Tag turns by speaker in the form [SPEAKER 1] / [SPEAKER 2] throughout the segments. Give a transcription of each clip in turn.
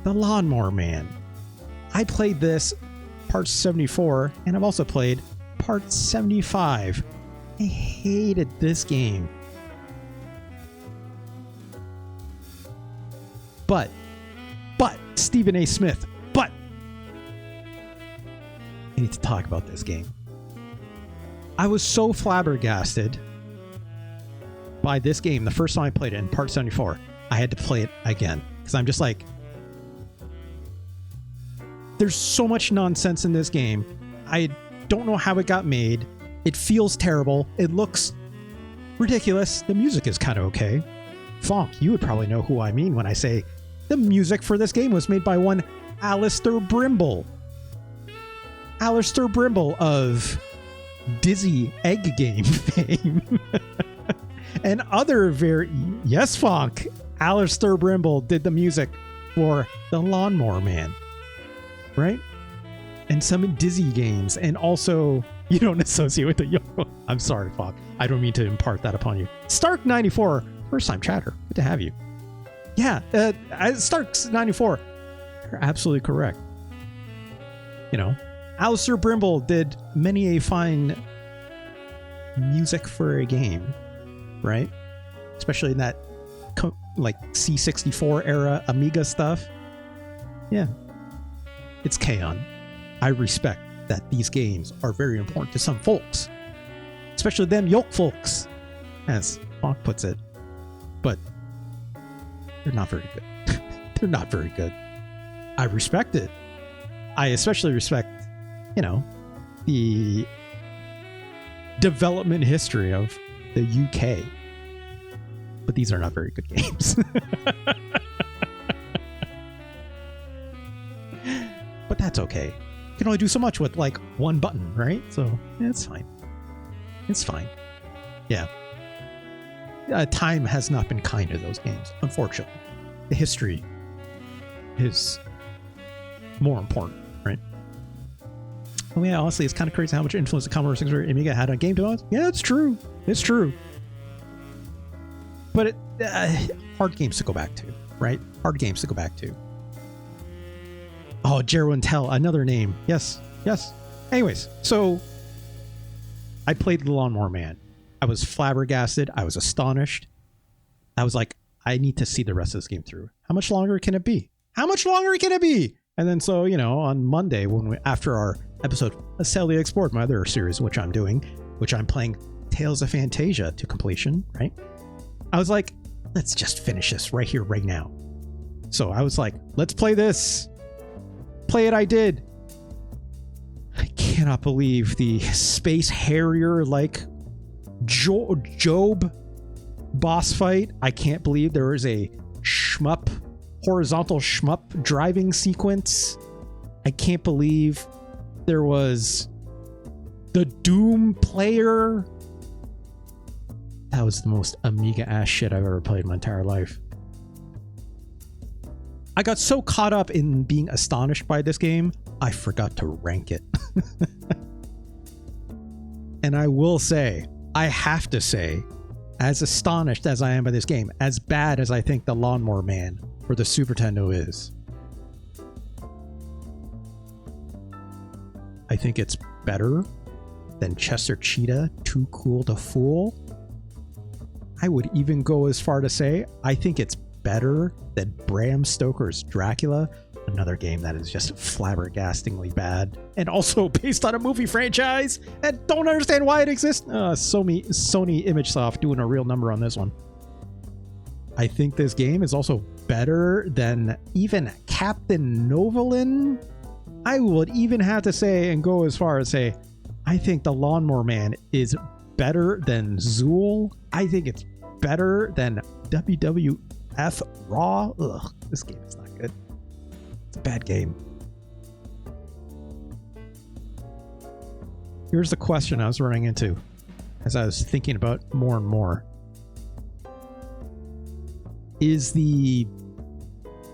[SPEAKER 1] The Lawnmower Man. I played this part 74, and I've also played part 75. I hated this game. But, Stephen A. Smith, I need to talk about this game. I was so flabbergasted by this game the first time I played it in part 74. I had to play it again because I'm just like, there's so much nonsense in this game. I don't know how it got made. It feels terrible. It looks ridiculous. The music is kind of okay. Fonk, you would probably know who I mean when I say the music for this game was made by one Alistair Brimble. Alistair Brimble of Dizzy Egg Game fame. And other yes, Fonk, Alistair Brimble did the music for The Lawnmower Man. Right? And some Dizzy games. And also, you don't associate with the Yoko. I'm sorry, Fonk. I don't mean to impart that upon you. Stark94, first time chatter. Good to have you. Yeah, Starks94. You're absolutely correct. You know, Alistair Brimble did many a fine music for a game, right? Especially in that like C64 era Amiga stuff. Yeah. It's K-On! I respect that these games are very important to some folks. Especially them yoke folks, as Fonk puts it. But they're not very good. They're not very good. I respect it. I especially respect, you know, the development history of the UK. But these are not very good games. But that's okay. You can only do so much with like one button, right? So yeah, it's fine. It's fine. Yeah. Time has not been kind to those games, unfortunately. The history is more important, right? Oh yeah, honestly, it's kind of crazy how much influence the Commodore 64 Amiga had on game development. Yeah, it's true. It's true. But hard games to go back to, right? Hard games to go back to. Oh, Jerwin Tell, another name. Yes, yes. Anyways, so I played The Lawnmower Man. I was flabbergasted. I was astonished. I was like, I need to see the rest of this game through. How much longer can it be? How much longer can it be? And then so, you know, on Monday, after our episode of Celia Explored, my other series, which I'm doing, which I'm playing Tales of Fantasia to completion, right? I was like, let's just finish this right here, right now. So I was like, let's play this. Play it, I did. I cannot believe the Space Harrier like Job boss fight. I can't believe there was a horizontal shmup driving sequence. I can't believe there was the Doom player. That was the most Amiga ass shit I've ever played in my entire life. I got so caught up in being astonished by this game, I forgot to rank it. And I will say, I have to say, as astonished as I am by this game, as bad as I think The Lawnmower Man for the Super Nintendo is, I think it's better than Chester Cheetah Too Cool to Fool. I would even go as far to say, I think it's better than Bram Stoker's Dracula, another game that is just flabbergastingly bad and also based on a movie franchise and don't understand why it exists. Sony ImageSoft doing a real number on this one. I think this game is also better than even Captain Novolin. I would even have to say and go as far as say, I think The Lawnmower Man is better than Zool. I think it's better than WWF Raw. Ugh, this game is not good. It's a bad game. Here's the question I was running into as I was thinking about more and more. Is the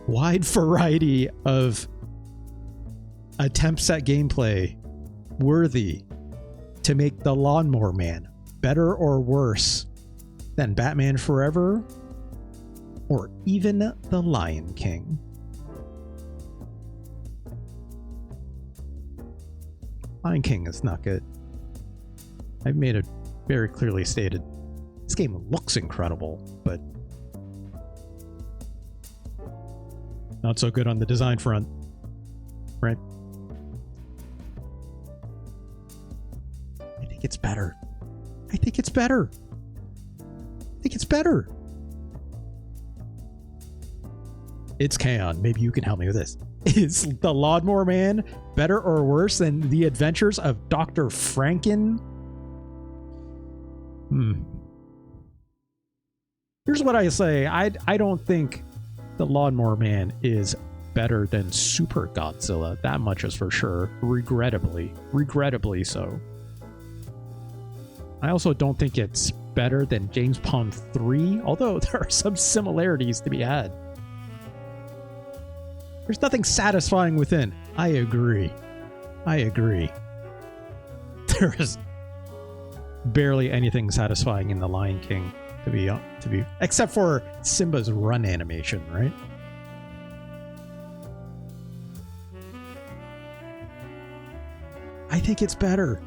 [SPEAKER 1] wide variety of attempts at gameplay worthy to make The Lawnmower Man better or worse than Batman Forever or even The Lion King? Lion King is not good. I've made it very clearly stated. This game looks incredible, but not so good on the design front, right? I think it's better. I think it's better. I think it's better. It's Kaon. Maybe you can help me with this. Is the Lawnmower Man better or worse than The Adventures of Dr. Franken? Here's what I say. I don't think the Lawnmower Man is better than Super Godzilla. That much is for sure. Regrettably so. I also don't think it's better than James Pond 3, although there are some similarities to be had. There's nothing satisfying within. I agree. There is barely anything satisfying in The Lion King, to be except for Simba's run animation, right? I think it's better.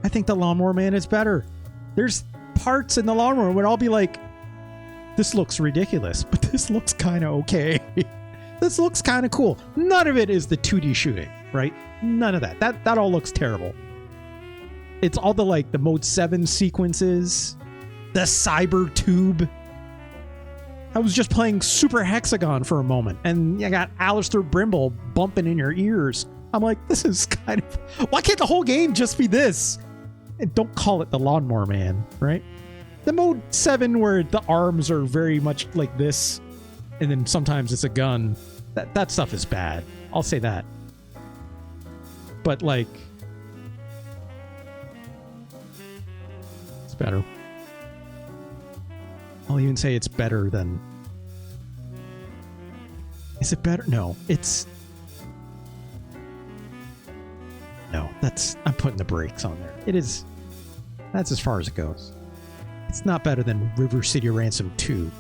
[SPEAKER 1] I think the Lawnmower Man is better. There's parts in the Lawnmower where I'll be like, this looks ridiculous, but this looks kind of okay. This looks kind of cool. None of it is the 2D shooting, right? None of that. That all looks terrible. It's all the like the Mode 7 sequences, the cyber tube. I was just playing Super Hexagon for a moment, and you got Alistair Brimble bumping in your ears. I'm like, this is kind of... Why can't the whole game just be this? And don't call it the Lawnmower Man, right? The Mode 7 where the arms are very much like this, and then sometimes it's a gun. That stuff is bad. I'll say that. But like... It's better. I'll even say it's better than... Is it better? No, it's... No, I'm putting the brakes on there. It is... That's as far as it goes. It's not better than River City Ransom 2,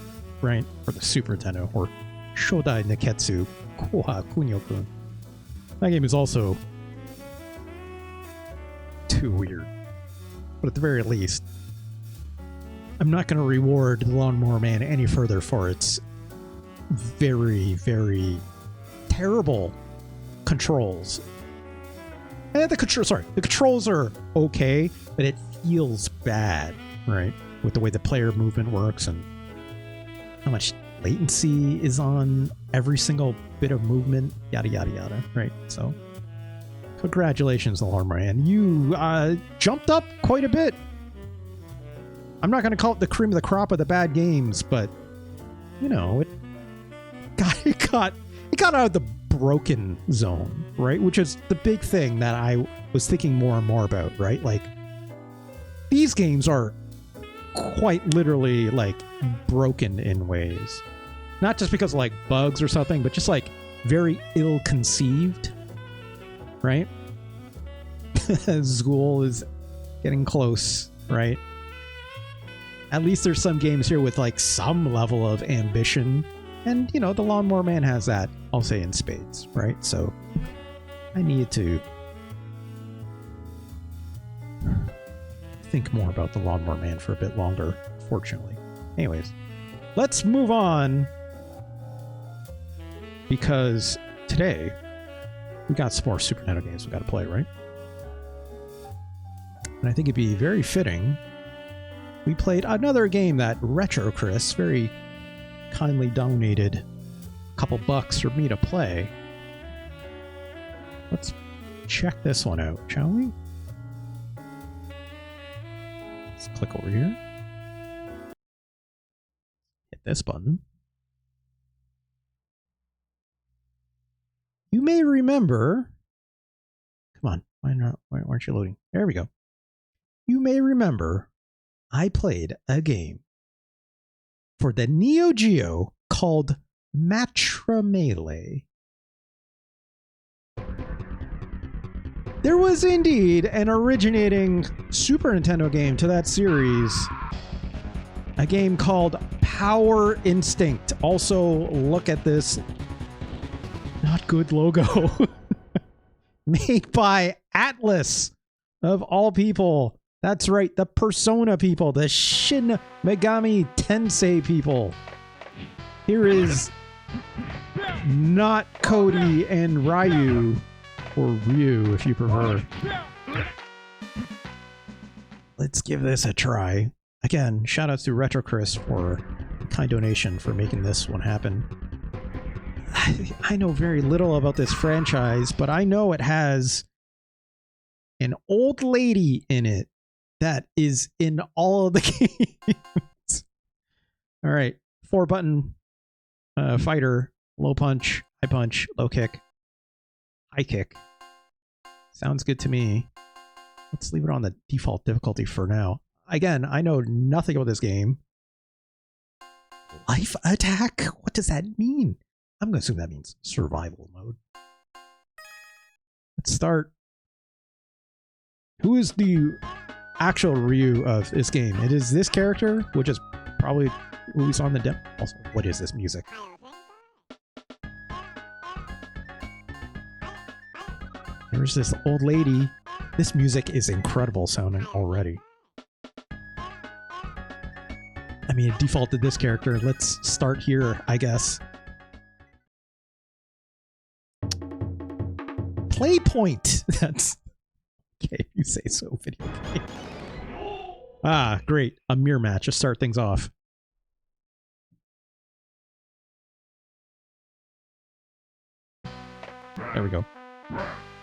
[SPEAKER 1] right? For the Super Nintendo, or Shodai Neketsu Koha Kunio-kun. That game is also too weird. But at the very least, I'm not going to reward the Lawnmower Man any further for its very, very terrible controls. And the controls are okay, but it feels bad, right? With the way the player movement works and how much latency is on every single bit of movement, yada, yada, yada, right? So, congratulations, Lawnmower Man. You jumped up quite a bit. I'm not going to call it the cream of the crop of the bad games, but, you know, it got out of the broken zone, right? Which is the big thing that I was thinking more and more about, right? Like, these games are quite literally like broken in ways, not just because of like bugs or something, but just like very ill-conceived, right? Zool is getting close, right? At least there's some games here with like some level of ambition, and you know, the Lawnmower Man has that, I'll say, in spades, right? So I need to think more about the Lawnmower Man for a bit longer, fortunately. Anyways, let's move on, because today we got some more Super Nintendo games we got to play, right? And I think it'd be very fitting we played another game that Retro Chris very kindly donated a couple bucks for me to play. Let's check this one out, shall we? Let's click over here. Hit this button. You may remember... Come on, why not? Why aren't you loading? There we go. You may remember I played a game for the Neo-Geo called Matrimelee. There was indeed an originating Super Nintendo game to that series. A game called Power Instinct. Also, look at this not good logo. Made by Atlus, of all people. That's right, the Persona people, the Shin Megami Tensei people. Here is not Cody and Ryu, or Ryu if you prefer. Let's give this a try. Again, shout outs to Retro Chris for a kind donation for making this one happen. I know very little about this franchise, but I know it has an old lady in it that is in all of the games. All right, 4-button fighter, low punch, high punch, low kick, high kick. Sounds good to me. Let's leave it on the default difficulty for now. Again, I know nothing about this game. Life attack? What does that mean? I'm going to assume that means survival mode. Let's start. Who is the actual Ryu of this game? It is this character, which is probably who we saw in the demo. Also, what is this music? There's this old lady. This music is incredible sounding already. I mean, it defaulted this character. Let's start here, I guess. Play point! That's... Okay, you say so, video game. Ah, great. A mirror match to start things off. There we go.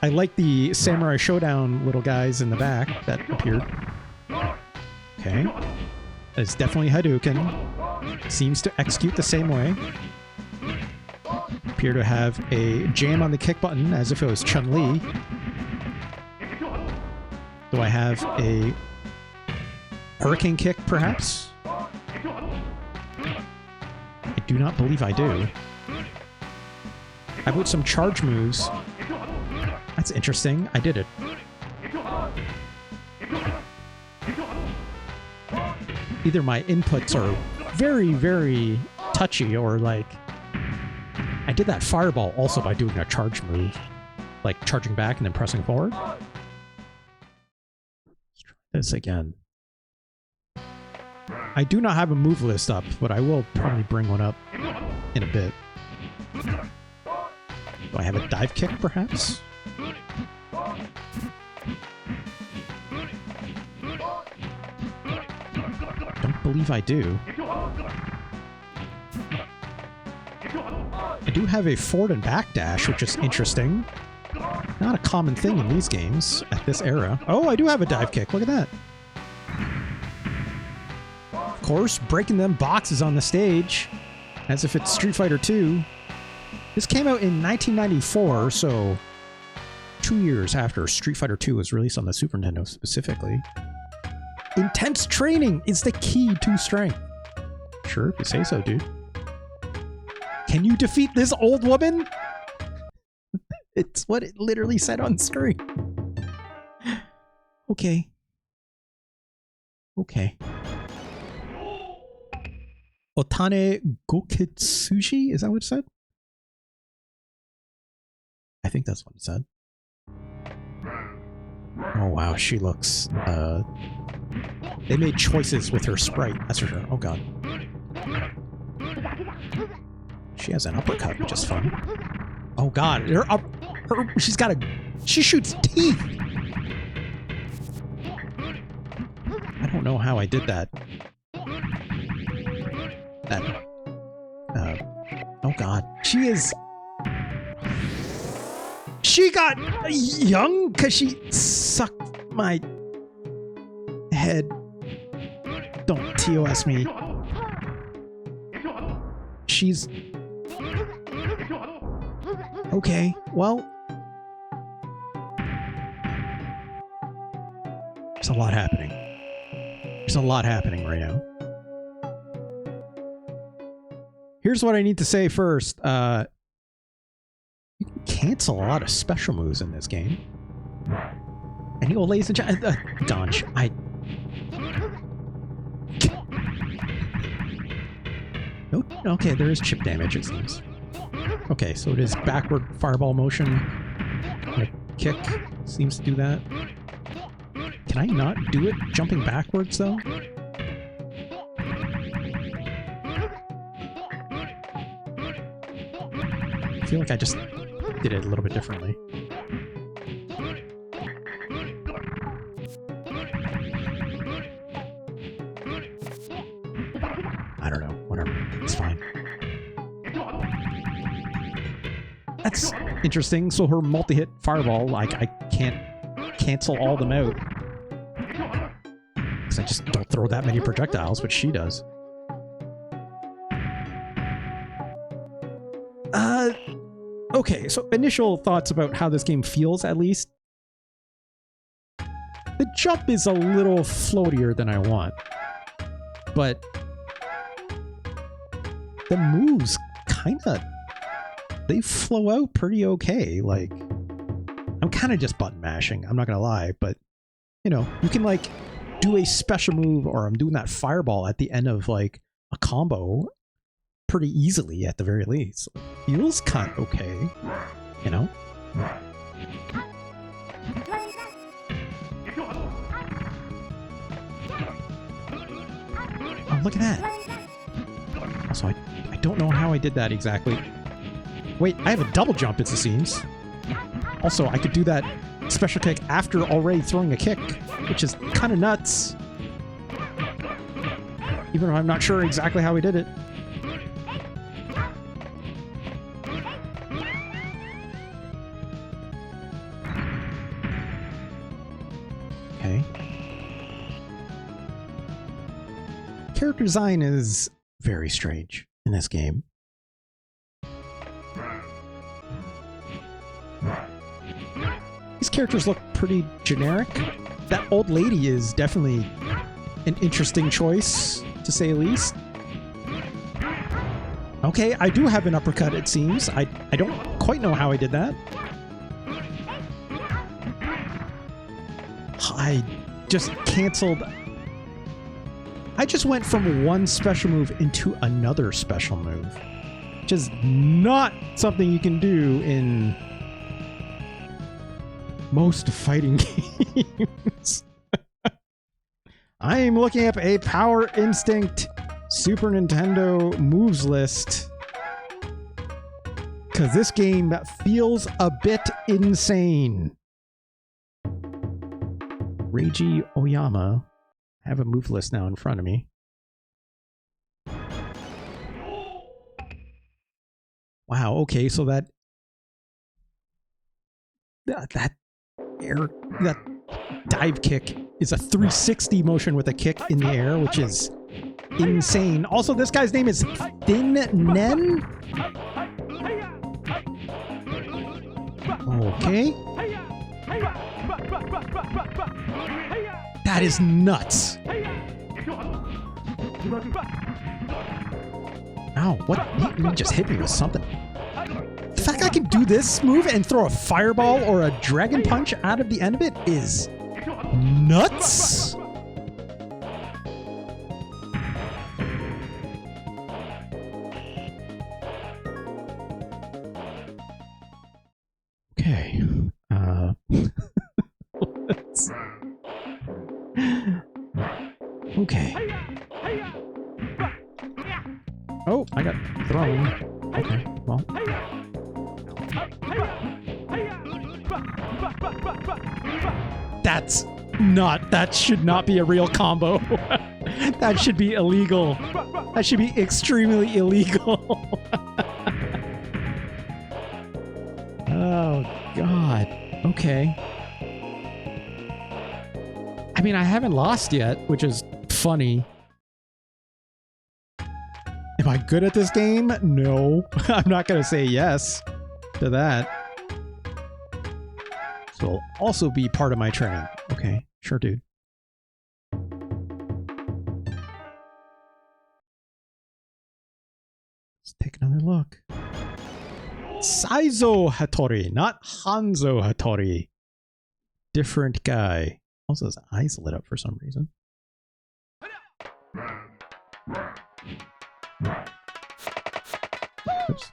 [SPEAKER 1] I like the Samurai Showdown little guys in the back that appeared. Okay. That's definitely Hadouken. Seems to execute the same way. Appear to have a jam on the kick button as if it was Chun-Li. Do I have a hurricane kick, perhaps? I do not believe I do. How about some charge moves? That's interesting. I did it. Either my inputs are very, very touchy, or like... I did that fireball also by doing a charge move. Like charging back and then pressing forward. Let's try this again. I do not have a move list up, but I will probably bring one up in a bit. Do I have a dive kick, perhaps? Don't believe I do. I do have a forward and back dash, which is interesting. Not a common thing in these games at this era. Oh, I do have a dive kick. Look at that. Of course, breaking them boxes on the stage, as if it's Street Fighter 2. This came out in 1994, so 2 years after Street Fighter 2 was released on the Super Nintendo specifically. Intense training is the key to strength. Sure, if you say so, dude. Can you defeat this old woman? It's what it literally said on screen. Okay. Okay. Otane Gōketsuji? Is that what it said? I think that's what it said. Oh wow, she looks... They made choices with her sprite, that's for sure. Oh god. She has an uppercut, which is fun. Oh god, she's got a... She shoots teeth! I don't know how I did that. Oh god. She is... She got young because she sucked my head. Don't TOS me. She's... Okay, well... There's a lot happening. There's a lot happening right now. Here's what I need to say first. You can cancel a lot of special moves in this game. And you, ladies and gentlemen, dodge. Nope. Okay, there is chip damage, it seems. Okay, so it is backward fireball motion. Kick, seems to do that. Can I not do it jumping backwards, though? I feel like I just did it a little bit differently. I don't know. Whatever. It's fine. That's interesting. So her multi-hit fireball, like, I can't cancel all them out. Because I just don't throw that many projectiles, but she does. Okay, so initial thoughts about how this game feels, at least. The jump is a little floatier than I want. But the moves kinda, they flow out pretty okay. Like, I'm kind of just button mashing, I'm not gonna lie, but you know, you can like do a special move, or I'm doing that fireball at the end of like a combo pretty easily at the very least. Feels kind of okay, you know? Oh, look at that. Also, I don't know how I did that exactly. Wait, I have a double jump, it seems. Also, I could do that special kick after already throwing a kick, which is kind of nuts. Even if I'm not sure exactly how we did it. Okay. Character design is very strange in this game. These characters look pretty generic. That old lady is definitely an interesting choice, to say the least. Okay, I do have an uppercut, it seems. I don't quite know how I did that. I just canceled. I just went from one special move into another special move, which is not something you can do in most fighting games. I am looking up a Power Instinct Super Nintendo moves list because this game feels a bit insane. Reiji Oyama. I have a move list now in front of me. Wow, okay, so that dive kick is a 360 motion with a kick in the air, which is insane. Also, this guy's name is Thin Nen. Okay. That is nuts. Ow, what? He just hit me with something. The fact I can do this move and throw a fireball or a dragon punch out of the end of it is nuts. Okay. Okay. Oh, I got thrown. Okay, well. That's not, that should not be a real combo. That should be illegal. That should be extremely illegal. Oh, God. Okay. I mean, I haven't lost yet, which is funny. Am I good at this game? No. I'm not going to say yes to that. So it'll also be part of my training. Okay, sure, dude. Let's take another look. Saizo Hattori, not Hanzo Hattori. Different guy. Also, his eyes lit up for some reason. Oops.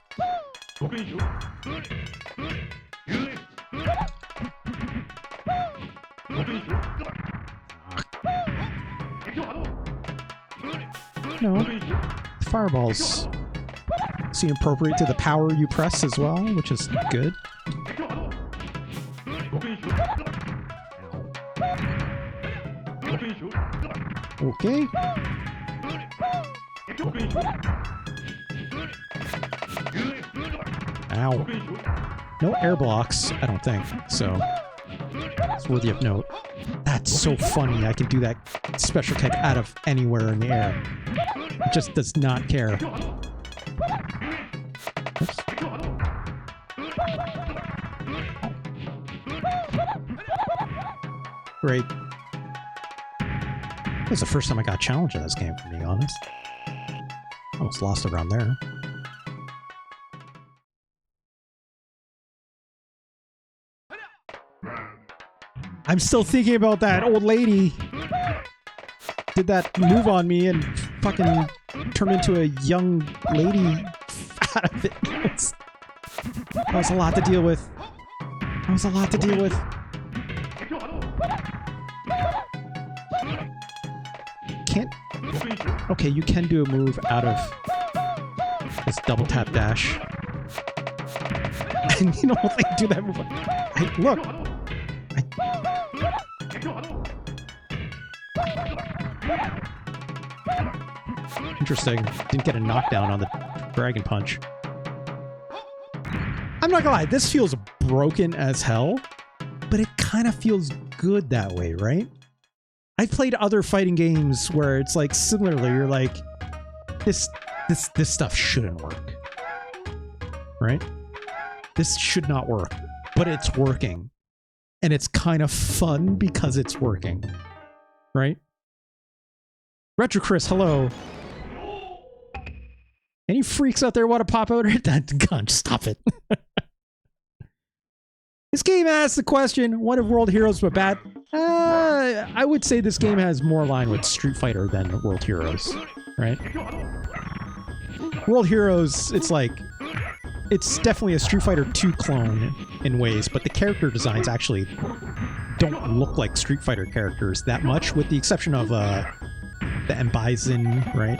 [SPEAKER 1] No. Fireballs seem appropriate to the power you press as well, which is good. Okay. Ow. No air blocks, I don't think, so it's worthy of note. That's so funny, I can do that special kick out of anywhere in the air. It just does not care. Oops. Great. That was the first time I got challenged in this game, to be honest. Almost lost around there. I'm still thinking about that old lady. Did that move on me and fucking turned into a young lady out of it. That was a lot to deal with. That was a lot to deal with. Can't... Okay, you can do a move out of this double tap dash. And you know what? Like, do that move. Hey, look! Interesting. Didn't get a knockdown on the Dragon Punch. I'm not gonna lie, this feels broken as hell, but it kind of feels good that way, right? I've played other fighting games where it's like similarly, you're like, this stuff shouldn't work, right? This should not work, but it's working, and it's kind of fun because it's working, right? Retro Chris, hello. Any freaks out there want to pop out or hit that gun? Stop it. This game asks the question, what if World Heroes were bad? I would say this game has more line with Street Fighter than World Heroes, right? World Heroes, it's like, it's definitely a Street Fighter 2 clone in ways, but the character designs actually don't look like Street Fighter characters that much, with the exception of the M. Bison, right?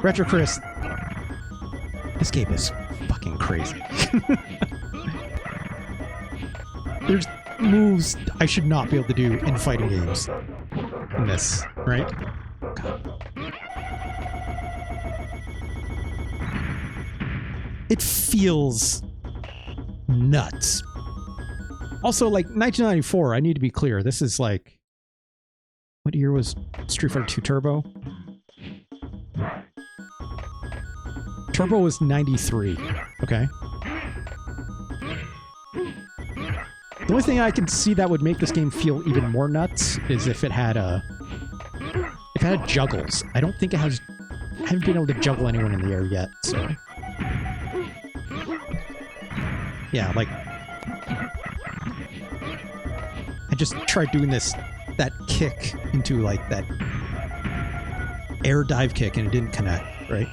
[SPEAKER 1] Retro Chris, this game is fucking crazy. There's moves I should not be able to do in fighting games in this, right? God. It feels nuts. Also, like, 1994, I need to be clear, this is like... What year was Street Fighter 2 Turbo? Turbo was 93, okay? The only thing I can see that would make this game feel even more nuts is if it had juggles. I don't think it has... I haven't been able to juggle anyone in the air yet, so... Yeah, like... I just tried doing that kick into, like, that air dive kick and it didn't connect, right?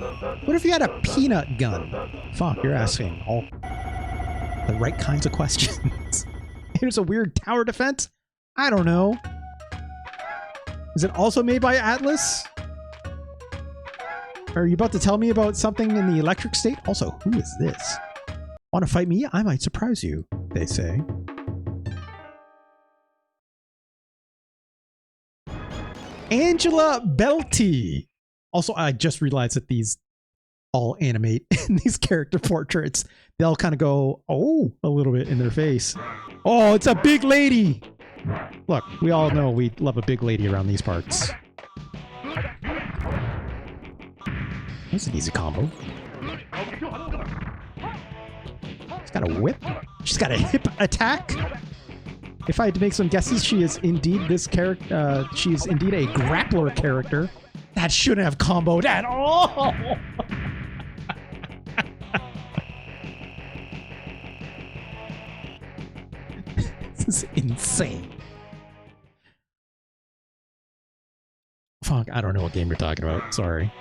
[SPEAKER 1] What if you had a peanut gun? Fuck, you're asking all the right kinds of questions. Here's a weird tower defense? I don't know. Is it also made by Atlus? Are you about to tell me about something in the electric state? Also, who is this? Want to fight me? I might surprise you, they say. Angela Belty. Also, I just realized that these all animate in these character portraits. They'll kind of go, oh, a little bit in their face. Oh, it's a big lady. Look, we all know we love a big lady around these parts. That's an easy combo. She's got a whip. She's got a hip attack. If I had to make some guesses, she is indeed this character. She is indeed a grappler character. That shouldn't have comboed at all. This is insane. Fuck, I don't know what game you're talking about. Sorry.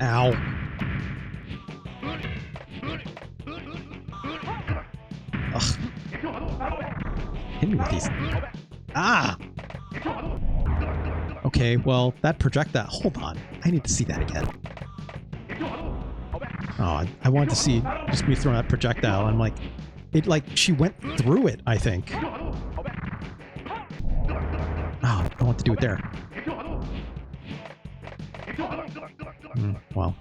[SPEAKER 1] Ow. Hit me with these. Ah! Okay, well, that projectile... Hold on. I need to see that again. Oh, I wanted to see just me throwing that projectile. I'm like... It, like, she went through it, I think. Oh, I want to do it there. Well,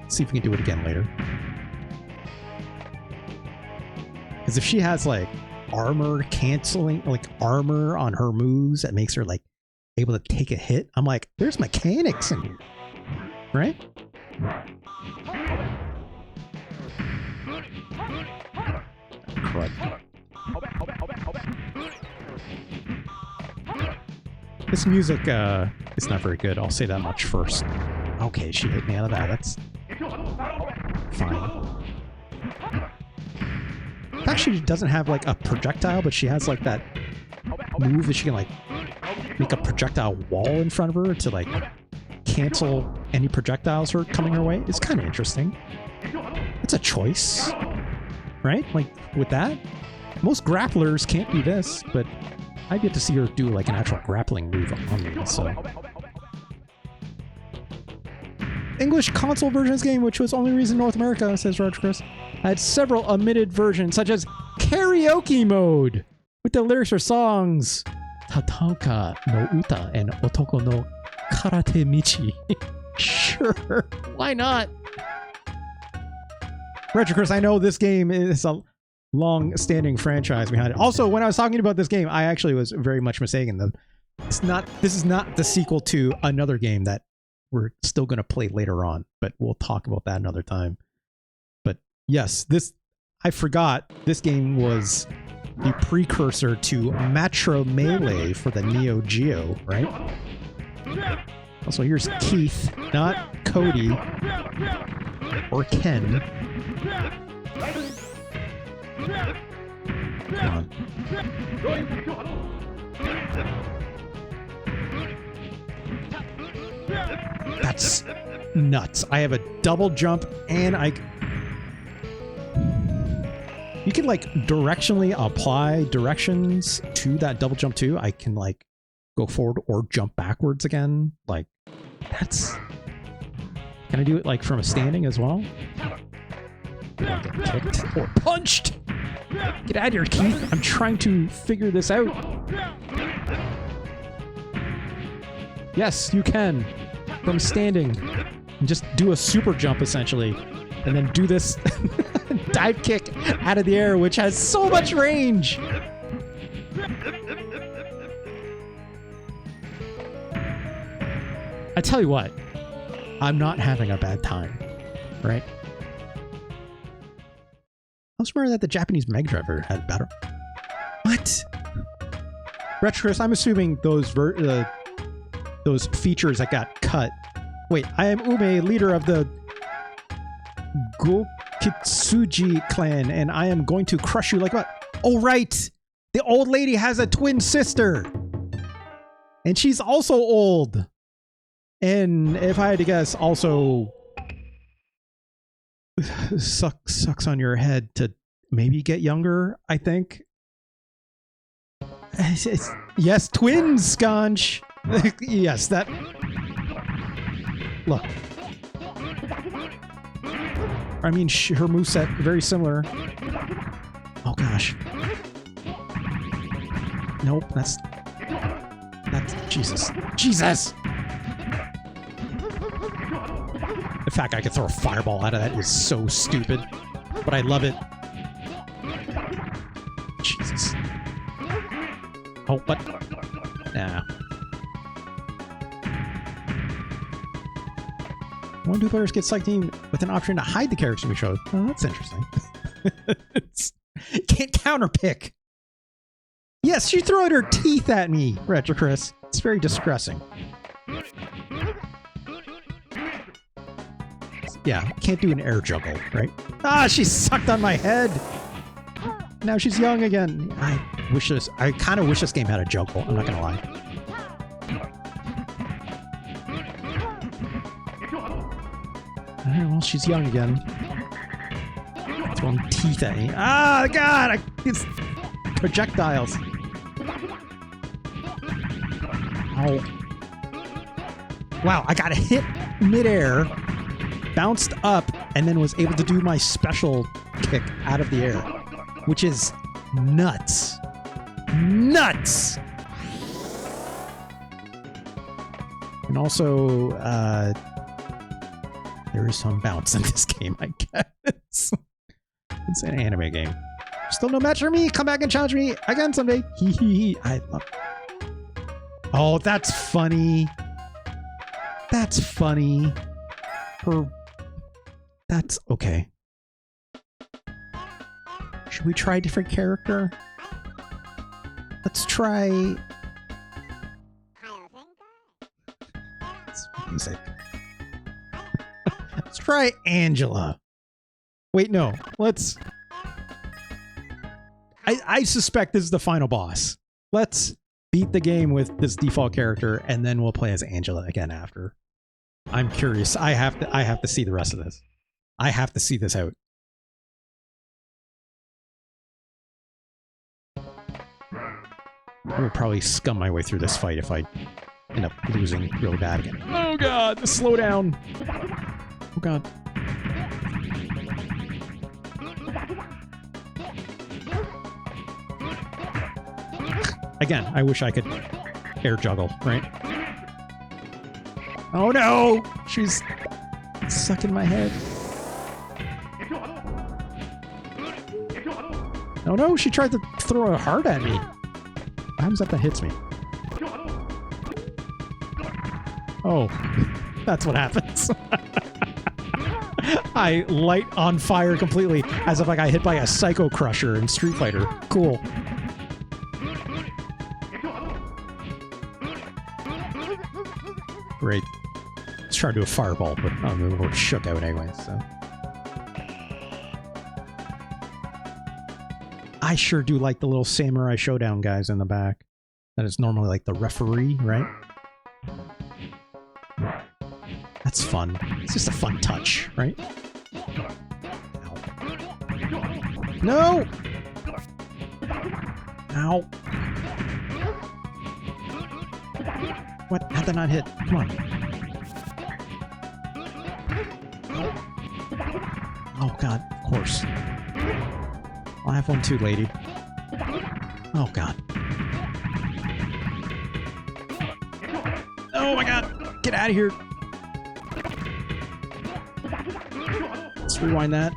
[SPEAKER 1] see if we can do it again later. Because if she has, like, armor canceling, like, armor on her moves that makes her, like, able to take a hit, I'm like, there's mechanics in here. Right? Crud. This music is not very good, I'll say that much first. Okay, she hit me out of that. That's fine. Actually, she doesn't have like a projectile, but she has like that move that she can like make a projectile wall in front of her to like cancel any projectiles her coming her way. It's kind of interesting. It's a choice, right? Like with that, most grapplers can't do this, but I get to see her do like an actual grappling move on me. So. English console version of this game, which was only released in North America, says Roger Chris, had several omitted versions, such as karaoke mode, with the lyrics for songs Tatanka no Uta and Otoko no Karate Michi. Sure, why not? Roger Chris, I know this game is a long-standing franchise behind it. Also, when I was talking about this game, I actually was very much mistaken. This is not the sequel to another game that we're still going to play later on, but we'll talk about that another time. But yes, I forgot this game was the precursor to Matrimelee for the Neo-Geo, right? Also, here's Keith, not Cody or Ken. Come on. That's nuts. I have a double jump and you can like directionally apply directions to that double jump too. I can like go forward or jump backwards again. Like can I do it like from a standing as well? Get kicked or punched. Get out of here, Keith. I'm trying to figure this out. Yes, you can. From standing. And just do a super jump, essentially. And then do this dive kick out of the air, which has so much range. I tell you what. I'm not having a bad time. Right? I was aware that the Japanese Mega Drive had better. What? Retros, I'm assuming those features that got cut. Wait, I am Ume, leader of the Gōketsuji clan, and I am going to crush you like what? Oh, right! The old lady has a twin sister! And she's also old! And if I had to guess, also sucks on your head to maybe get younger, I think. Yes, twins, Sconch! Yes, that... Look. I mean, her moveset, very similar. Oh, gosh. Nope, that's... Jesus. Jesus! The fact I could throw a fireball out of that is so stupid. But I love it. Jesus. Oh, but... Nah. One or two players get selected with an option to hide the characters we showed. Oh, that's interesting. Can't counterpick. Yes, she threw out her teeth at me, Retro Chris. It's very distressing. Yeah, can't do an air juggle, right? Ah, she sucked on my head. Now she's young again. I kind of wish this game had a juggle. I'm not gonna lie. Alright, well, she's young again. Throwing teeth at me. Ah, God! projectiles. Oh. Wow, I got hit midair, bounced up, and then was able to do my special kick out of the air, which is nuts. Nuts! And also, there is some bounce in this game, I guess. It's an anime game. Still no match for me. Come back and challenge me again someday. Hee hee hee. I love it. Oh, that's funny. That's funny. That's okay. Should we try a different character? Let's try... It's music. Let's try Angela. Wait, no. Let's... I suspect this is the final boss. Let's beat the game with this default character, and then we'll play as Angela again after. I'm curious. I have to see the rest of this. I have to see this out. I would probably scum my way through this fight if I end up losing really bad again. Oh god, the slowdown! Oh god. Again, I wish I could air juggle, right? Oh no! She's sucking my head. Oh no, she tried to throw a heart at me. What happens if that hits me? Oh, that's what happens. I light on fire completely, as if I got hit by a Psycho Crusher in Street Fighter. Cool. Great. Let's try to do a fireball, but we're shook out anyway, so. I sure do like the little Samurai Showdown guys in the back. That is normally like the referee, right? That's fun. It's just a fun touch, right? Ow. No! Ow. What? How'd that not hit? Come on. Oh god, of course. I'll have one too, lady. Oh god. Oh my god! Get out of here! Let's rewind that.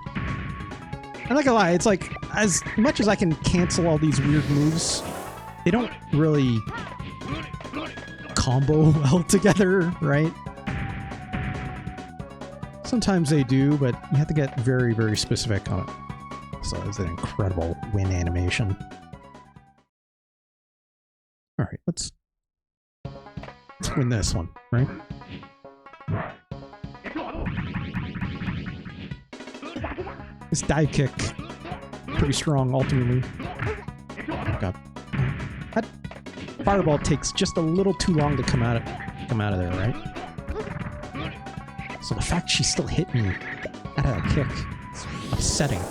[SPEAKER 1] I'm not gonna lie, it's like, as much as I can cancel all these weird moves, they don't really combo well together, right? Sometimes they do, but you have to get very, very specific on it. So it's an incredible win animation. Alright, let's win this one, right? This dive kick, pretty strong ultimately. Oh god. That fireball takes just a little too long to come out of there, right? So the fact she still hit me out of that kick is upsetting.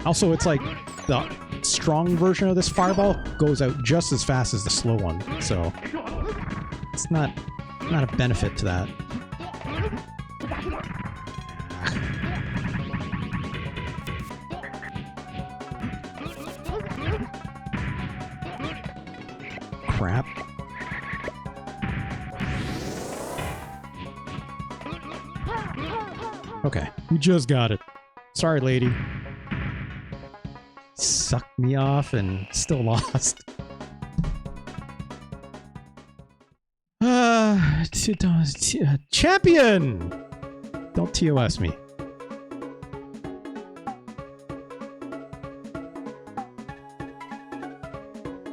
[SPEAKER 1] Also, it's like the strong version of this fireball goes out just as fast as the slow one, so it's not a benefit to that. Crap. Okay, we just got it. Sorry, lady. Sucked me off and still lost. Champion! Don't TOS me.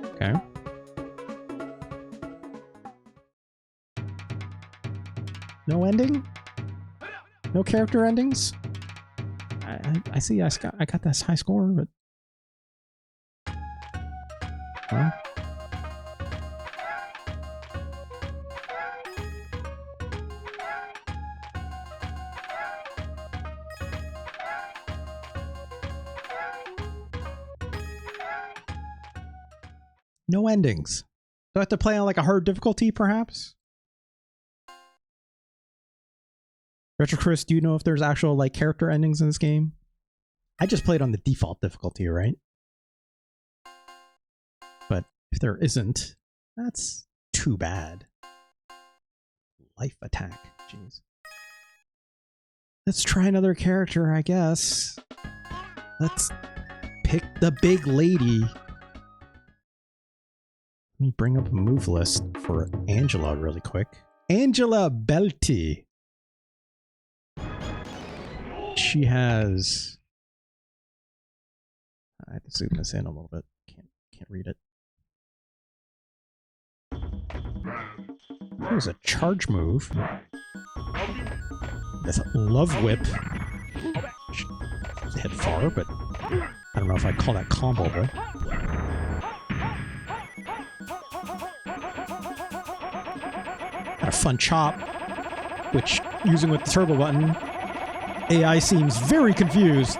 [SPEAKER 1] Okay. No ending? No character endings? I see I got this high score, but... Well... No endings. Do I have to play on like a hard difficulty, perhaps? Retro Chris, do you know if there's actual like character endings in this game? I just played on the default difficulty, right? But if there isn't, that's too bad. Life attack. Jeez. Let's try another character, I guess. Let's pick the big lady. Let me bring up a move list for Angela really quick. Angela Belty. She has... I have to zoom this in a little bit. Can't read it. There's a charge move. That's a love whip. Hit far, but I don't know if I'd call that combo, though. Got a fun chop, which, using with the turbo button, AI seems very confused.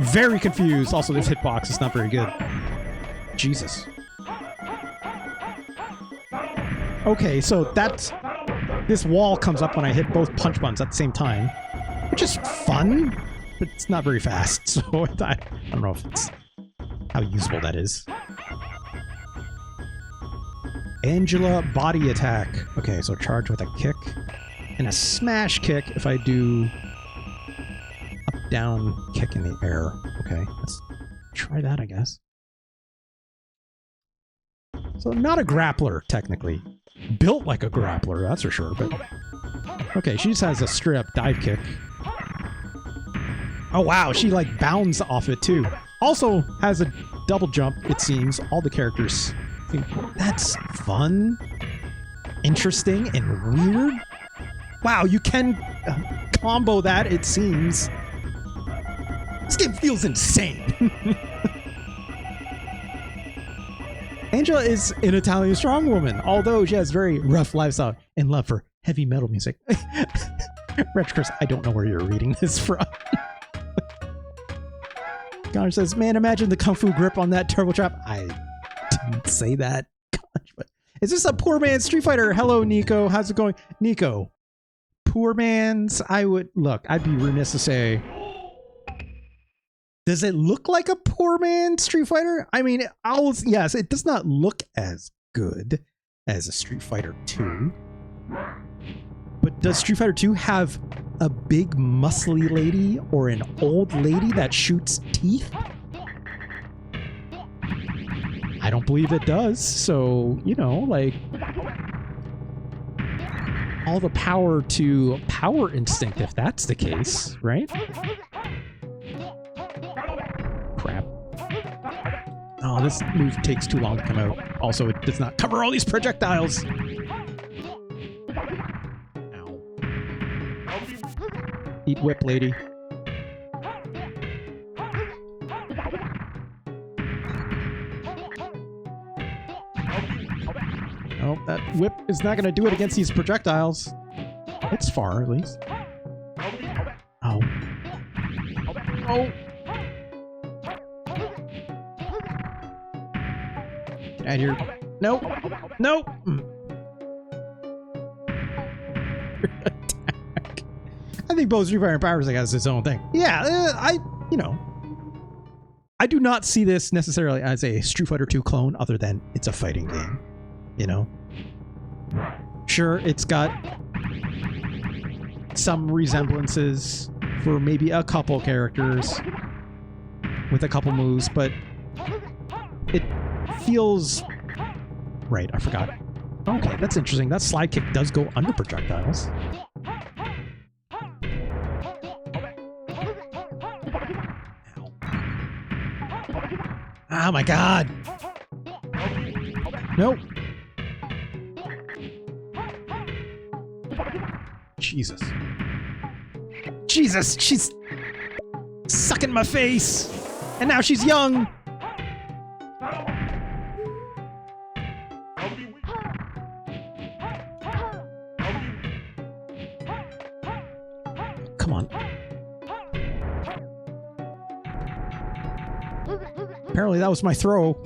[SPEAKER 1] Very confused. Also, this hitbox is not very good. Jesus. Okay, so that's... This wall comes up when I hit both punch buttons at the same time, which is fun, but it's not very fast, so I don't know if it's how useful that is. Angela body attack. Okay, so charge with a kick and a smash kick if I do up down kick in the air. Okay, let's try that, I guess. So not a grappler, technically. Built like a grappler, that's for sure, but... Okay, she just has a straight-up dive kick. Oh wow, she like bounds off it too. Also has a double jump, it seems. All the characters think that's fun, interesting, and weird. Wow, you can combo that, it seems. This game feels insane. Angela is an Italian strongwoman, although she has very rough lifestyle and love for heavy metal music. Retchcris, I don't know where you're reading this from. Gosh says, man, imagine the kung fu grip on that turbo trap. I didn't say that. Gosh, but is this a poor man's Street Fighter? Hello, Nico. How's it going? Nico, poor man's, I'd be remiss to say, does it look like a poor man's Street Fighter? I mean, yes, it does not look as good as a Street Fighter 2. But does Street Fighter 2 have a big muscly lady or an old lady that shoots teeth? I don't believe it does. So, you know, like, all the power to Power Instinct if that's the case, right? Crap. Oh, this move takes too long to come out. Also, it does not cover all these projectiles. Ow. Eat whip, lady. Oh, that whip is not going to do it against these projectiles. It's far, at least. Oh. Oh. Get out of here. Nope. Nope. Attack. I think both Street Fighter and Power Instinct has its own thing. Yeah, I do not see this necessarily as a Street Fighter 2 clone other than it's a fighting game. You know? Sure, it's got some resemblances for maybe a couple characters with a couple moves, but it feels... Right, I forgot. Okay, that's interesting. That slide kick does go under projectiles. Ow. Oh my god! Nope. Jesus. Jesus, she's sucking my face! And now she's young! Come on. Apparently that was my throw.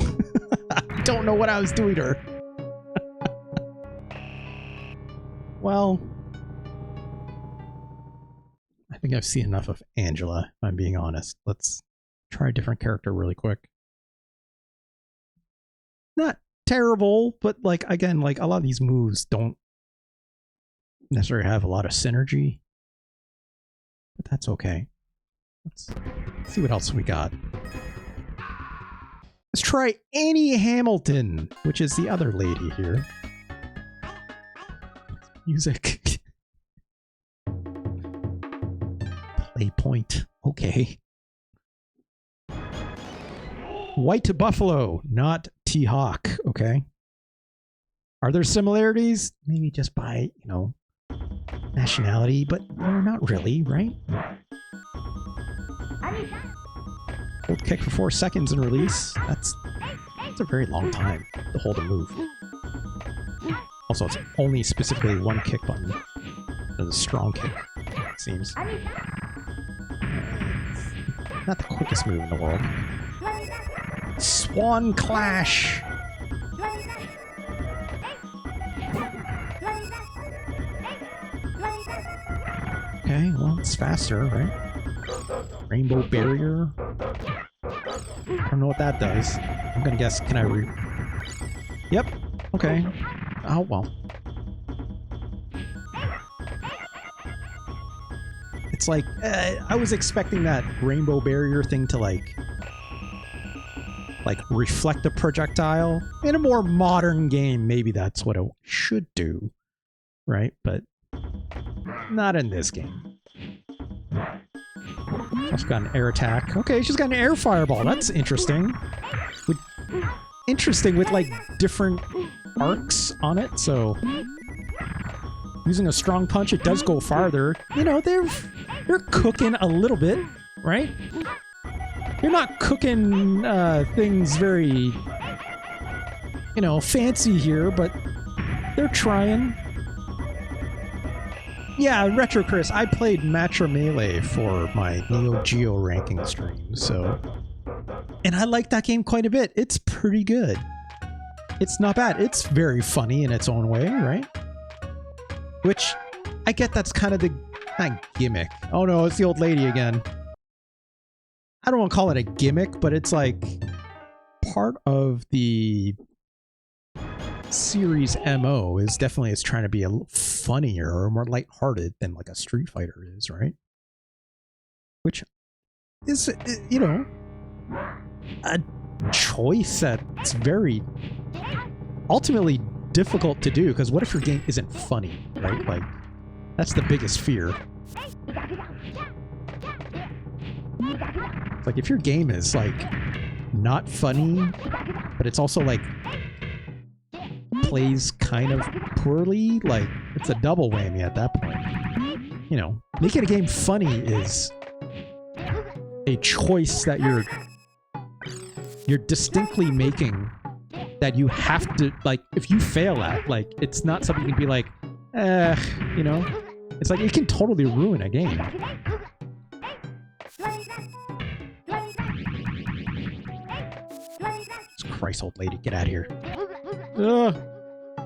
[SPEAKER 1] I don't know what I was doing to her. Well, I think I've seen enough of Angela, if I'm being honest. Let's try a different character really quick. Not terrible, but like, again, like a lot of these moves don't necessarily have a lot of synergy. But that's okay. Let's see what else we got. Let's try Annie Hamilton, which is the other lady here. Music. Play point. Okay. White Buffalo, not T-Hawk. Okay. Are there similarities? Maybe just by, you know, nationality, but no, not really, right? Hold kick for 4 seconds and release. That's a very long time to hold a move. Also, it's only specifically one kick button. It's a strong kick, it seems. Not the quickest move in the world. Swan Clash! Okay, well, it's faster, right? Rainbow Barrier. I don't know what that does. I'm gonna guess, can I Yep, okay. Oh, well. It's like, I was expecting that Rainbow Barrier thing to like reflect a projectile. In a more modern game, maybe that's what it should do, right? But not in this game. Also got an air attack. Okay, she's got an air fireball. That's interesting. Interesting with like different arcs on it. So using a strong punch, it does go farther. You know, they're cooking a little bit, right? They're not cooking things very, you know, fancy here, but they're trying. Yeah, Retro Chris, I played Matrimelee for my Neo-Geo ranking stream, so... And I like that game quite a bit. It's pretty good. It's not bad. It's very funny in its own way, right? Which, I get that's kind of the... not gimmick. Oh no, it's the old lady again. I don't want to call it a gimmick, but it's like... part of the... series MO is definitely it's trying to be a little funnier or more lighthearted than like a Street Fighter is, right? Which is, you know, a choice that's very ultimately difficult to do, because what if your game isn't funny, right? Like, that's the biggest fear. Like, if your game is like not funny, but it's also like plays kind of poorly, like it's a double whammy at that point. You know, making a game funny is a choice that you're distinctly making, that you have to, like, if you fail at, like, it's not something you can be like, you know, it's like it can totally ruin a game. Christ, old lady, get out of here.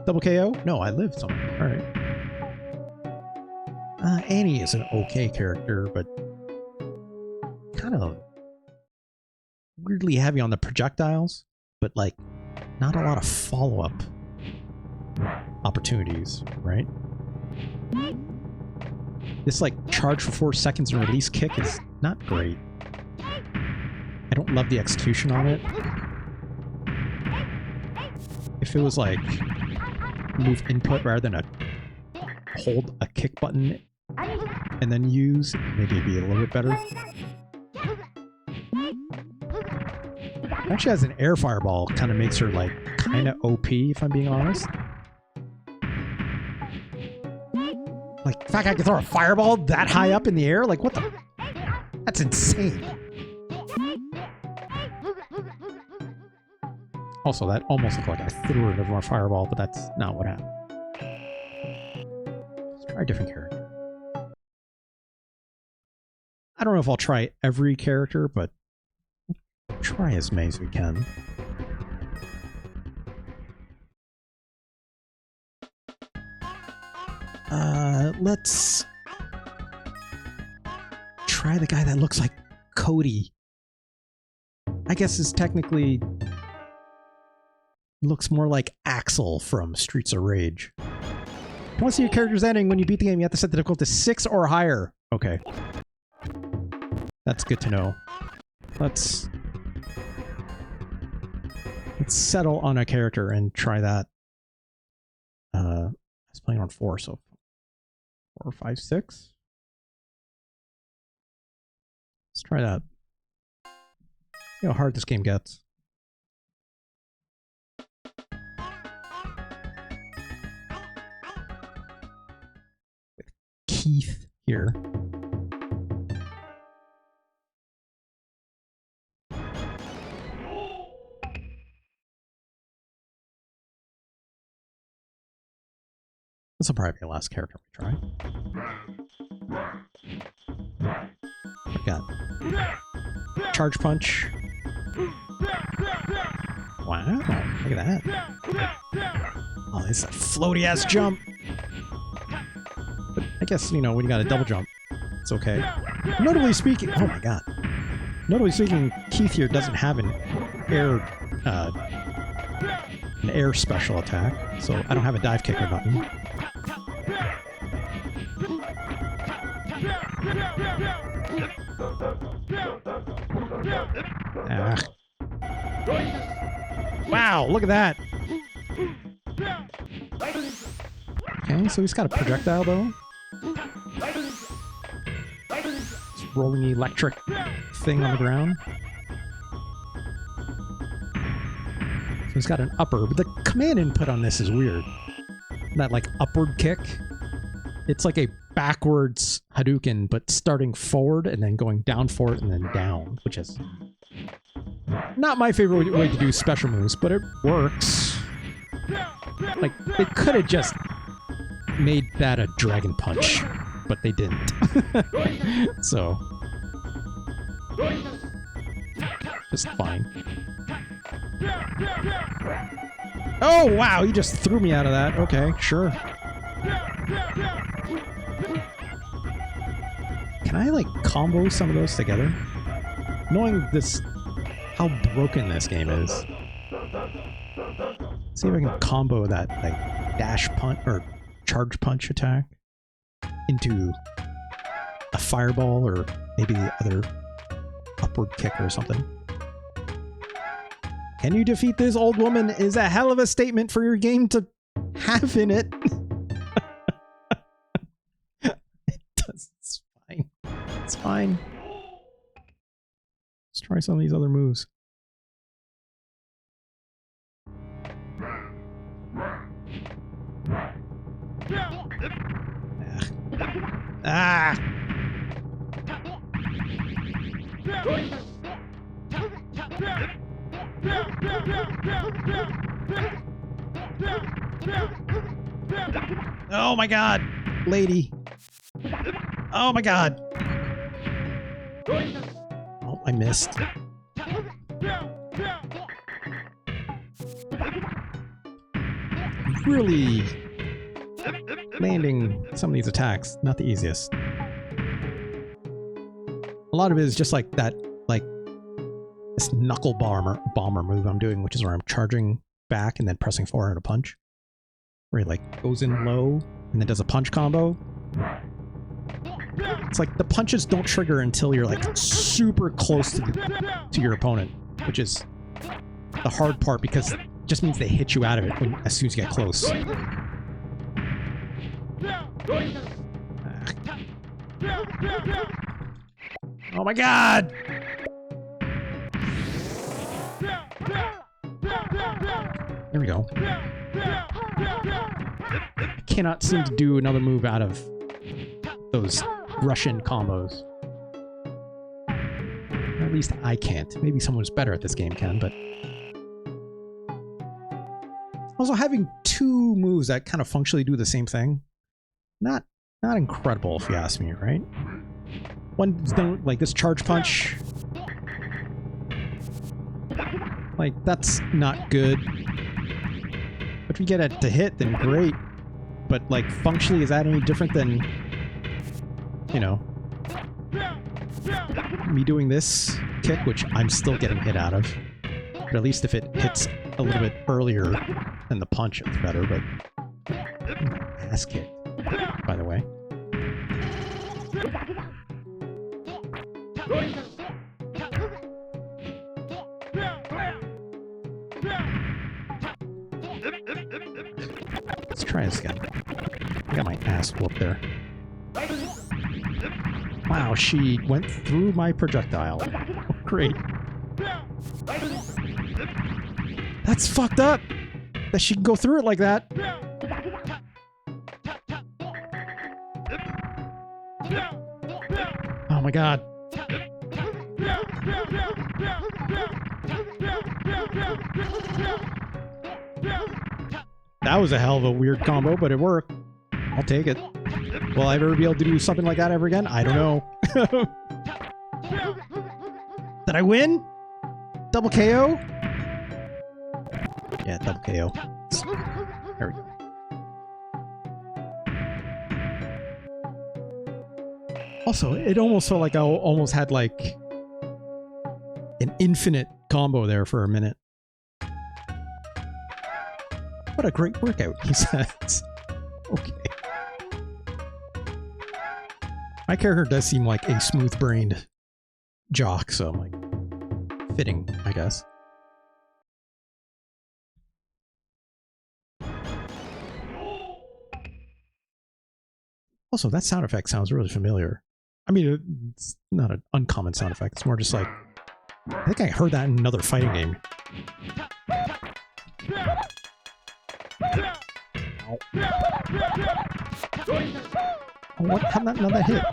[SPEAKER 1] Double KO? No, I live somewhere. Alright. Annie is an okay character, but kind of weirdly heavy on the projectiles, but like not a lot of follow-up opportunities, right? This like charge for 4 seconds and release kick is not great. I don't love the execution on it. If it was like move input rather than hold a kick button and then use, maybe it'd be a little bit better. Actually has an air fireball, kind of makes her like kind of OP, if I'm being honest. Like, the fact I can throw a fireball that high up in the air, like what the? That's insane. Also, that almost looked like I threw it over a fireball, but that's not what happened. Let's try a different character. I don't know if I'll try every character, but Try as many as we can. Let's try the guy that looks like Cody. I guess is technically looks more like Axel from Streets of Rage. I want to see your character's ending. When you beat the game, you have to set the difficulty to 6 or higher. Okay. That's good to know. Let's settle on a character and try that. I was playing on 4, so 4, 5, 6. Let's try that. See how hard this game gets. With Keith here. This will probably be the last character we try. We got Charge Punch. Wow, look at that. Oh, it's a floaty ass jump. But I guess, you know, when you got a double jump, it's okay. Notably speaking, oh my god. Notably speaking, Keith here doesn't have an air special attack, so I don't have a dive kicker button. Ah. Wow, look at that! Okay, so he's got a projectile though. This rolling electric thing on the ground. So he's got an upper, but the command input on this is weird. That like upward kick. It's like a backwards Hadouken, but starting forward and then going down forward and then down, which is not my favorite way to do special moves, but it works. Like, they could have just made that a dragon punch, but they didn't. So, just fine. Oh, wow, he just threw me out of that. Okay, sure. Can I, like, combo some of those together? Knowing this, how broken this game is. See if I can combo that, like, dash punch, or charge punch attack into a fireball, or maybe the other upward kick or something. Can you defeat this old woman is a hell of a statement for your game to have in it. It does. It's fine. It's fine. Let's try some of these other moves. Ah! Oh my god, lady. Oh my god. Oh, I missed. Really landing some of these attacks, not the easiest. A lot of it is just like that, like this knuckle bomber move I'm doing, which is where I'm charging back and then pressing forward to punch. Where he like goes in low and then does a punch combo. It's like the punches don't trigger until you're like super close to your opponent, which is the hard part because it just means they hit you out of it as soon as you get close. Oh my god! There we go. I cannot seem to do another move out of those Russian combos. Or at least I can't. Maybe someone who's better at this game can, but... Also, having two moves that kind of functionally do the same thing, not incredible if you ask me, right? One's done like this charge punch. Like, that's not good. But if we get it to hit, then great. But, like, functionally, is that any different than, you know, me doing this kick, which I'm still getting hit out of? But at least if it hits a little bit earlier than the punch, it's better, but... ass kicked, by the way. Let's try this again. I got my ass whooped there. Wow, she went through my projectile. Oh, great. That's fucked up! That she can go through it like that. Oh my god. That was a hell of a weird combo, but it worked. I'll take it. Will I ever be able to do something like that ever again? I don't know. Did I win? Double KO? Yeah, double KO. There we go. Also, it almost felt like I almost had like an infinite combo there for a minute. What a great workout, he says. Okay. My character does seem like a smooth-brained jock, so I'm like, fitting, I guess. Also, that sound effect sounds really familiar. I mean, it's not an uncommon sound effect. It's more just like, I think I heard that in another fighting game. Oh, what? How did that hit?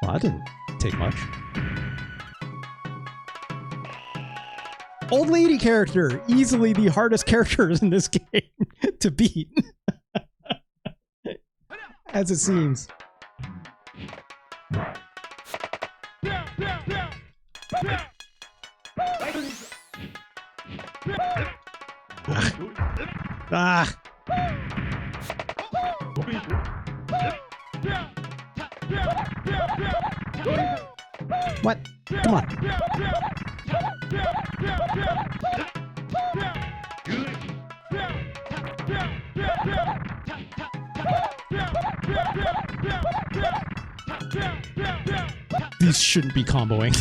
[SPEAKER 1] Well, that didn't take much. Old lady character! Easily the hardest characters in this game to beat. As it seems. Ah. What? Come on. These shouldn't be comboing,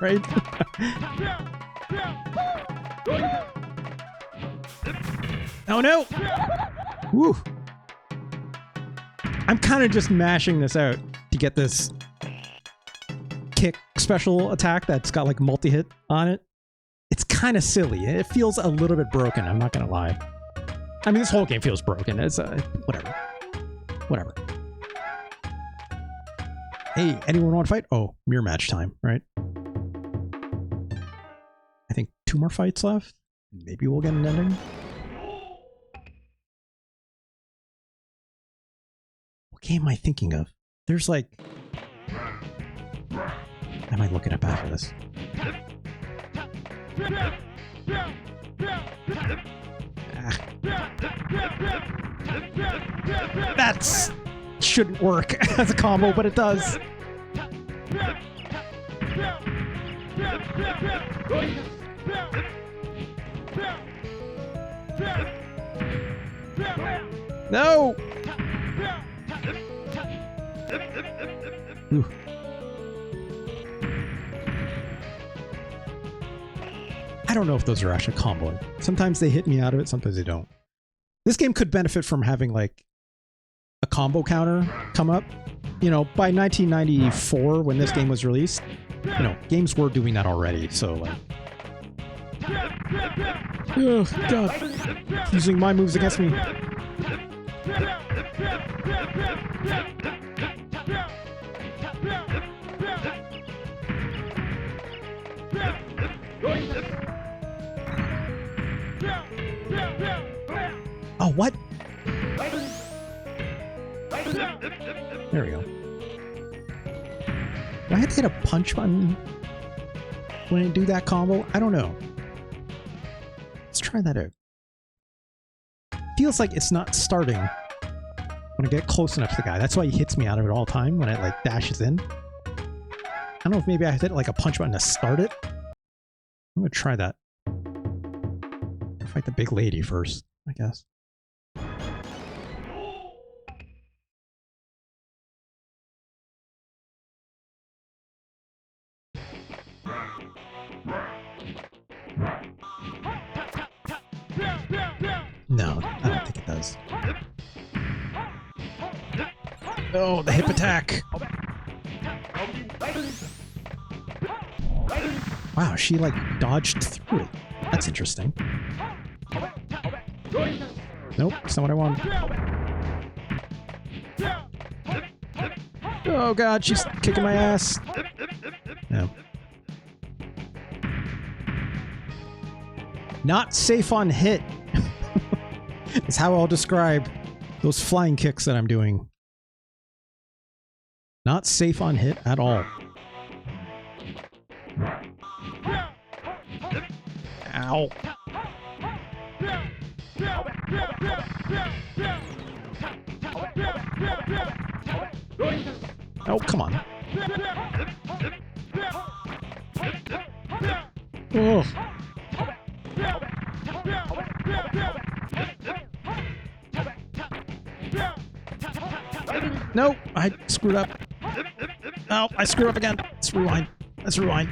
[SPEAKER 1] right? Oh no! Woo! I'm kind of just mashing this out to get this kick special attack that's got like multi-hit on it. It's kind of silly. It feels a little bit broken, I'm not gonna lie. I mean, this whole game feels broken. It's whatever. Whatever. Hey, anyone want to fight? Oh, mirror match time, right? I think 2 more fights left. Maybe we'll get an ending. What game am I thinking of? There's like... I might look it up after this. That's... shouldn't work as a combo, but it does. No! Ooh. I don't know if those are actually comboing. Sometimes they hit me out of it, sometimes they don't. This game could benefit from having like a combo counter come up. You know, by 1994 when this game was released, you know, games were doing that already, so like... Oh, God. Using my moves against me. Oh, what? There we go. Do I have to hit a punch button when I do that combo? I don't know. Let's try that out. Feels like it's not starting when I get close enough to the guy. That's why he hits me out of it all the time when it like dashes in. I don't know if maybe I have to hit like a punch button to start it. I'm gonna try that. I'll fight the big lady first, I guess. No, I don't think it does. Oh, the hip attack! Wow, she like dodged through it. That's interesting. Nope, that's not what I want. Oh god, she's kicking my ass. No. Not safe on hit. Is how I'll describe those flying kicks that I'm doing. Not safe on hit at all. Ow. Oh, come on. Oh. No, I screwed up. Oh, I screwed up again. Let's rewind. Let's rewind.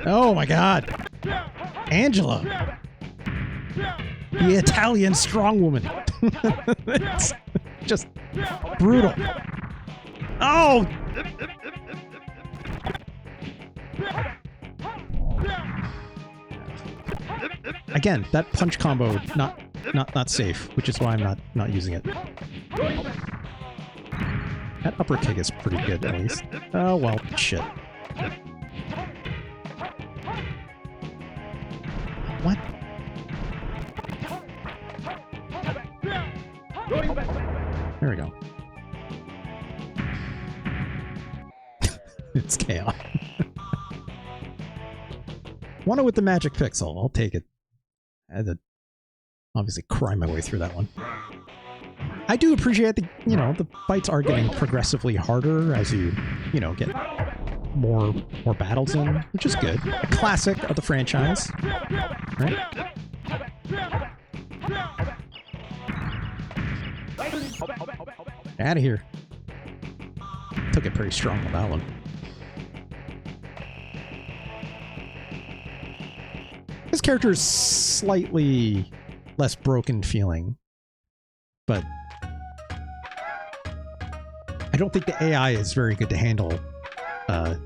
[SPEAKER 1] Oh my god. Angela. The Italian strong woman. It's just brutal. Oh! Again, that punch combo not safe, which is why I'm not using it. That upper kick is pretty good at least. Oh well, shit. What? There we go. It's chaos. Want it with the magic pixel. I'll take it. I had to obviously cry my way through that one. I do appreciate the, the fights are getting progressively harder as you get more battles in, which is good. A classic of the franchise, right? Out of here. Took it pretty strong with that one. This character is slightly less broken feeling, but I don't think the AI is very good to handle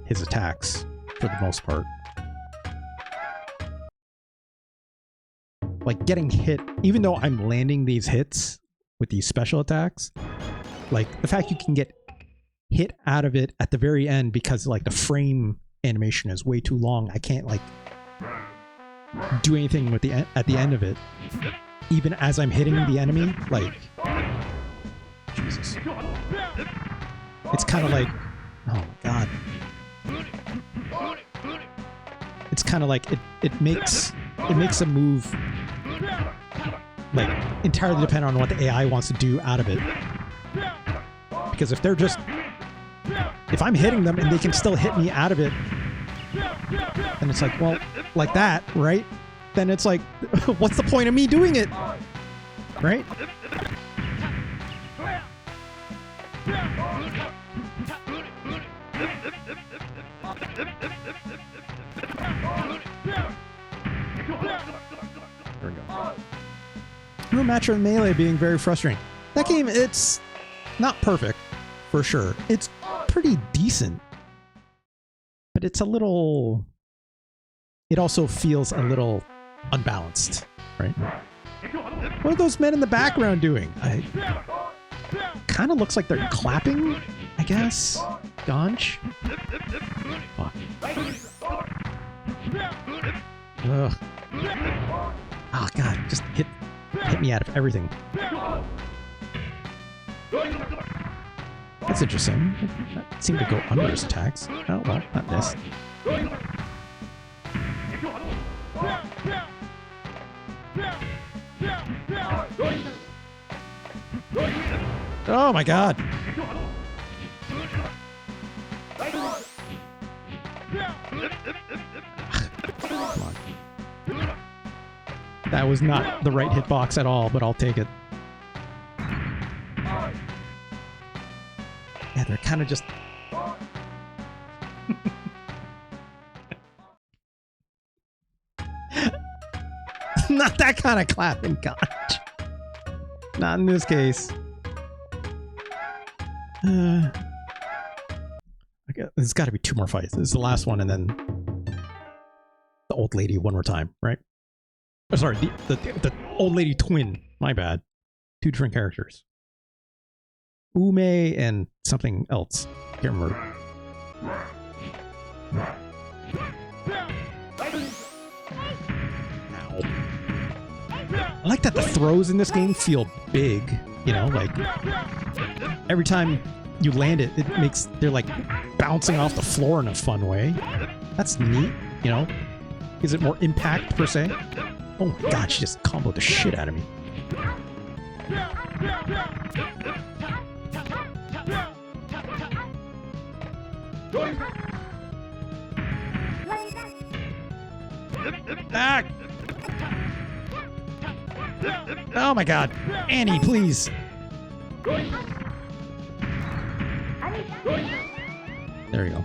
[SPEAKER 1] his attacks for the most part. Like getting hit, even though I'm landing these hits with these special attacks, like the fact you can get hit out of it at the very end because like the frame animation is way too long, I can't like do anything with at the end of it, even as I'm hitting the enemy. Like, Jesus, it's kind of like, oh my god, it's kind of like it makes a move like entirely dependent on what the AI wants to do out of it. Because if I'm hitting them and they can still hit me out of it, then it's like, well, like that, right? Then it's like, what's the point of me doing it? Right? There we go. Matrimelee being very frustrating. That game, it's not perfect, for sure. It's pretty decent. But it's a little... It also feels a little unbalanced, right? What are those men in the background doing? Kind of looks like they're clapping, I guess. Donch. Fuck. Ugh. Oh god, Just hit me out of everything. That's interesting. That seemed to go under his attacks. Oh, well, not this. Oh my god! Come on. That was not the right hitbox at all, but I'll take it. Yeah, they're kind of just... Not that kind of clapping, gosh. Not in this case. There's got to be 2 more fights. This is the last one, and then the old lady one more time, right? Oh, sorry, the old lady twin. My bad. 2 different characters. Ume and something else. Can't remember. Ow. I like that the throws in this game feel big. You know, like every time you land it, they're like bouncing off the floor in a fun way. That's neat, you know? Gives it more impact, per se. Oh my god, she just comboed the shit out of me. Ah! Oh my god. Annie, please. There you go.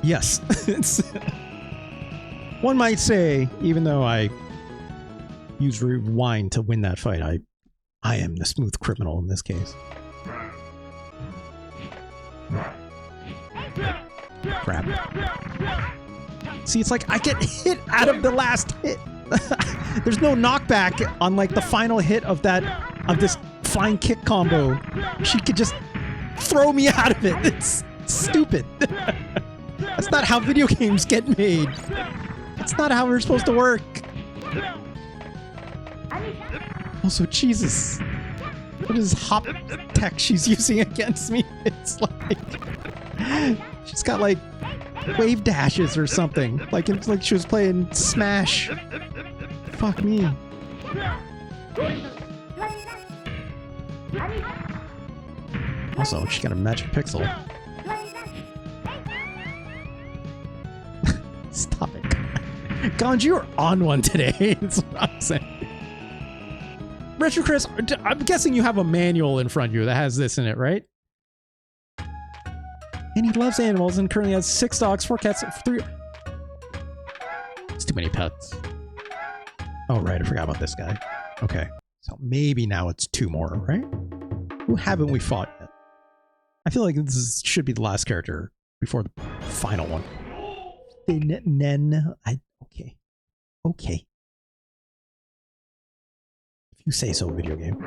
[SPEAKER 1] Yes. One might say, even though I used rewind to win that fight, I am the smooth criminal in this case. Crap. See, it's like I get hit out of the last hit. There's no knockback on like the final hit of this flying kick combo. She could just throw me out of it. It's stupid. That's not how video games get made. That's not how we're supposed to work. Also, Jesus. What is hop tech she's using against me? It's like... She's got like wave dashes or something. Like it's like she was playing Smash. Fuck me. Also, she got a magic pixel. Stop it. Ganj, you're on one today. That's what I'm saying. Retro Chris, I'm guessing you have a manual in front of you that has this in it, right? And he loves animals and currently has 6 dogs, 4 cats, 3... It's too many pets. Oh, right. I forgot about this guy. Okay. So maybe now it's 2 more, right? Who haven't we fought yet? I feel like should be the last character before the final one. Okay. Okay. If you say so, video game.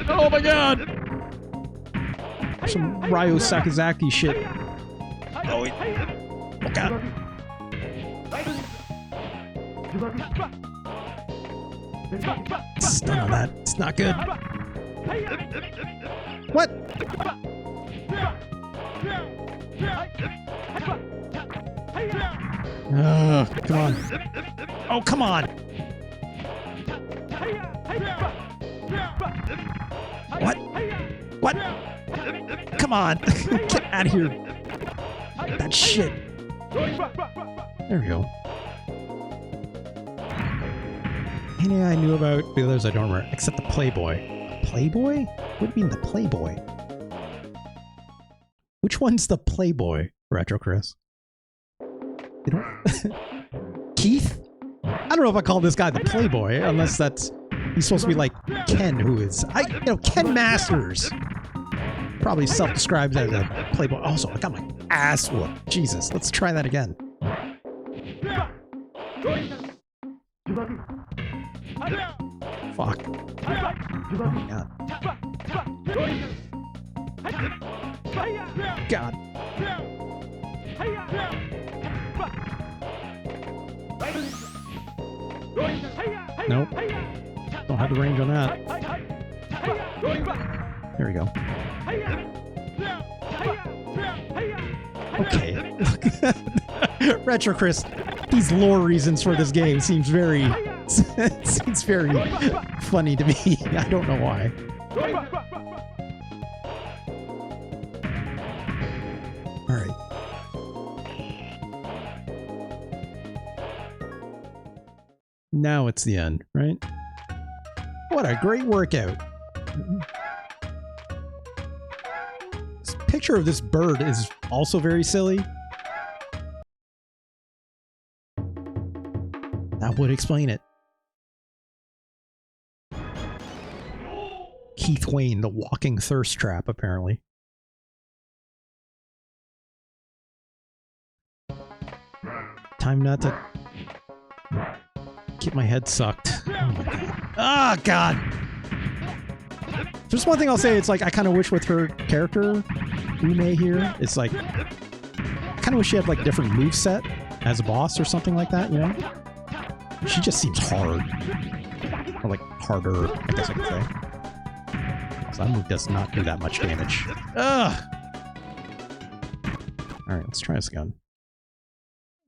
[SPEAKER 1] Oh my god! Some Ryo Sakazaki shit. Oh, wait. Oh god. Stun on that. It's not good. What? Come on. Oh, come on. What? What? Come on. Get out of here. That shit. There we go. Anything I knew about the others I don't remember, except the Playboy. Playboy? What do you mean the Playboy? Which one's the Playboy, Retro Chris? You don't... Keith? I don't know if I call this guy the Playboy, unless that's... He's supposed to be like Ken, who is... Ken Masters. Probably self-describes as a Playboy. Also, I got my ass whooped. Jesus, let's try that again. Fuck. Oh my god. God. Nope. Don't have the range on that. There we go. Okay. Retro Chris, these lore reasons for this game seems very funny to me. I don't know why. All right. Now it's the end, right? What a great workout. This picture of this bird is also very silly. That would explain it. Keith Wayne, the walking thirst trap, apparently. Time not to get my head sucked. Oh my god. Ah, god! Just one thing I'll say, it's like, I kind of wish with her character, Ume here, it's like, I kind of wish she had like a different moveset as a boss or something like that, you know? She just seems hard. Or like, harder, I guess I could say. So that move does not do that much damage. Ugh! Alright, let's try this again.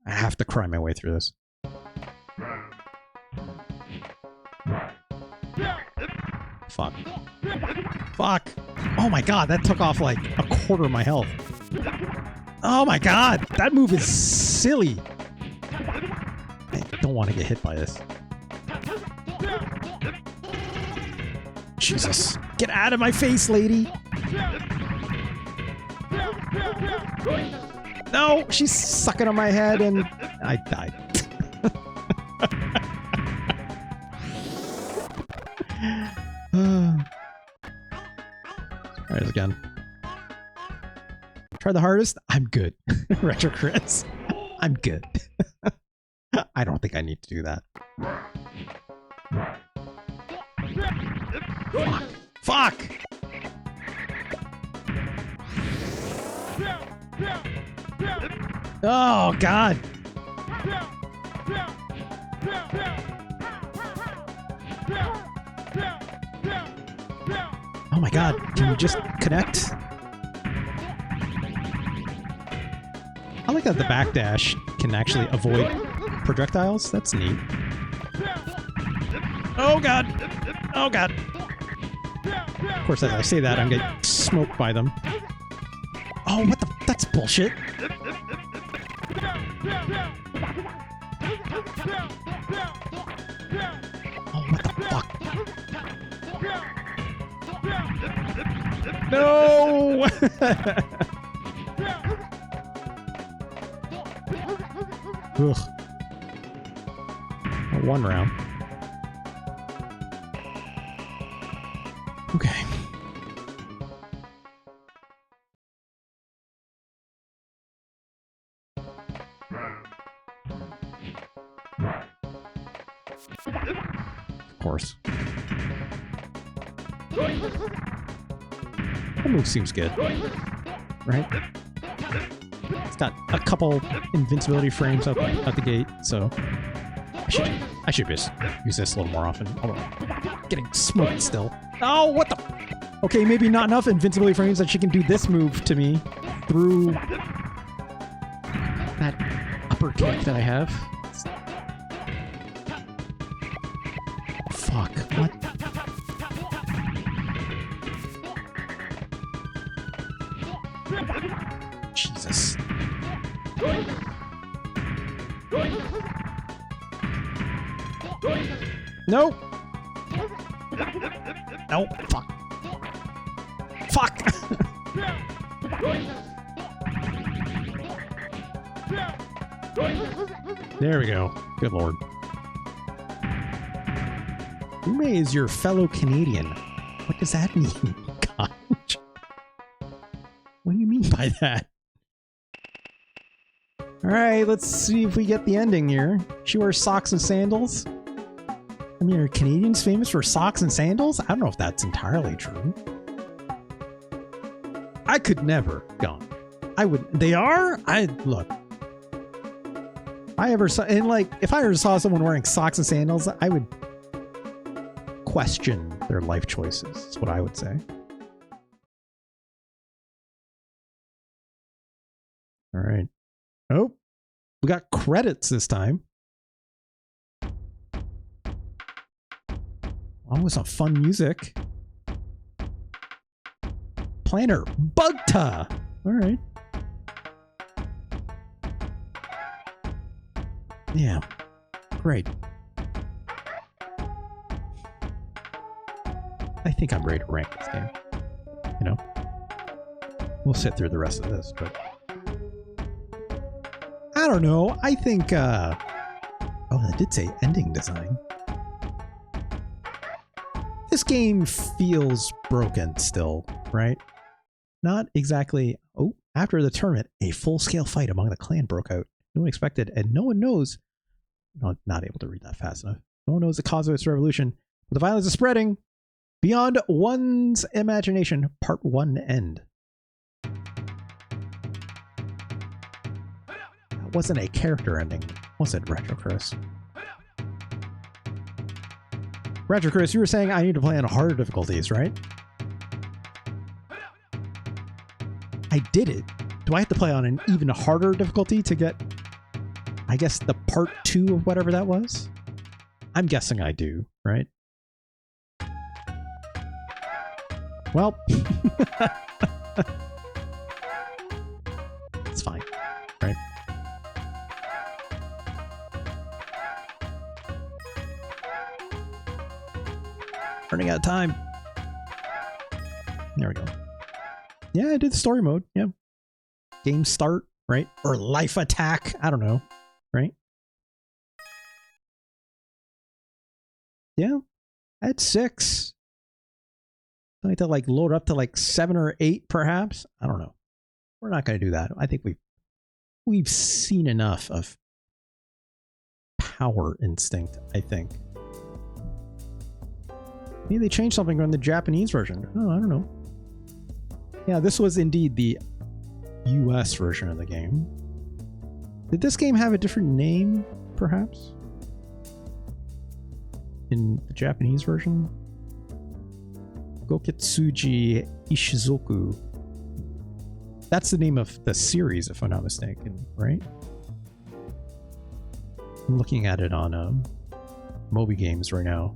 [SPEAKER 1] I have to cry my way through this. Fuck. Fuck! Oh my god, that took off like a quarter of my health. Oh my god! That move is silly! I don't want to get hit by this. Jesus. Get out of my face, lady! No! She's sucking on my head and I died. Try this again. Try the hardest? I'm good. Retro Chris. I'm good. I don't think I need to do that. Fuck. Fuck! Oh, God! Oh my god, can you just connect? I like that the backdash can actually avoid projectiles. That's neat. Oh god! Oh god! Of course, as I say that, I'm getting smoked by them. Oh, what the? That's bullshit! Oh, what the fuck? No! Ugh. One round. Okay. Of course. That move seems good, right? It's got a couple invincibility frames out the gate, so I should just use this a little more often. Although I'm getting smoked still. Oh, what the? Okay, maybe not enough invincibility frames that she can do this move to me through that upper kick that I have. Fuck, what? Jesus. No! No, fuck. Fuck! There we go. Good lord. Ume is your fellow Canadian. What does that mean? God. What do you mean by that? Alright, let's see if we get the ending here. She wears socks and sandals. I mean, are Canadians famous for socks and sandals? I don't know if that's entirely true. I could never gone. I would. They are. I look. I ever saw, and like, if I ever saw someone wearing socks and sandals, I would question their life choices. That's what I would say. All right. Oh, we got credits this time. Oh, with some fun music. Planner, Bugta. All right. Yeah. Great. I think I'm ready to rank this game. You know? We'll sit through the rest of this, but I don't know. I think oh, that did say ending design. This game feels broken still, right? Not exactly. Oh, after the tournament, a full-scale fight among the clan broke out. No one expected, and no one knows. No, not able to read that fast enough. No one knows the cause of its revolution. But the violence is spreading beyond one's imagination. Part 1 end. That wasn't a character ending, was it, Retro Chris? Retro Chris, you were saying I need to play on harder difficulties, right? I did it. Do I have to play on an even harder difficulty to get, I guess, the part 2 of whatever that was? I'm guessing I do, right? Well, it's fine, right? Running out of time. There we go. Yeah, I did the story mode. Yeah. Game start, right? Or life attack. I don't know, right? Yeah. I had 6. I need to like load up to like 7 or 8, perhaps. I don't know. We're not going to do that. I think we've seen enough of Power Instinct, I think. Maybe they changed something on the Japanese version. Oh, I don't know. Yeah, this was indeed the US version of the game. Did this game have a different name, perhaps? In the Japanese version? Gōketsuji Ichizoku. That's the name of the series, if I'm not mistaken, right? I'm looking at it on Moby Games right now.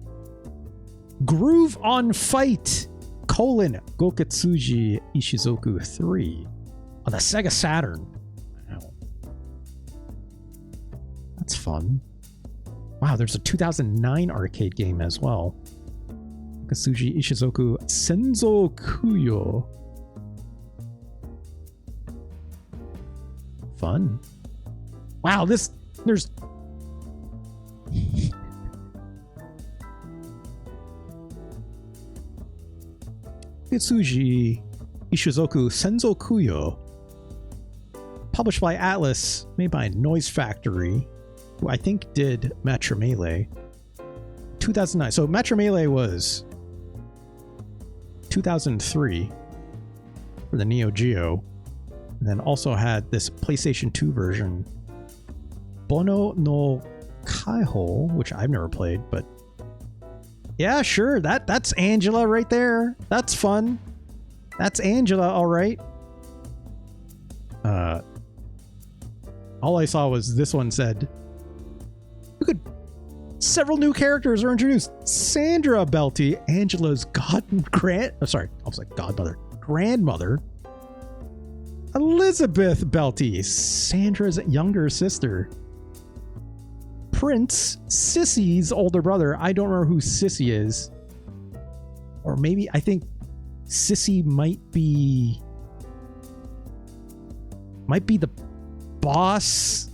[SPEAKER 1] Groove on Fight! Gōketsuji Ichizoku 3 on the Sega Saturn. Wow. That's fun. Wow, there's a 2009 arcade game as well. Gōketsuji Ichizoku Senzo Kuyo. Fun. Wow, there's Gōketsuji Ichizoku Senzo Kuyo, published by Atlus, made by Noise Factory, who I think did Matrimelee. 2009. So Matrimelee was 2003 for the Neo-Geo, and then also had this PlayStation 2 version, Bono no Kaiho, which I've never played, but yeah, sure. That's Angela right there. That's fun. That's Angela, all right. All I saw was this one said, several new characters are introduced. Sandra Belty, Angela's grandmother. Elizabeth Belty, Sandra's younger sister. Prince, Sissy's older brother. I don't remember who Sissy is. Or maybe, I think Sissy might be the boss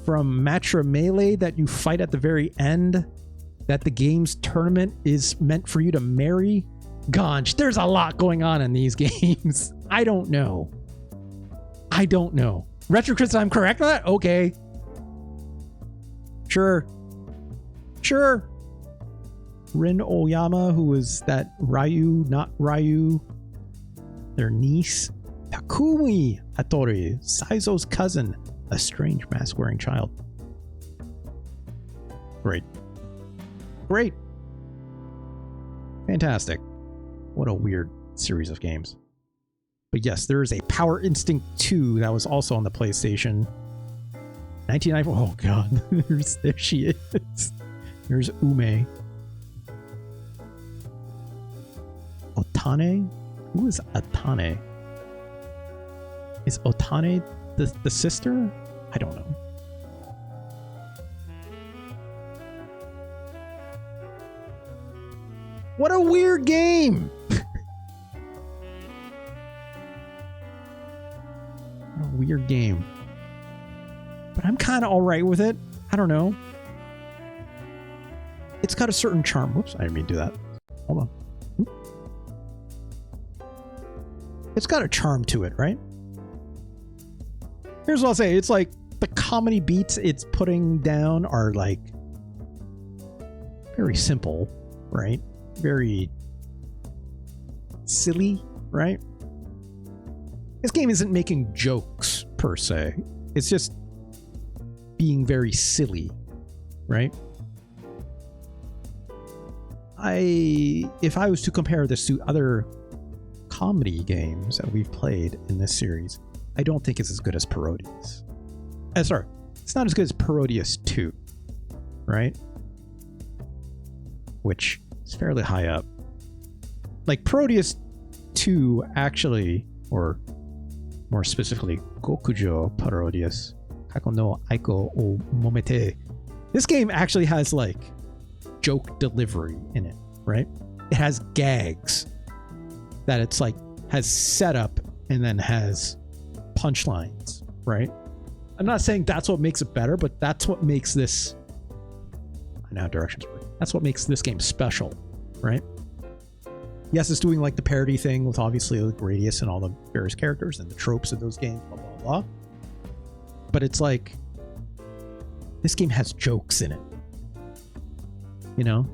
[SPEAKER 1] from Matrimelee that you fight at the very end, that the game's tournament is meant for you to marry. Gosh, there's a lot going on in these games. I don't know. Retro Chris, I'm correct on that? Okay. Sure. Rin Oyama, who was that Ryu, not Ryu, their niece. Takumi Hattori, Saizo's cousin, a strange mask-wearing child. Great. Great. Fantastic. What a weird series of games. But yes, there is a Power Instinct 2 that was also on the PlayStation. 1994. Oh god, there she is. There's Ume. Otane? Who is Otane? Is Otane the sister? I don't know. What a weird game! What a weird game. But I'm kind of alright with it. I don't know. It's got a certain charm. Whoops, I didn't mean to do that. Hold on. Oop. It's got a charm to it, right? Here's what I'll say. It's like the comedy beats it's putting down are like very simple, right? Very silly, right? This game isn't making jokes per se. It's just being very silly, right? If I was to compare this to other comedy games that we've played in this series, I don't think it's as good as Parodius. Sorry, it's not as good as Parodius 2, right? Which is fairly high up. Like Parodius 2 actually, or more specifically, Gokujo Parodius, Kako no Aiko o Momete. This game actually has like joke delivery in it, right? It has gags that it's like has setup and then has punchlines, right? I'm not saying that's what makes it better, but that's what makes this, I know how directions work. That's what makes this game special, right? Yes, it's doing like the parody thing with obviously like Gradius and all the various characters and the tropes of those games, blah, blah, blah. But it's like, this game has jokes in it. You know?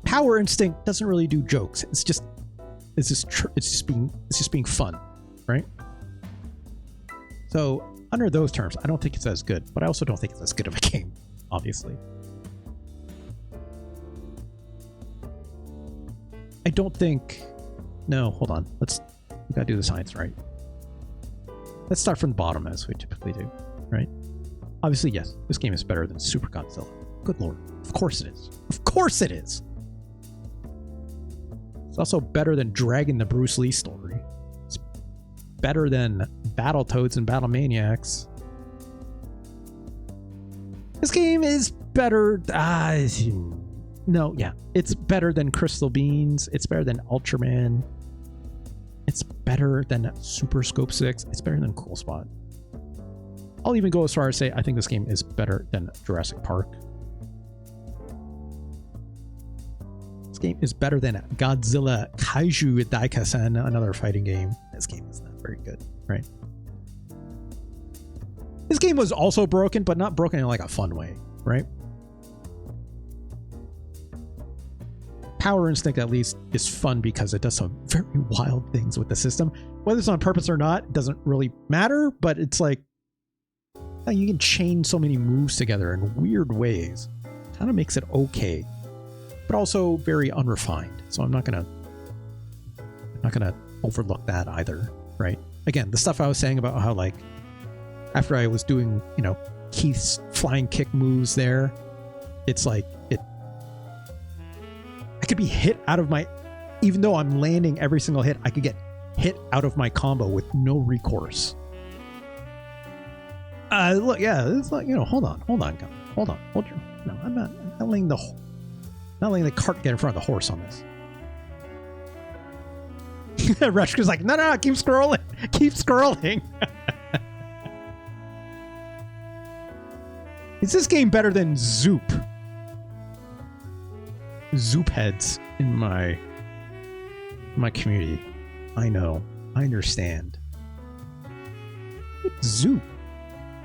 [SPEAKER 1] Power Instinct doesn't really do jokes. It's just being fun, right? So under those terms, I don't think it's as good, but I also don't think it's as good of a game, obviously. I don't think... No, hold on. We gotta do the science right. Let's start from the bottom as we typically do, right? Obviously, yes, this game is better than Super Godzilla. Good lord. Of course it is. Of course it is! It's also better than Dragon the Bruce Lee story. It's better than Battletoads and Battlemaniacs. This game is better... no, yeah. It's better than Crystal Beans. It's better than Ultraman. It's better than Super Scope 6. It's better than Cool Spot. I'll even go as far as say I think this game is better than Jurassic Park. This game is better than Godzilla Kaiju Daikasen, another fighting game. This game is not very good, right? This game was also broken, but not broken in like a fun way, right? Power Instinct at least is fun because it does some very wild things with the system. Whether it's on purpose or not doesn't really matter, but it's like you can chain so many moves together in weird ways. Kind of makes it okay, but also very unrefined. So I'm not gonna overlook that either, right? Again, the stuff I was saying about how like after I was doing, you know, Keith's flying kick moves there, it's like I could be hit out of my, even though I'm landing every single hit, I could get hit out of my combo with no recourse. Look, yeah, it's like, you know, hold on, no, I'm not letting the cart get in front of the horse on this. Reshka's like, no, keep scrolling. Is this game better than Zoop? Zoop heads in my community. I know. I understand. Zoop,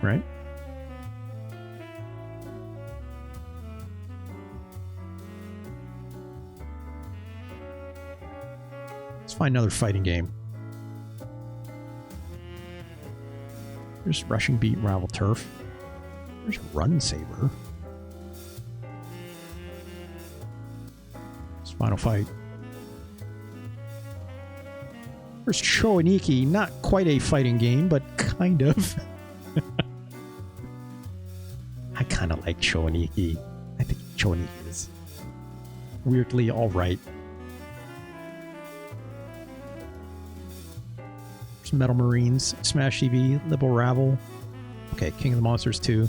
[SPEAKER 1] right? Let's find another fighting game. There's Rushing Beat, Rival Turf. There's Run Saber. There's Final Fight. There's Choiniki, not quite a fighting game, but kind of. I kind of like Choiniki. I think Choiniki is weirdly alright. There's Metal Marines, Smash TV, Libel Ravel. Okay, King of the Monsters 2.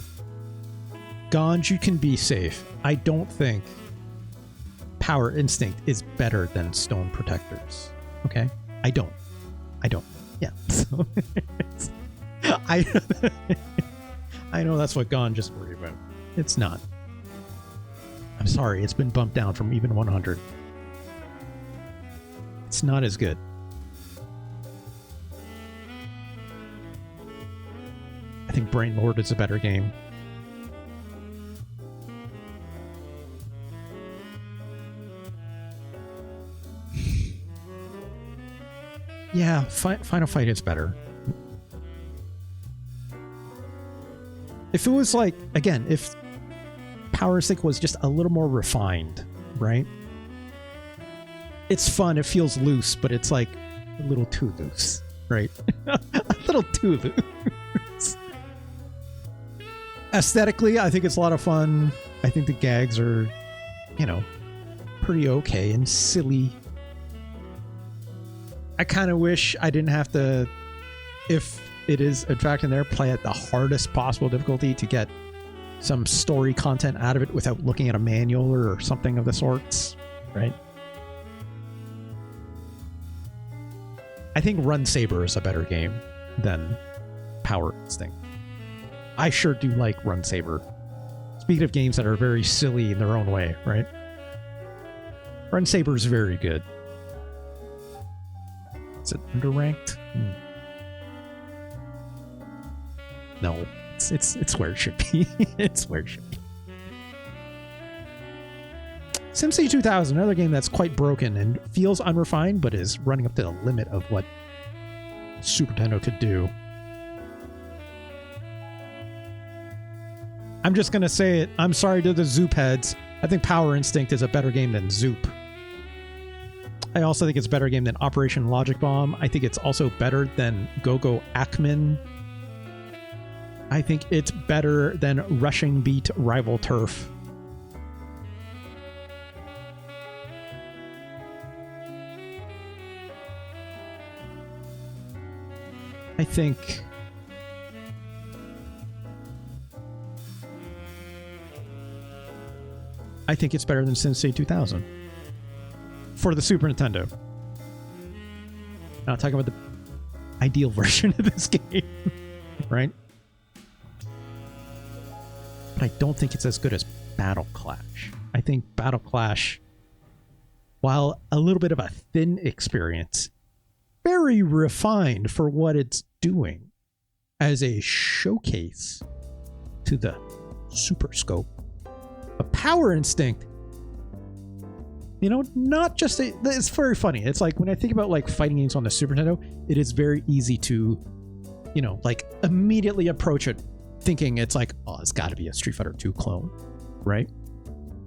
[SPEAKER 1] Ganj, you can be safe. I don't think Power Instinct is better than Stone Protectors. Okay? I don't. Yeah. So, I know that's what Ganj just worried about. It's not. I'm sorry, it's been bumped down from even 100. It's not as good. I think Brain Lord is a better game. Yeah, Final Fight is better. If it was like, again, if Power Stick was just a little more refined, right? It's fun, it feels loose, but it's like a little too loose, right? A little too loose. Aesthetically, I think it's a lot of fun. I think the gags are, you know, pretty okay and silly. I kind of wish I didn't have to, if it is in fact in there, play at the hardest possible difficulty to get some story content out of it without looking at a manual or something of the sorts, right? I think Run Saber is a better game than Power Instinct. I sure do like Run Saber. Speaking of games that are very silly in their own way, right? Run Saber is very good. Is it underranked? No, it's where it should be. It's where it should be. SimCity 2000, another game that's quite broken and feels unrefined, but is running up to the limit of what Super Nintendo could do. I'm just gonna say it. I'm sorry to the Zoop heads. I think Power Instinct is a better game than Zoop. I also think it's a better game than Operation Logic Bomb. I think it's also better than Go-Go Ackman. I think it's better than Rushing Beat Rival Turf. I think it's better than SimCity 2000. For the Super Nintendo. Not talking about the ideal version of this game, right? But I don't think it's as good as Battle Clash. I think Battle Clash, while a little bit of a thin experience, very refined for what it's doing as a showcase to the Super Scope. A Power Instinct, you know, not just it's very funny. It's like when I think about like fighting games on the Super Nintendo, it is very easy to, you know, like immediately approach it thinking it's like, oh, it's got to be a Street Fighter 2 clone, right?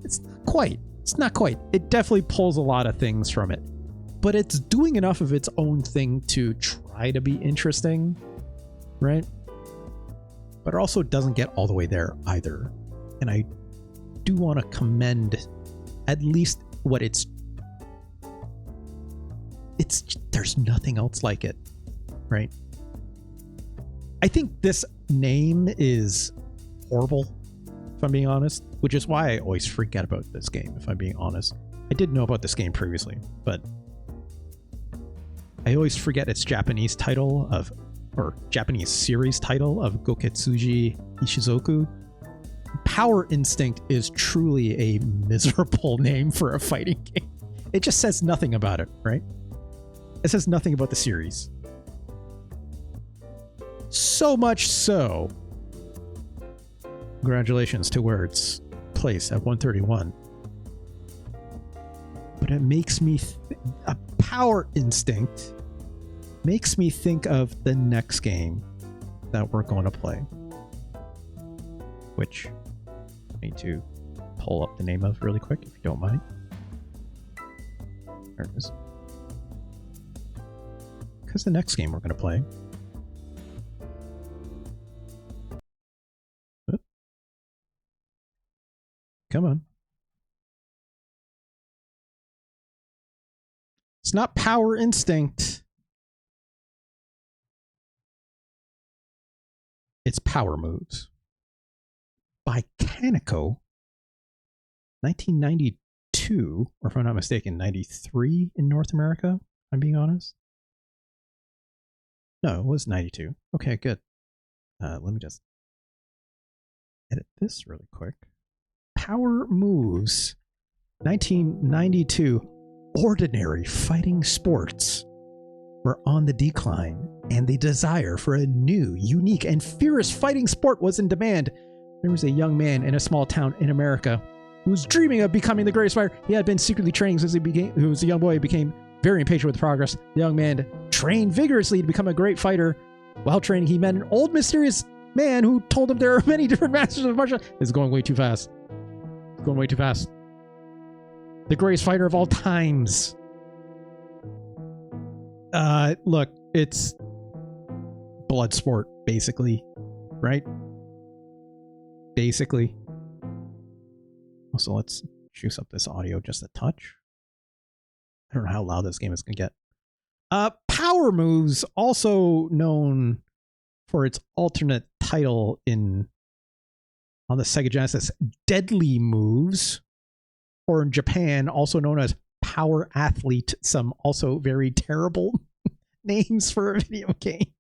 [SPEAKER 1] It's not quite. It's not quite. It definitely pulls a lot of things from it, but it's doing enough of its own thing to try to be interesting, right? But it also doesn't get all the way there either. And I do want to commend at least what it's there's nothing else like it, right? I think this name is horrible, if I'm being honest, which is why I always freak out about this game, if I'm being honest. I did know about this game previously, but I always forget its Japanese title of, or Japanese series title of Gōketsuji Ichizoku. Power Instinct is truly a miserable name for a fighting game. It just says nothing about it, right? It says nothing about the series. So much so, congratulations to where it's placed at 131. But it makes me a Power Instinct makes me think of the next game that we're going to play, which I need to pull up the name of really quick, if you don't mind. There it is. Because the next game we're going to play. Oop. Come on. It's not Power Instinct. It's Power Moves. By Kaneko. 1992, or if I'm not mistaken, 93 in North America, if I'm being honest. No, it was 92. Okay, good. Let me just edit this really quick. Power Moves. 1992. Ordinary fighting sports were on the decline, and the desire for a new, unique, and fierce fighting sport was in demand. There was a young man in a small town in America who was dreaming of becoming the greatest fighter. He had been secretly training since he was a young boy. He became very impatient with progress. The young man trained vigorously to become a great fighter. While training, he met an old mysterious man who told him there are many different masters of martial arts. It's going way too fast. It's going way too fast. The greatest fighter of all times. Look, it's blood sport, basically, right? Basically. Also, let's juice up this audio just a touch. I don't know how loud this game is going to get. Power Moves, also known for its alternate title on the Sega Genesis, Deadly Moves, or in Japan, also known as Power Athlete, some also very terrible names for a video game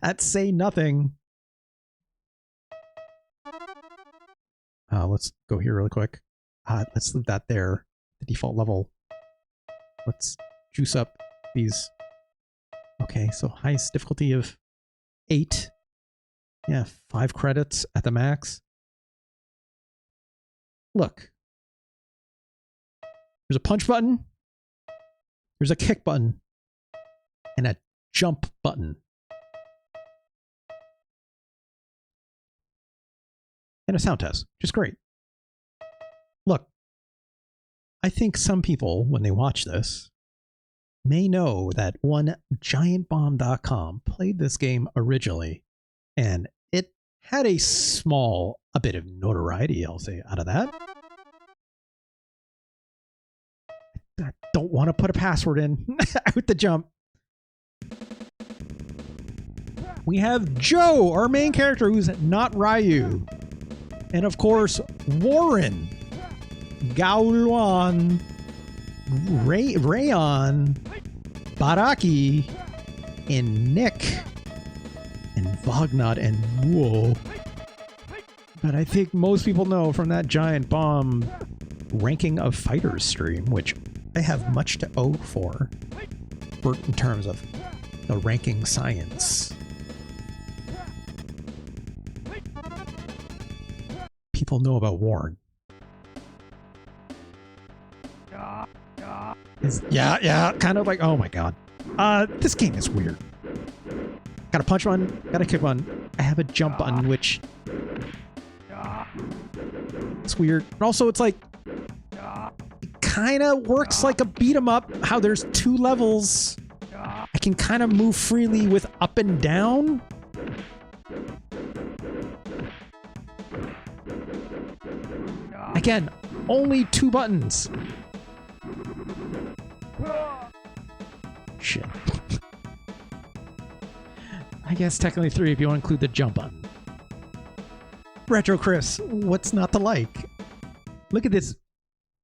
[SPEAKER 1] that say nothing. Let's go here really quick. Let's leave that there, the default level. Let's juice up these. Okay, so highest difficulty of 8. Yeah, 5 credits at the max. Look. There's a punch button. There's a kick button. And a jump button. And a sound test, which is great. Look, I think some people, when they watch this, may know that one GiantBomb.com played this game originally, and it had a bit of notoriety, I'll say, out of that. I don't want to put a password in out the jump. We have Joe, our main character, who's not Ryu. And of course, Warren, Gaoluan, Rayon, Baraki, and Nick, and Vagnot, and Muo. But I think most people know from that Giant Bomb ranking of fighters stream, which I have much to owe for in terms of the ranking science. People know about Warren. Yeah, kind of like, oh my god. This game is weird. Got a punch button, got a kick button. I have a jump button, which... it's weird. And also, it's like... it kind of works like a beat-em-up, how there's 2 levels. I can kind of move freely with up and down. Again, only 2 buttons. Shit. I guess technically 3 if you want to include the jump button. Retro Chris, what's not to like? Look at this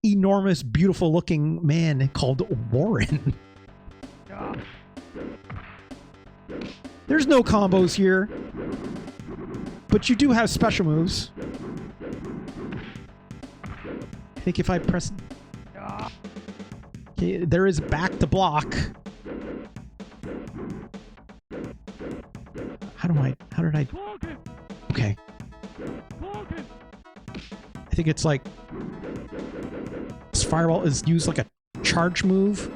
[SPEAKER 1] enormous, beautiful looking man called Warren. There's no combos here, but you do have special moves. I think if I press... okay, there is back to block. How did I... okay. I think it's like... this fireball is used like a charge move.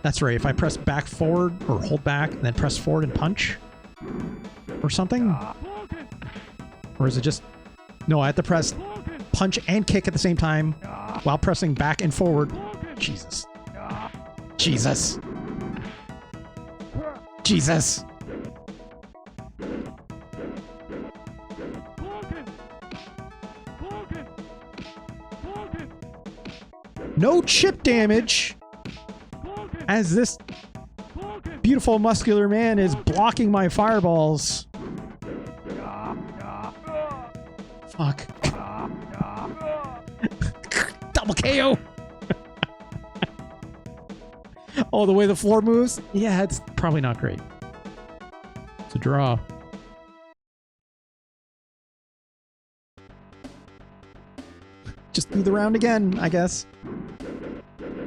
[SPEAKER 1] That's right, if I press back forward, or hold back, and then press forward and punch, or something? Or is it just... No, I have to press punch and kick at the same time while pressing back and forward. Jesus. Jesus. Jesus. No chip damage as this beautiful muscular man is blocking my fireballs. Fuck. Double KO. Oh, the way the floor moves? Yeah, it's probably not great. It's a draw. Just do the round again, I guess.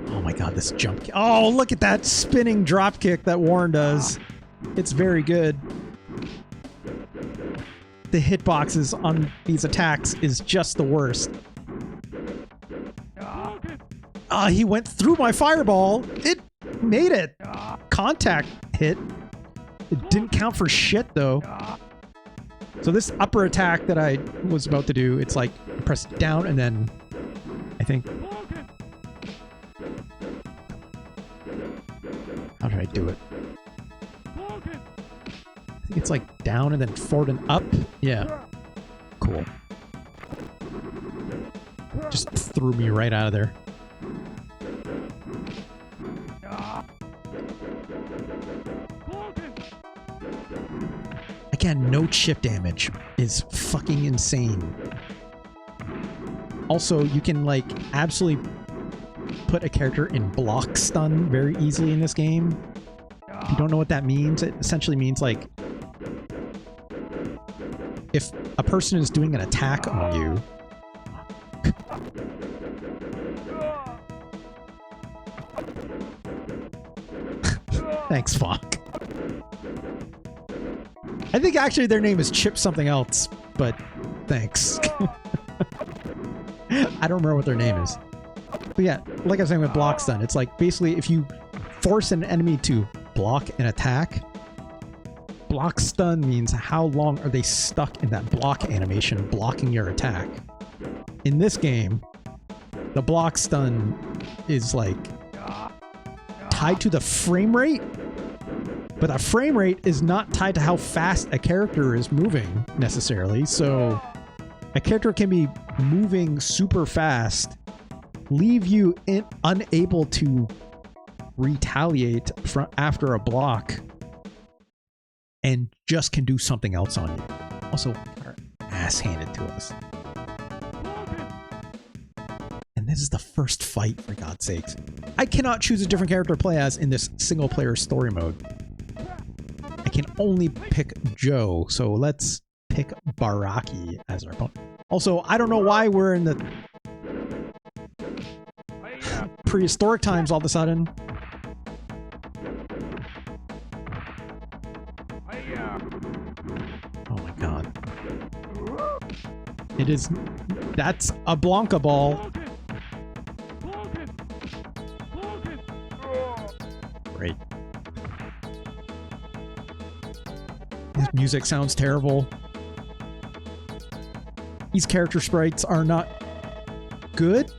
[SPEAKER 1] Oh my god, this jump kick. Oh, look at that spinning drop kick that Warren does. It's very good. The hitboxes on these attacks is just the worst. He went through my fireball. It made it. Contact hit. It didn't count for shit, though. So this upper attack that I was about to do, it's like press down and then I think... How did I do it? I think it's like down and then forward and up. Yeah. Cool. Just threw me right out of there. Again, no chip damage is fucking insane. Also, you can like absolutely put a character in block stun very easily in this game. If you don't know what that means, it essentially means like if a person is doing an attack on you, thanks, fuck. I think actually their name is Chip something else, but thanks. I don't remember what their name is. But yeah, like I was saying with block stun, it's like basically if you force an enemy to block an attack, block stun means how long are they stuck in that block animation blocking your attack. In this game, the block stun is like tied to the frame rate, but the frame rate is not tied to how fast a character is moving necessarily. So a character can be moving super fast, leave you unable to retaliate after a block, and just can do something else on you. Also, our ass handed to us. And this is the first fight, for God's sakes. I cannot choose a different character to play as in this single player story mode. I can only pick Joe, so let's pick Baraki as our opponent. Also, I don't know why we're in the prehistoric times all of a sudden. Oh my god. It is... That's a Blanca ball. Great. This music sounds terrible. These character sprites are not good.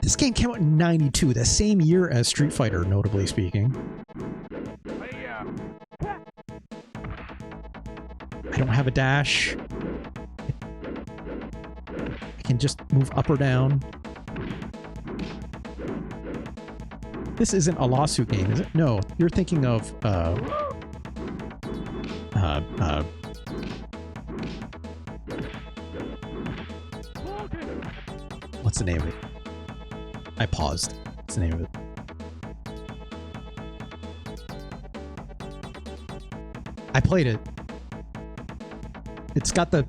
[SPEAKER 1] This game came out in '92, the same year as Street Fighter, notably speaking. I don't have a dash. I can just move up or down. This isn't a lawsuit game, is it? No, you're thinking of, what's the name of it? I paused. What's the name of it? I played it. It's got the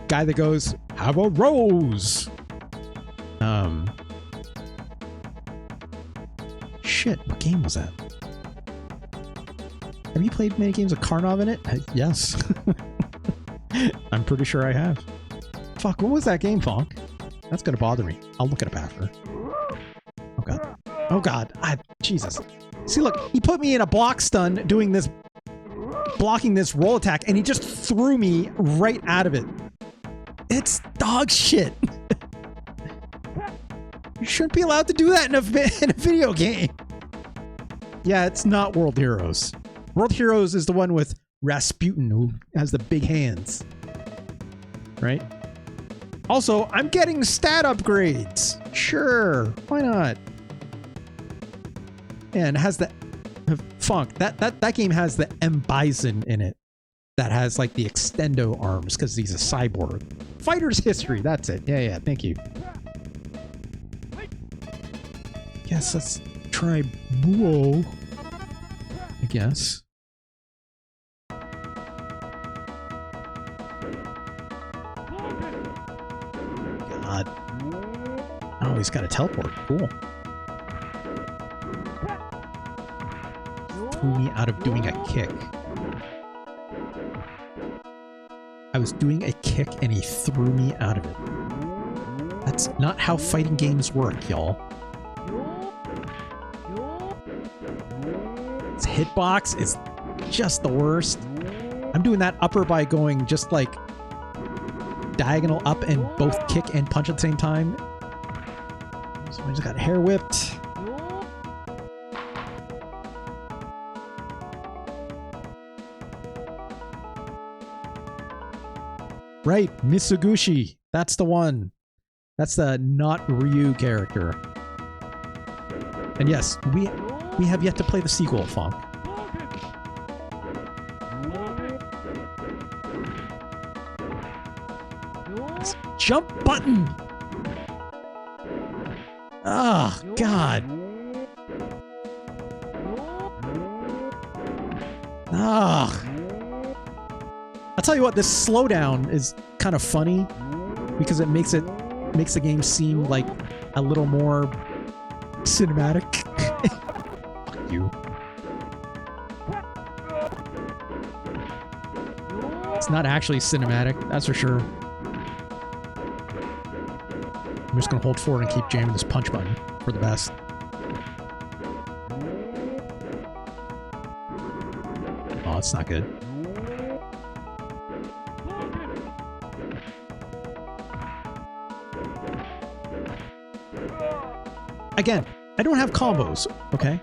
[SPEAKER 1] guy that goes, "Have a rose." Shit, what game was that? Have you played many games with Karnov in it? Yes. I'm pretty sure I have. Fuck, what was that game, Fonk? That's gonna bother me. I'll look it up after. Oh god. Oh god. Jesus. See, look, he put me in a block stun doing this, blocking this roll attack, and he just threw me right out of it. It's dog shit. You shouldn't be allowed to do that in a video game. Yeah, it's not World Heroes. World Heroes is the one with Rasputin, who has the big hands. Right? Also, I'm getting stat upgrades. Sure, why not? And it has the Funk. That game has the M Bison in it. That has like the extendo arms because he's a cyborg. Fighter's history. That's it. Yeah, thank you. Guess let's try Buo. I guess. God. Oh, he's got a teleport. Cool. Threw me out of doing a kick. I was doing a kick and he threw me out of it. That's not how fighting games work, y'all. This hitbox is just the worst. I'm doing that upper by going just like diagonal up and both kick and punch at the same time. So I just got hair whipped. Right, Mitsugushi. That's the one. That's the not Ryu character. And yes, we have yet to play the sequel, Funk. This jump button. Oh, God. Ah. I'll tell you what, this slowdown is kind of funny because it makes the game seem like a little more cinematic. Fuck you. It's not actually cinematic, that's for sure. I'm just gonna hold forward and keep jamming this punch button for the best. Oh, it's not good. Again, I don't have combos, okay?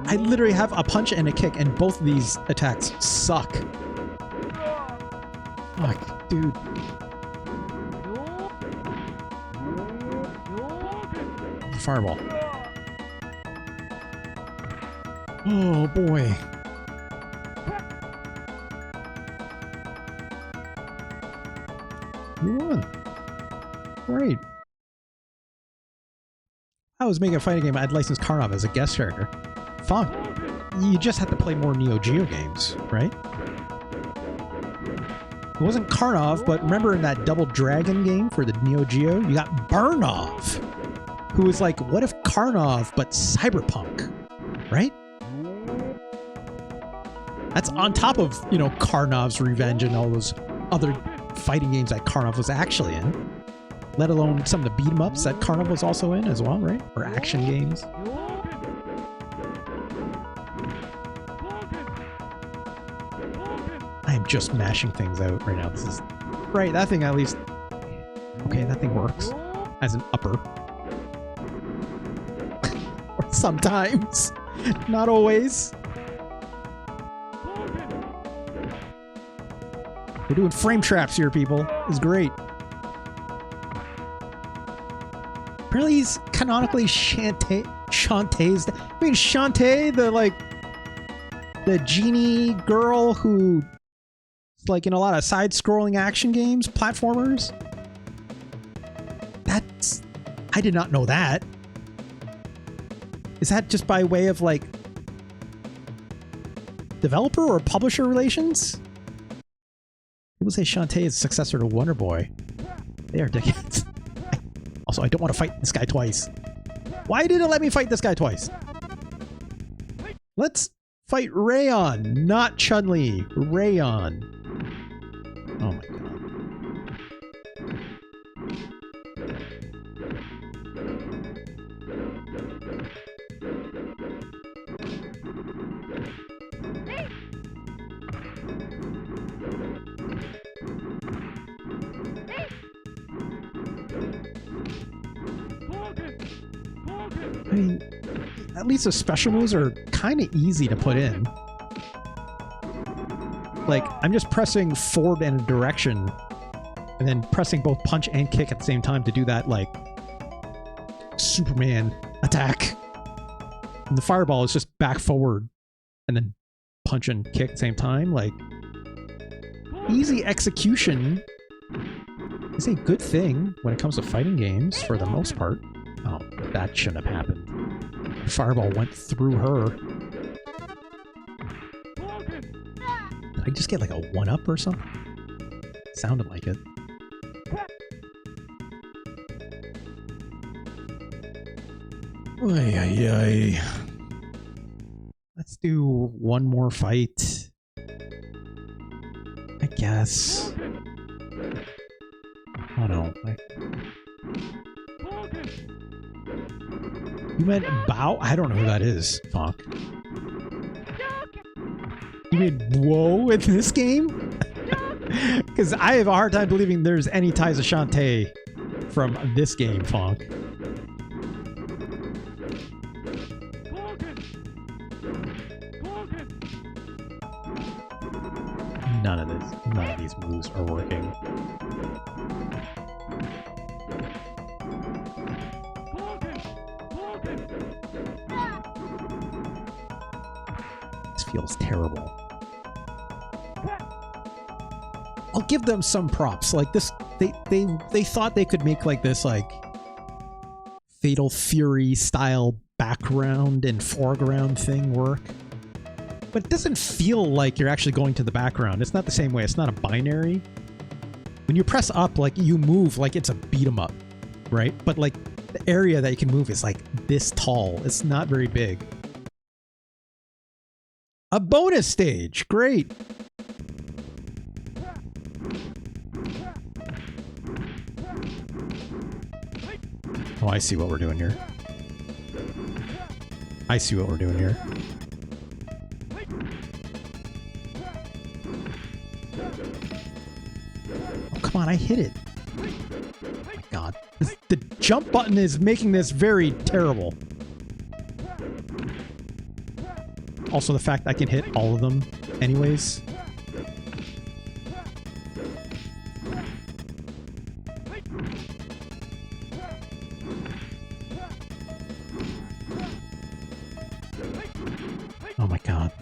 [SPEAKER 1] I literally have a punch and a kick, and both of these attacks suck. Fuck, dude. Fireball. Oh, boy. You won. Great. I was making a fighting game. I'd license Karnov as a guest character. Funk. You just have to play more Neo-Geo games, right? It wasn't Karnov, but remember in that Double Dragon game for the Neo-Geo, you got Burnov, who was like, what if Karnov, but cyberpunk, right? That's on top of, you know, Karnov's Revenge and all those other fighting games that Karnov was actually in. Let alone some of the beat-em-ups that Karnov was also in as well, right? Or action games. I am just mashing things out right now. This is... Right, that thing at least... Okay, that thing works. As an upper. Sometimes. Not always. We're doing frame traps here, people. It's great. Apparently he's canonically Shantae's... I mean, Shantae, the, like... The genie girl who... like in a lot of side-scrolling action games, platformers. That's... I did not know that. Is that just by way of, like... developer or publisher relations? People say Shantae is a successor to Wonder Boy. They are dickheads. Also, I don't want to fight this guy twice. Why did it let me fight this guy twice? Let's fight Rayon, not Chun-Li. Rayon. Oh my god. I mean, at least the special moves are kind of easy to put in. Like, I'm just pressing forward in a direction and then pressing both punch and kick at the same time to do that, like, Superman attack. And the fireball is just back forward and then punch and kick at the same time. Like, easy execution is a good thing when it comes to fighting games for the most part. Oh, that shouldn't have happened. The fireball went through her. Did I just get like a 1-up or something? Sounded like it. Ay, ay, ay. Let's do one more fight. I guess. Oh no. You meant bow? I don't know who that is. Fuck. You mean whoa in this game? Because I have a hard time believing there's any ties to Shantae from this game, Funk. None of these moves are working. This feels terrible. I'll give them some props. Like this, they thought they could make like this like Fatal Fury style background and foreground thing work. But it doesn't feel like you're actually going to the background. It's not the same way. It's not a binary. When you press up, like you move like it's a beat 'em up, right? But like the area that you can move is like this tall. It's not very big. A bonus stage. Great. Oh, I see what we're doing here. I see what we're doing here. Oh, come on, I hit it. Oh my god. The jump button is making this very terrible. Also, the fact I can hit all of them anyways. Oh my god.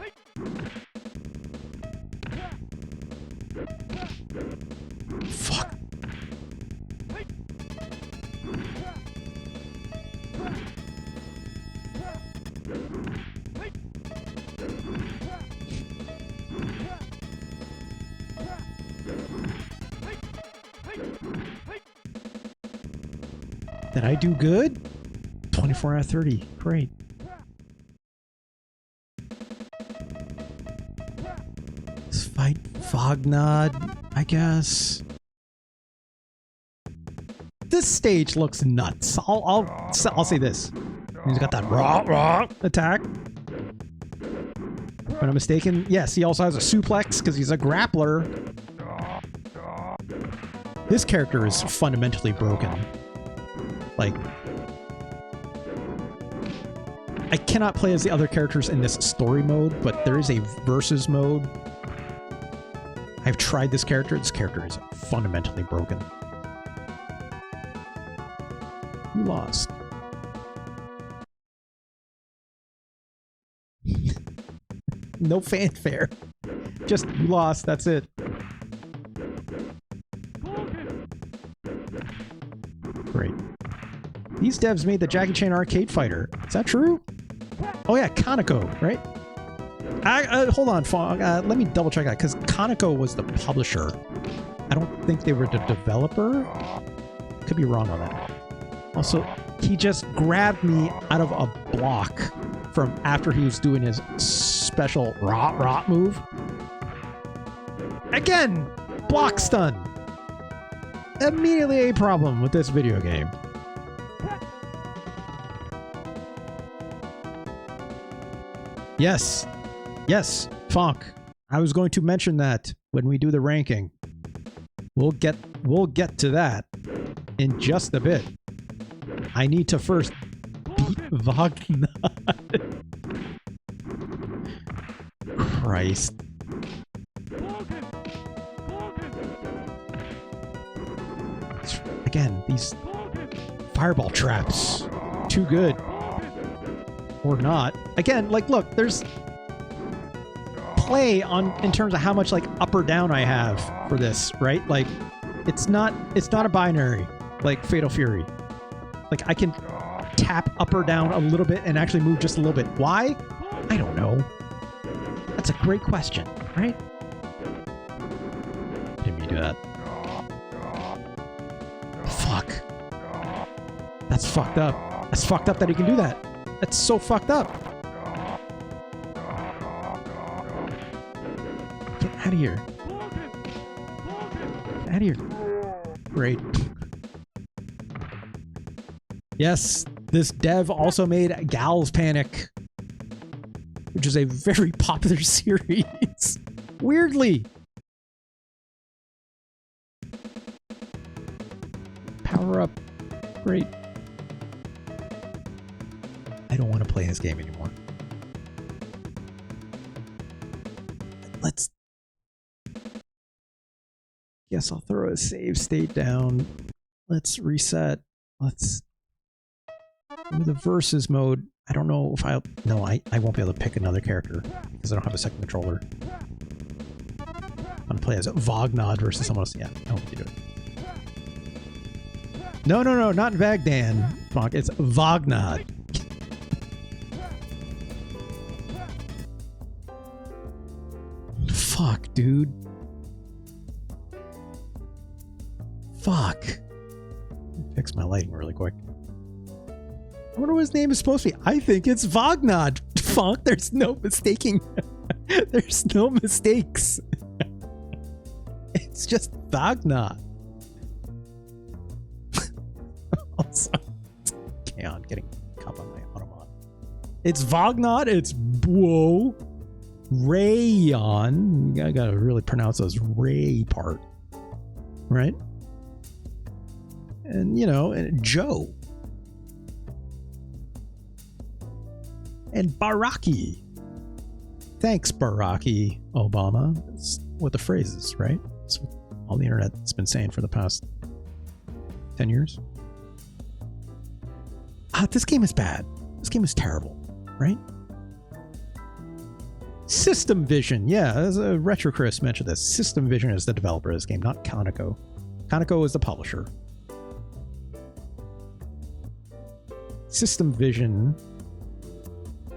[SPEAKER 1] Fuck. Did I do good? 24 out of 30. Great. Let's fight Fognod, I guess. This stage looks nuts. I'll say this. He's got that raw attack. If I'm not mistaken, yes, he also has a suplex because he's a grappler. This character is fundamentally broken. Like, I cannot play as the other characters in this story mode, but there is a versus mode. I've tried this character. This character is fundamentally broken. You lost. No fanfare. Just, you lost. That's it. Great. These devs made the Jackie Chan arcade fighter. Is that true? Oh yeah, Kaneko, right? Hold on, Fong. Let me double check that, because Kaneko was the publisher. I don't think they were the developer. Could be wrong on that. Also, he just grabbed me out of a block from after he was doing his special rot move. Again, block stun. Immediately a problem with this video game. Yes. Yes, Fonk. I was going to mention that when we do the ranking. We'll get to that in just a bit. I need to first beat Beat Wagner. Christ. Again, these fireball traps. Too good. Or not. Again, like, look, there's play on in terms of how much like up or down I have for this, right? Like, it's not a binary like Fatal Fury. Like, I can tap up or down a little bit and actually move just a little bit. Why? I don't know. That's a great question, right? Didn't mean to do that. Fuck. That's fucked up. That's fucked up that he can do that. That's so fucked up. Get out of here. Get out of here. Great. Yes, this dev also made Gal's Panic, which is a very popular series. Weirdly. Power up. Great. I don't want to play this game anymore. Let's... Guess I'll throw a save state down. Let's reset. Let's... do the versus mode. I don't know if I'll... No, I won't be able to pick another character because I don't have a second controller. I'm going to play as Vognod versus someone else. Yeah, I hope you do it. No, not Vagdan. It's Vognod. Fuck, dude. Fuck. Fix my lighting really quick. I wonder what his name is supposed to be. I think it's Vognod. Fuck, there's no mistaking. There's no mistakes. It's just Vognod. Also, okay, I'm getting caught on my Automod. It's Vognod. It's whoa. Rayon. I gotta really pronounce those Ray part. Right? And, you know, and Joe. And Baraki. Thanks, Baraki Obama. That's what the phrase is, right? That's what all the internet's been saying for the past 10 years. This game is bad. This game is terrible, right? System Vision. Yeah, as a Retro Chris mentioned this. System Vision is the developer of this game, not Conoco. Conoco is the publisher. System Vision,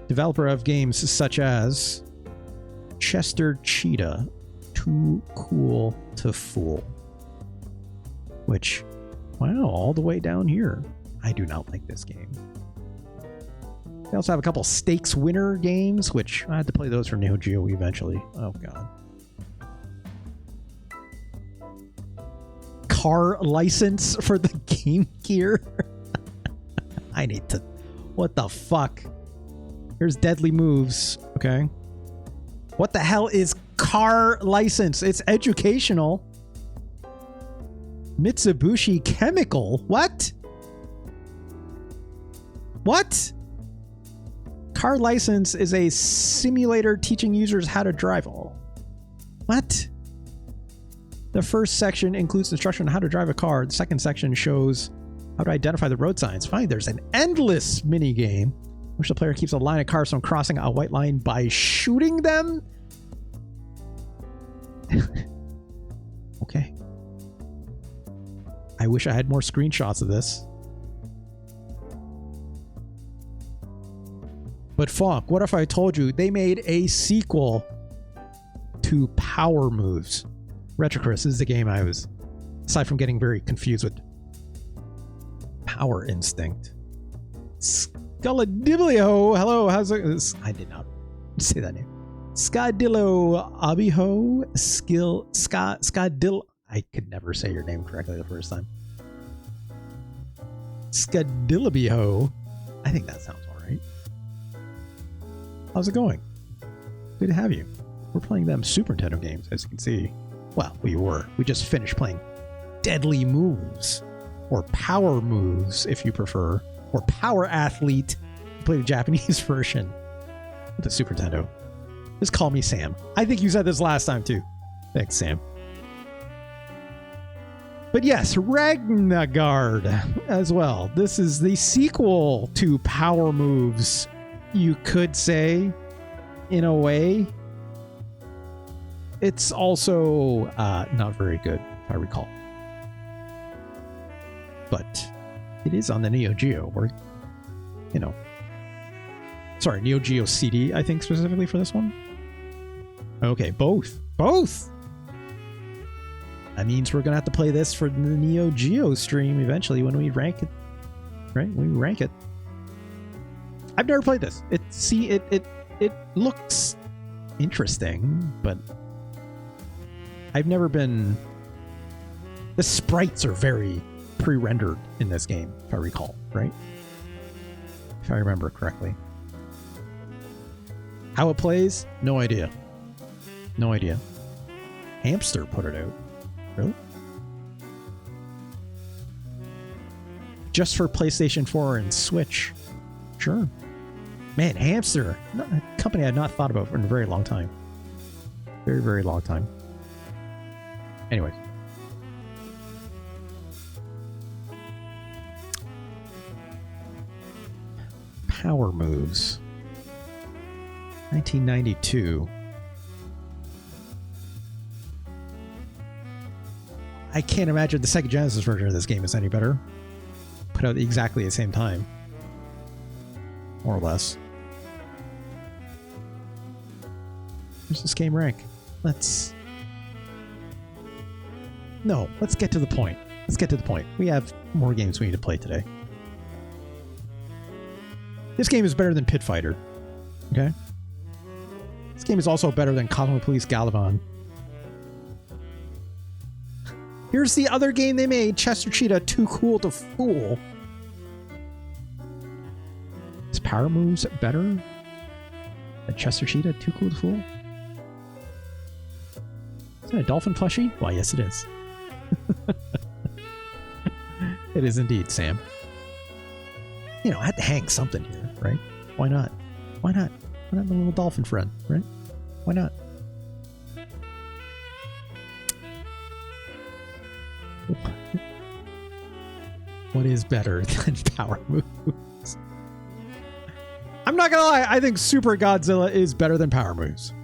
[SPEAKER 1] developer of games such as Chester Cheetah, Too Cool to Fool. Which, wow, all the way down here. I do not like this game. They also have a couple Stakes Winner games, which I had to play those for Neo-Geo eventually. Oh, God. Car license for the Game Gear? I need to... What the fuck? Here's Deadly Moves. Okay. What the hell is car license? It's educational. Mitsubishi Chemical? What? What? Car license is a simulator teaching users how to drive. Oh. What? The first section includes instruction on how to drive a car. The second section shows how to identify the road signs. Finally, there's an endless mini game in which the player keeps a line of cars from crossing a white line by shooting them. Okay. I wish I had more screenshots of this. But fuck, what if I told you they made a sequel to Power Moves? Retro Chris is the game I was, aside from getting very confused with Power Instinct. Sculladiblio, hello, how's it? I did not say that name. Skadillo Abiho, Skadil. I could never say your name correctly the first time. Skadillabiho. I think that sounds all right. How's it going? Good to have you. We're playing them Super Nintendo games, as you can see. Well, we were. We just finished playing Deadly Moves, or Power Moves, if you prefer. or Power Athlete. Play the Japanese version with the Super Nintendo. Just call me Sam. I think you said this last time too. Thanks, Sam. But yes, Ragnagard as well. This is the sequel to Power Moves, you could say, in a way. It's also not very good, if I recall. But it is on the Neo-Geo, where, you know... Sorry, Neo-Geo CD, I think, specifically for this one. Okay, both. Both! That means we're going to have to play this for the Neo-Geo stream eventually when we rank it. Right? When we rank it. I've never played this. It looks interesting, but I've never been... The sprites are very pre-rendered in this game, if I recall, right? If I remember correctly. How it plays? No idea. No idea. Hamster put it out. Really? Just for PlayStation 4 and Switch. Sure. Man, Hamster. A company I had not thought about for a very long time. Very, very long time. Anyways. Power Moves. 1992. I can't imagine the Sega Genesis version of this game is any better. Put out exactly the same time. More or less. Where's this game rank? Let's get to the point. Let's get to the point. We have more games we need to play today. This game is better than Pit Fighter. Okay? This game is also better than Cosmo Police Galavon. Here's the other game they made, Chester Cheetah, Too Cool to Fool. Is Power Moves better than Chester Cheetah, Too Cool to Fool? Is that a dolphin plushie? Why, yes it is. It is indeed, Sam. You know, I had to hang something here, right? Why not? Why not? Why not my little dolphin friend, right? Why not? What is better than Power Moves? I'm not gonna lie, I think Super Godzilla is better than Power Moves.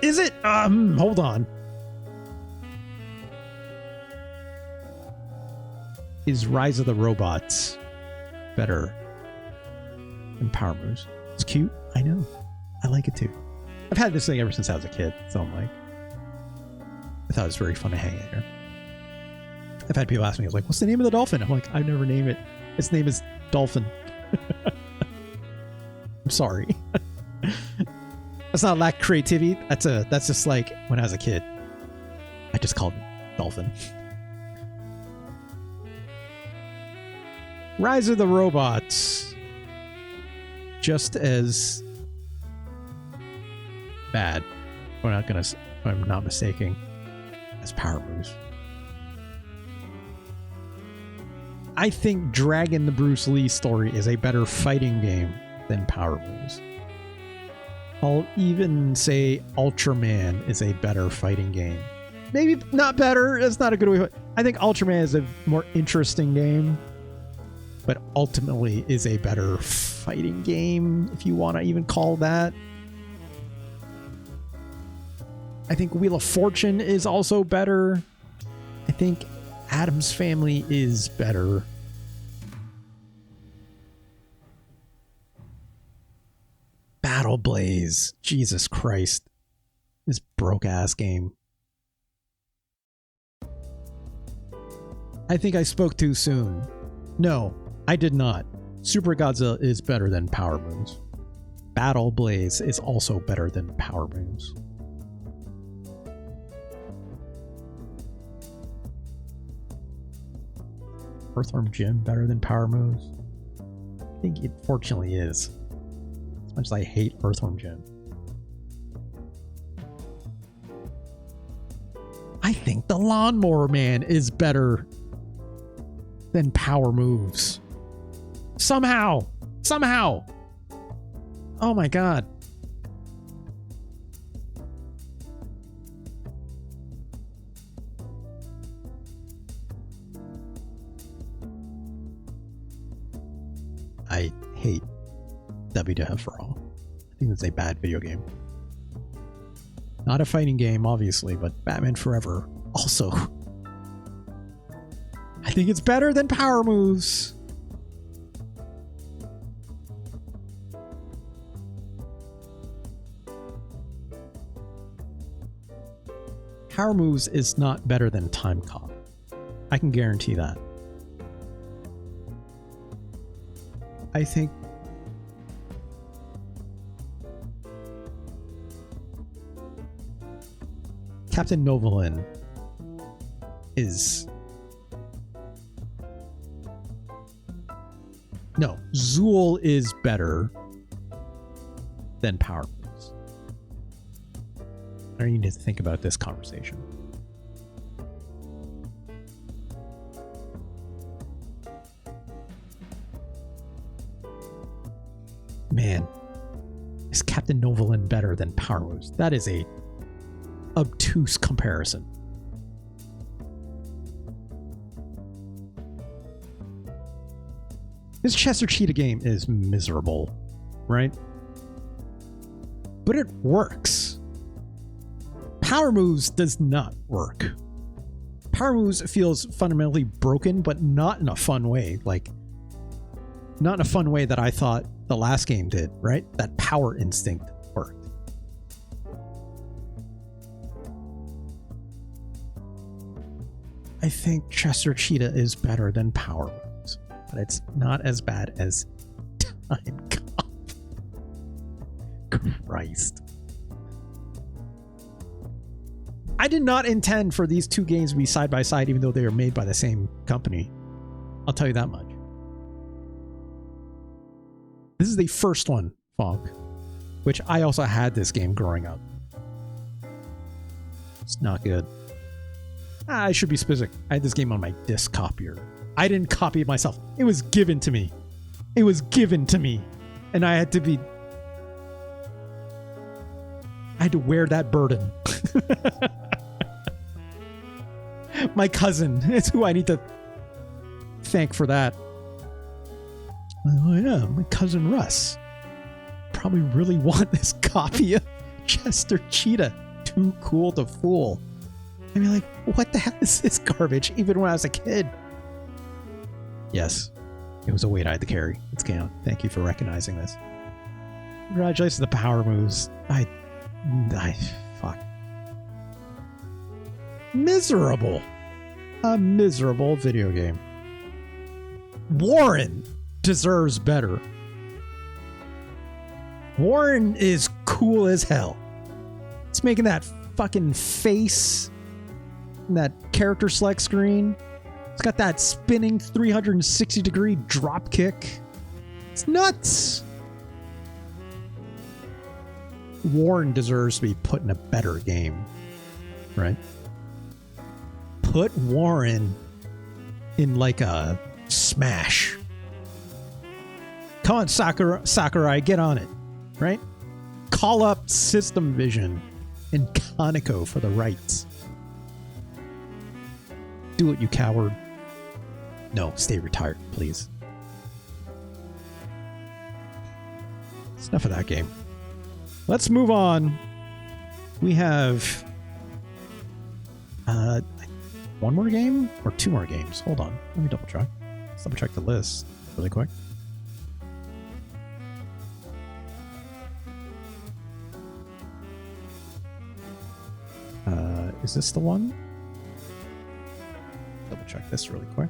[SPEAKER 1] Is it? Hold on. Is Rise of the Robots better than Power Moves? It's cute. I know. I like it too. I've had this thing ever since I was a kid, so I'm like, I thought it was very fun to hang in here. I've had people ask me, like, what's the name of the dolphin? I'm like, I never name it. Its name is Dolphin. I'm sorry. That's not lack creativity. That's just like when I was a kid. I just called it Dolphin. Rise of the Robots. Just as bad. If I'm not mistaken. As Power Moves. I think Dragon the Bruce Lee story is a better fighting game than Power Moves. I'll even say Ultraman is a better fighting game. Maybe not better. That's not a good way. I think Ultraman is a more interesting game, but ultimately is a better fighting game, if you want to even call that. I think Wheel of Fortune is also better. I think Addams Family is better. Battle Blaze. Jesus Christ. This broke ass game. I think I spoke too soon. No, I did not. Super Godzilla is better than Power Moves. Battle Blaze is also better than Power Moves. Earthworm Jim better than Power Moves? I think it fortunately is. As much as I hate Earthworm Jim. I think the Lawnmower Man is better than Power Moves. Somehow. Somehow. Oh my god. I hate WWF for all. I think it's a bad video game. Not a fighting game, obviously, but Batman Forever also. I think it's better than Power Moves. Power Moves is not better than Timecop. I can guarantee that. I think Captain Novolin is... No, Zool is better than Power Moves. I need to think about this conversation. Man, is Captain Novolin better than Power Moves? That is a obtuse comparison. This Chester Cheetah game is miserable, right? But it works. Power Moves does not work. Power Moves feels fundamentally broken, but not in a fun way. Like, not in a fun way that I thought the last game did, right? That power instinct worked. I think Chester Cheetah is better than Power Moves, but it's not as bad as Timecop. Christ. I did not intend for these two games to be side by side, even though they are made by the same company. I'll tell you that much. This is the first one, Fonk, which I also had this game growing up. It's not good. I should be specific. I had this game on my disc copier. I didn't copy it myself. It was given to me. It was given to me. And I had to wear that burden. My cousin is who I need to thank for that. Oh yeah, my cousin Russ. Probably really want this copy of Chester Cheetah. Too cool to fool. I'd be like, what the hell is this garbage? Even when I was a kid. Yes, it was a weight I had to carry. Let's count. Thank you for recognizing this. Congratulations to the Power Moves. I fuck. Miserable. A miserable video game. Warren deserves better. Warren is cool as hell. It's making that fucking face in that character select screen. It's got that spinning 360-degree drop kick. It's nuts. Warren deserves to be put in a better game, right? Put Warren in like a Smash. Come on, Sakurai, get on it, right? Call up System Vision and Conoco for the rights. Do it, you coward. No, stay retired, please. It's enough of that game. Let's move on. We have one more game or two more games. Hold on. Let me double check. Let's double check the list really quick. Is this the one? Double check this really quick.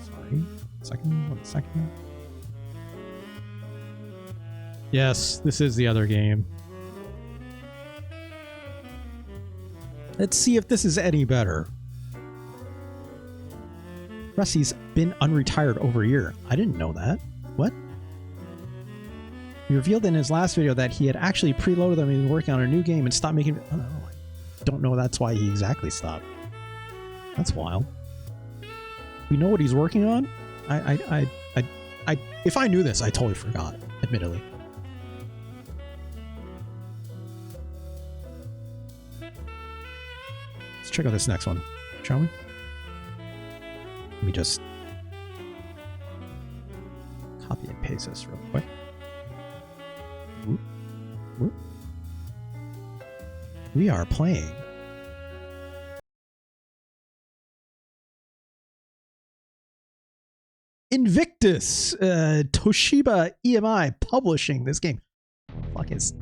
[SPEAKER 1] Sorry. One second. Yes, this is the other game. Let's see if this is any better. Rusty's been unretired over a year. I didn't know that. What? He revealed in his last video that he had actually preloaded them and was working on a new game and stopped making... Oh, don't know that's why he exactly stopped. That's wild. We know what he's working on? If I knew this, I totally forgot, admittedly. Let's check out this next one, shall we? Let me just copy and paste this real quick. Whoop, whoop. We are playing Invictus. Toshiba EMI publishing this game. Fuck is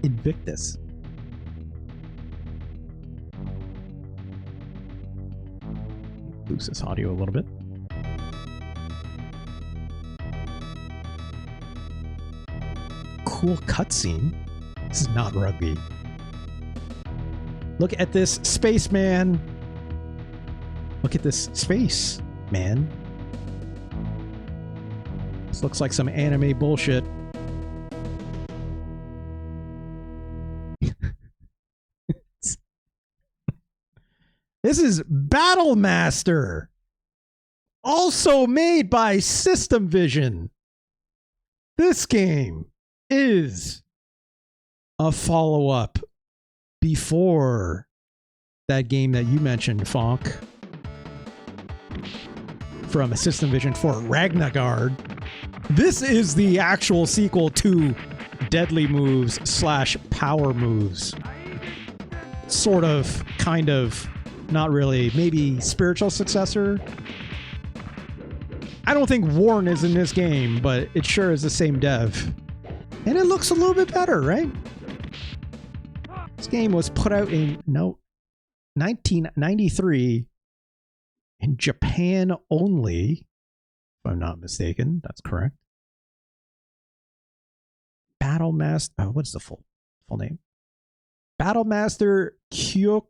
[SPEAKER 1] Invictus? Boost this audio a little bit. Cool cutscene. This is not rugby. Look at this spaceman. Look at this space, man. This looks like some anime bullshit. This is Battle Master, also made by System Vision. This game is a follow-up before that game that you mentioned, Fonk, from System Vision for Ragnagard. This is the actual sequel to Deadly Moves / Power Moves. Sort of, kind of, not really. Maybe spiritual successor. I don't think Warren is in this game, but it sure is the same dev. And it looks a little bit better, right? This game was put out in 1993 in Japan only, if I'm not mistaken. That's correct. Battle Master. Oh, what's the full name? Battle Master Kyūkyoku.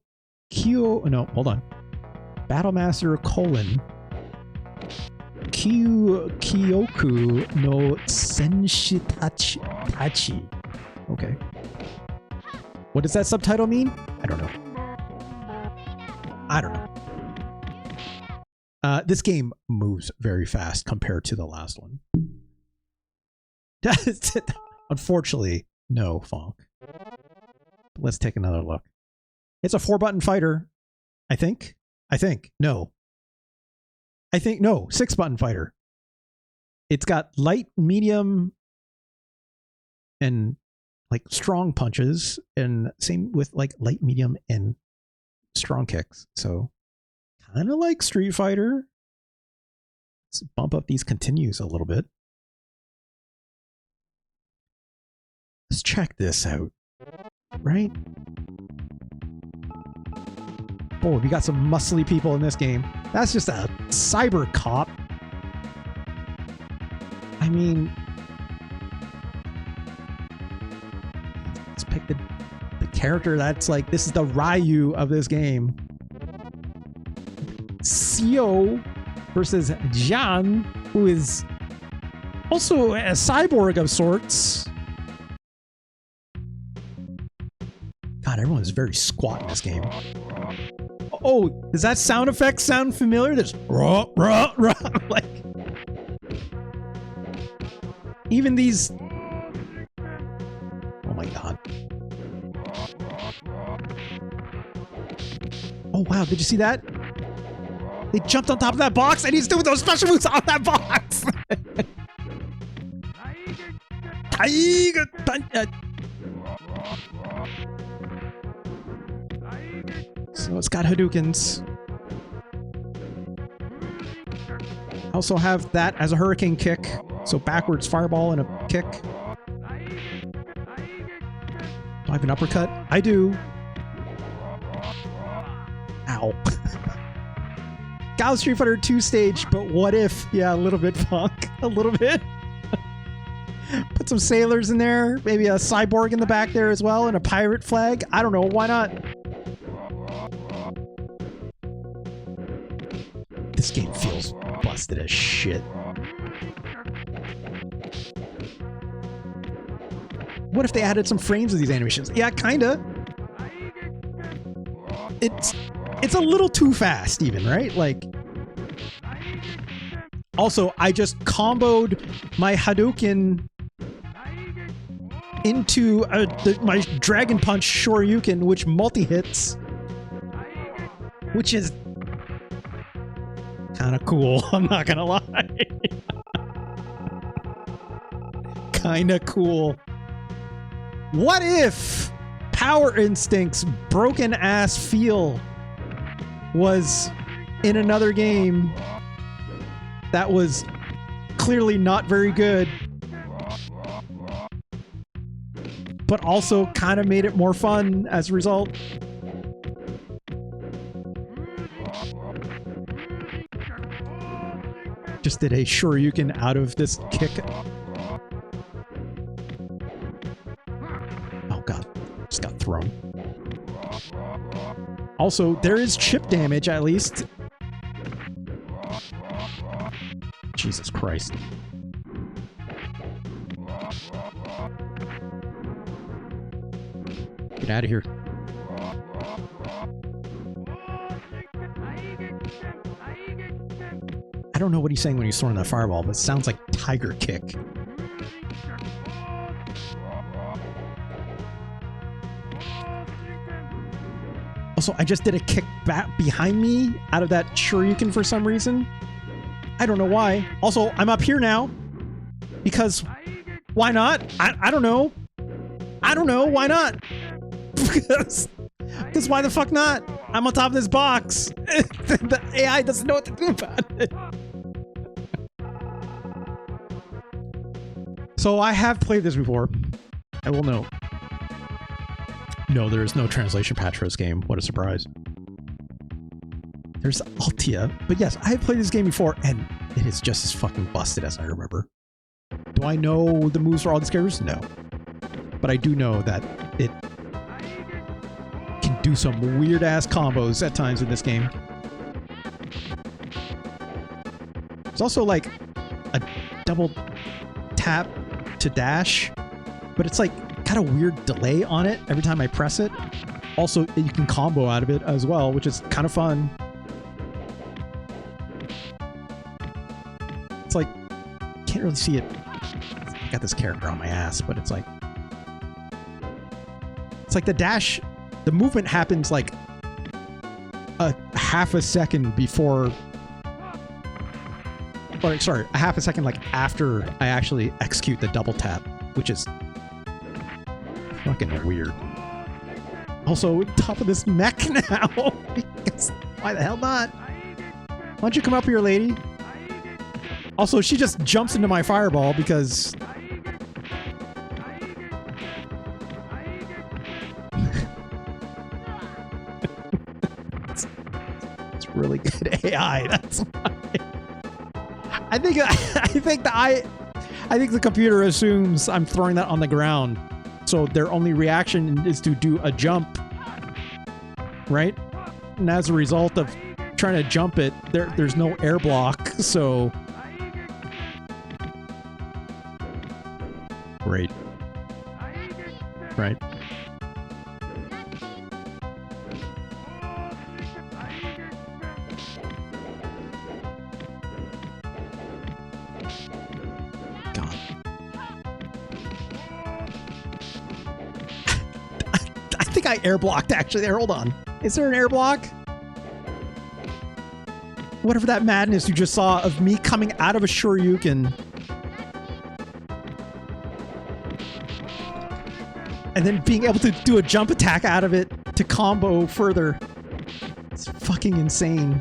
[SPEAKER 1] No, hold on. Battle Master : Kyūkyoku no Senshi-tachi. Okay. What does that subtitle mean? I don't know. This game moves very fast compared to the last one. Unfortunately, no, Fonk. Let's take another look. It's a 4-button fighter, I think. No. 6-button fighter. It's got light, medium, and like strong punches, and same with like light, medium, and strong kicks. So kind of like Street Fighter. Let's bump up these continues a little bit. Let's check this out. Right? Boy, we got some muscly people in this game. That's just a cyber cop. I mean, let's pick the character that's like, this is the Ryu of this game. Seo versus Jan, who is also a cyborg of sorts. God, everyone's very squat in this game. Oh, does that sound effect sound familiar? There's rah, rah, rah. Like, even these. Oh my god. Oh wow, did you see that? They jumped on top of that box and he's doing those special moves on that box. Tiger. So it's got Hadoukens. I also have that as a hurricane kick. So backwards fireball and a kick. Do I have an uppercut? I do. Ow. Got Street Fighter 2 stage, but what if? Yeah, a little bit, Funk. A little bit. Put some sailors in there. Maybe a cyborg in the back there as well and a pirate flag. I don't know. Why not? This game feels busted as shit. What if they added some frames of these animations? Yeah, kinda. it's a little too fast even, right? Like, also, I just comboed my Hadouken into my Dragon Punch Shoryuken, which multi-hits, which is kind of cool, I'm not gonna lie. Kind of cool. What if Power Instinct's broken ass feel was in another game that was clearly not very good, but also kind of made it more fun as a result? Just did a Shoryuken out of this kick. Oh god, just got thrown. Also, there is chip damage at least. Jesus Christ. Get out of here. I don't know what he's saying when he's throwing that fireball, but it sounds like Tiger Kick. Also, I just did a kick back behind me out of that Shoryuken for some reason. I don't know why. Also, I'm up here now. Because why not? I don't know. I don't know. Why not? Because why the fuck not? I'm on top of this box. The AI doesn't know what to do about it. So I have played this before. I will know. No, there is no translation patch for this game. What a surprise. There's Altia. But yes, I have played this game before, and it is just as fucking busted as I remember. Do I know the moves for all these characters? No. But I do know that it can do some weird-ass combos at times in this game. There's also like a double tap to dash, but it's like got a weird delay on it every time I press it. Also, you can combo out of it as well, which is kind of fun. It's like, can't really see it. I got this character on my ass, but it's like the dash, the movement happens like a half a second before, or sorry, a half a second like after I actually execute the double tap, which is fucking weird. Also, top of this mech now. Because why the hell not? Why don't you come up here, lady? Also, she just jumps into my fireball because it's really good AI. That's why. I think the computer assumes I'm throwing that on the ground. So their only reaction is to do a jump, right? And as a result of trying to jump it, there's no air block, so... Great. Right. I air blocked actually there. Hold on. Is there an air block? Whatever that madness you just saw of me coming out of a Shoryuken and then being able to do a jump attack out of it to combo further. It's fucking insane.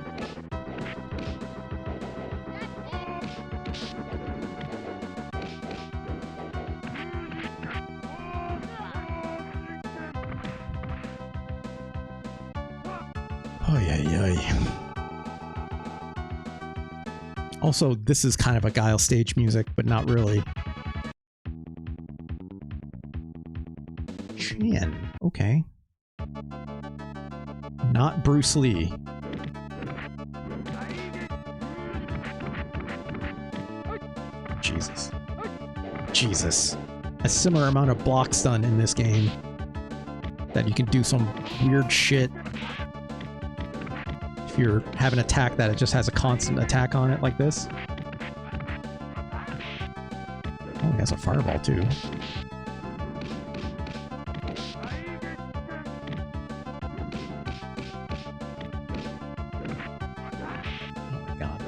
[SPEAKER 1] Also, this is kind of a Guile stage music, but not really. Shin. Okay. Not Bruce Lee. Jesus. Jesus. A similar amount of block stun in this game. That you can do some weird shit. if you have an attack that it just has a constant attack on it like this. Oh, he has a fireball too. Oh my god.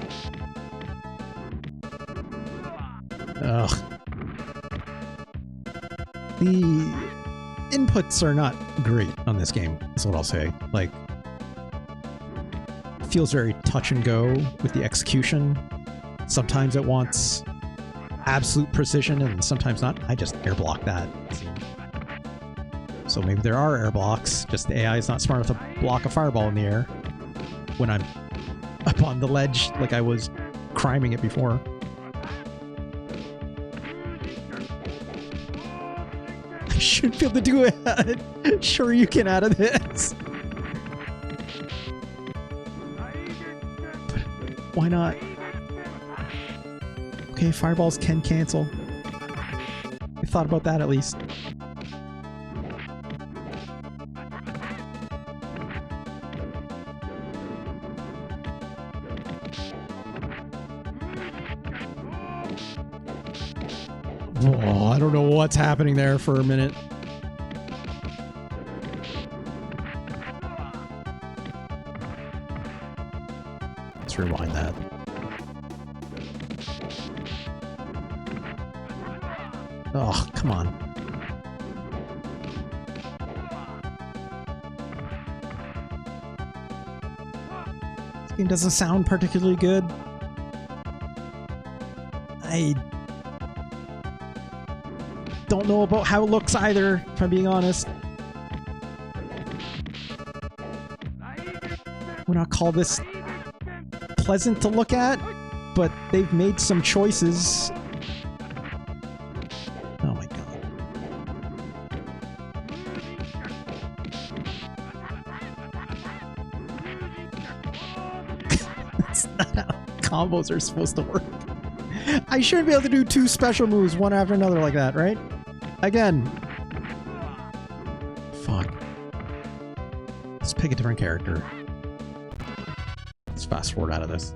[SPEAKER 1] Ugh. The inputs are not great on this game, is what I'll say. Like, it feels very touch and go with the execution. Sometimes it wants absolute precision and sometimes not. I just air block that. So maybe there are air blocks, just the AI is not smart enough to block a fireball in the air when I'm up on the ledge like I was criming it before. I should be able to do it. Sure you can out of this. But why not? Okay, fireballs can cancel. I thought about that at least. Oh, I don't know what's happening there for a minute. Let's rewind that. Oh, come on. This game doesn't sound particularly good. I don't know about how it looks either, if I'm being honest. Would not call this pleasant to look at, but they've made some choices. Oh my god. That's not how combos are supposed to work. I shouldn't be able to do two special moves one after another like that, right? Again. Fuck. Let's pick a different character. Let's fast forward out of this.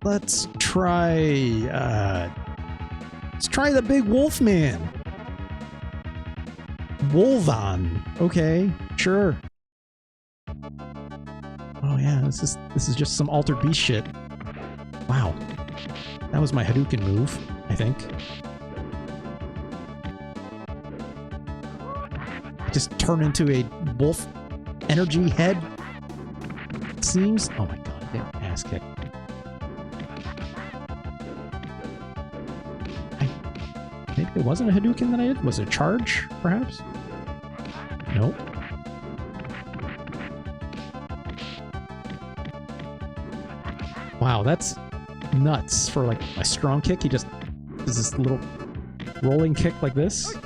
[SPEAKER 1] Let's try the big wolf man. Wolvan. Okay, sure. Oh yeah, this is just some altered beast shit. Wow. That was my Hadouken move, I think. Just turn into a wolf energy head. It seems. Oh my god, I get ass kicked. Maybe it wasn't a Hadouken that I did? Was it a charge, perhaps? Nope. Wow, that's nuts for like a strong kick. He just does this little rolling kick like this.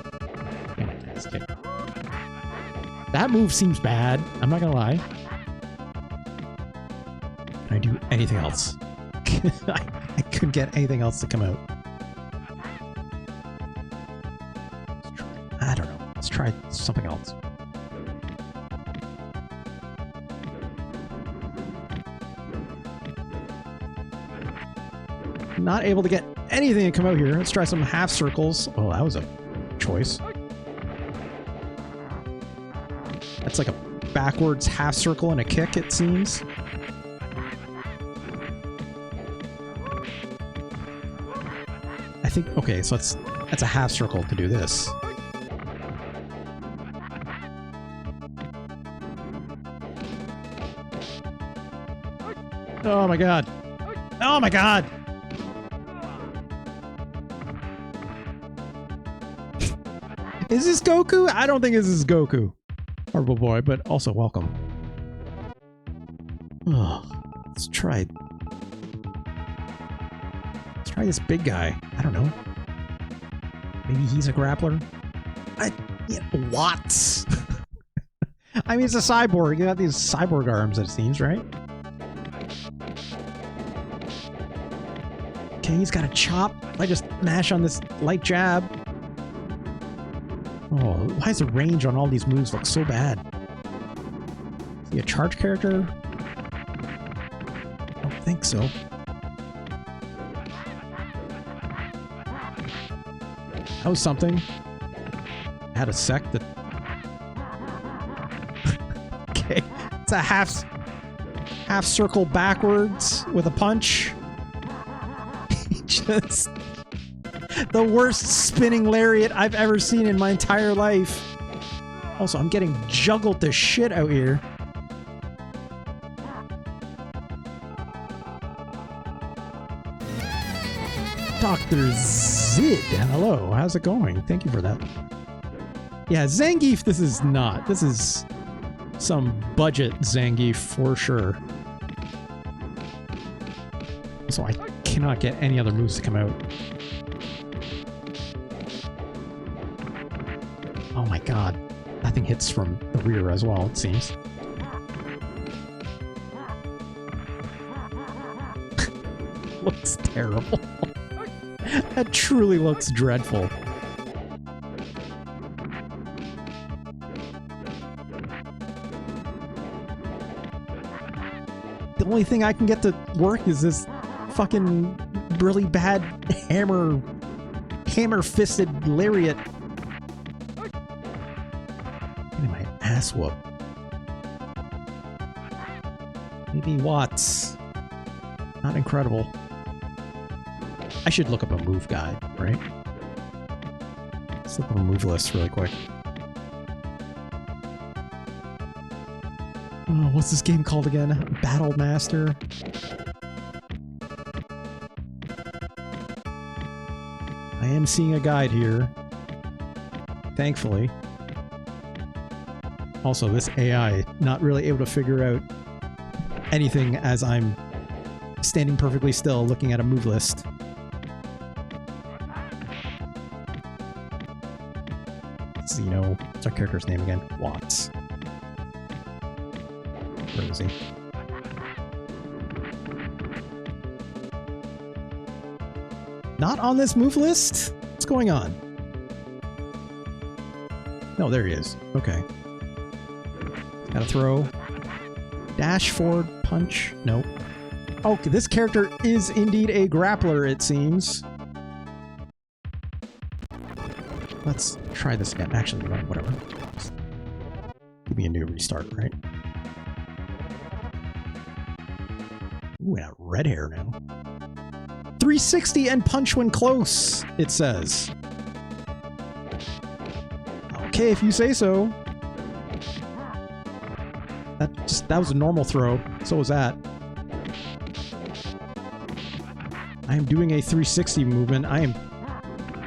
[SPEAKER 1] That move seems bad. I'm not gonna lie. Can I do anything else? I couldn't get anything else to come out. I don't know. Let's try something else. Not able to get anything to come out here. Let's try some half circles. Oh, that was a choice. That's like a backwards half circle and a kick, it seems. I think, okay, so that's a half circle to do this. Oh my god. Oh my god! Is this Goku? I don't think this is Goku. Horrible boy, but also welcome. Oh, let's try this big guy. I don't know. Maybe he's a grappler? Yeah, what? I mean, it's a cyborg. You got these cyborg arms, it seems, right? Okay, he's got a chop. I just mash on this light jab. Oh, why does the range on all these moves look so bad? Be a charge character? I don't think so. That was something. I had a sec that... Okay. It's a half circle backwards with a punch. Just... the worst spinning lariat I've ever seen in my entire life. Also, I'm getting juggled to shit out here. Dr. Zid, hello, how's it going? Thank you for that. Yeah, Zangief, this is not. This is some budget Zangief for sure. So I cannot get any other moves to come out. Oh my god. That thing hits from the rear as well, it seems. Looks terrible. That truly looks dreadful. The only thing I can get to work is this fucking really bad hammer-fisted lariat. Getting my ass whooped. Maybe Watts. Not incredible. I should look up a move guide, right? Let's look up a move list really quick. Oh, what's this game called again? Battle Master? I am seeing a guide here. Thankfully. Also, this AI not really able to figure out anything as I'm standing perfectly still looking at a move list. Zeno. What's our character's name again? Watts. Where is he? Not on this move list? What's going on? No, there he is. Okay. Gotta throw. Dash forward, punch. Nope. Okay, this character is indeed a grappler, it seems. Let's try this again. Actually, whatever. Just give me a new restart, right? Ooh, I got red hair now. 360 and punch when close, it says. Okay, if you say so. That was a normal throw. So was that. I am doing a 360 movement. I am,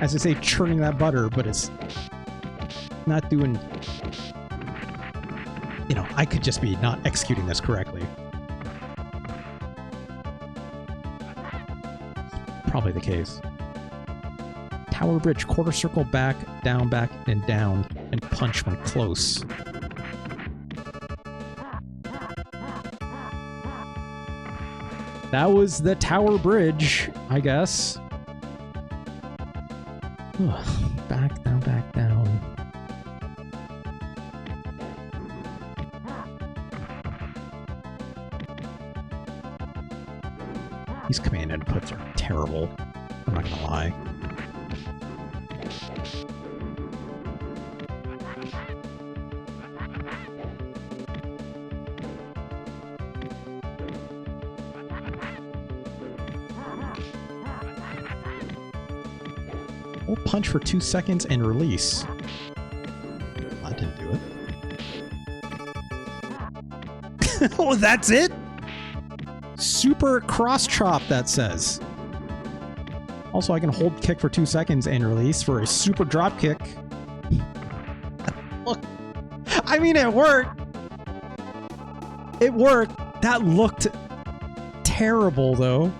[SPEAKER 1] as I say, churning that butter, but it's not doing... You know, I could just be not executing this correctly. Probably the case. Tower bridge, quarter circle back, and down, and punch when close. That was the tower bridge, I guess. Ugh, back down, back down. These command inputs are terrible. I'm not gonna lie. Hold punch for 2 seconds and release. That didn't do it. Oh, that's it? Super cross chop, that says. Also, I can hold kick for 2 seconds and release for a super drop kick. Look, I mean, it worked. It worked. That looked terrible, though.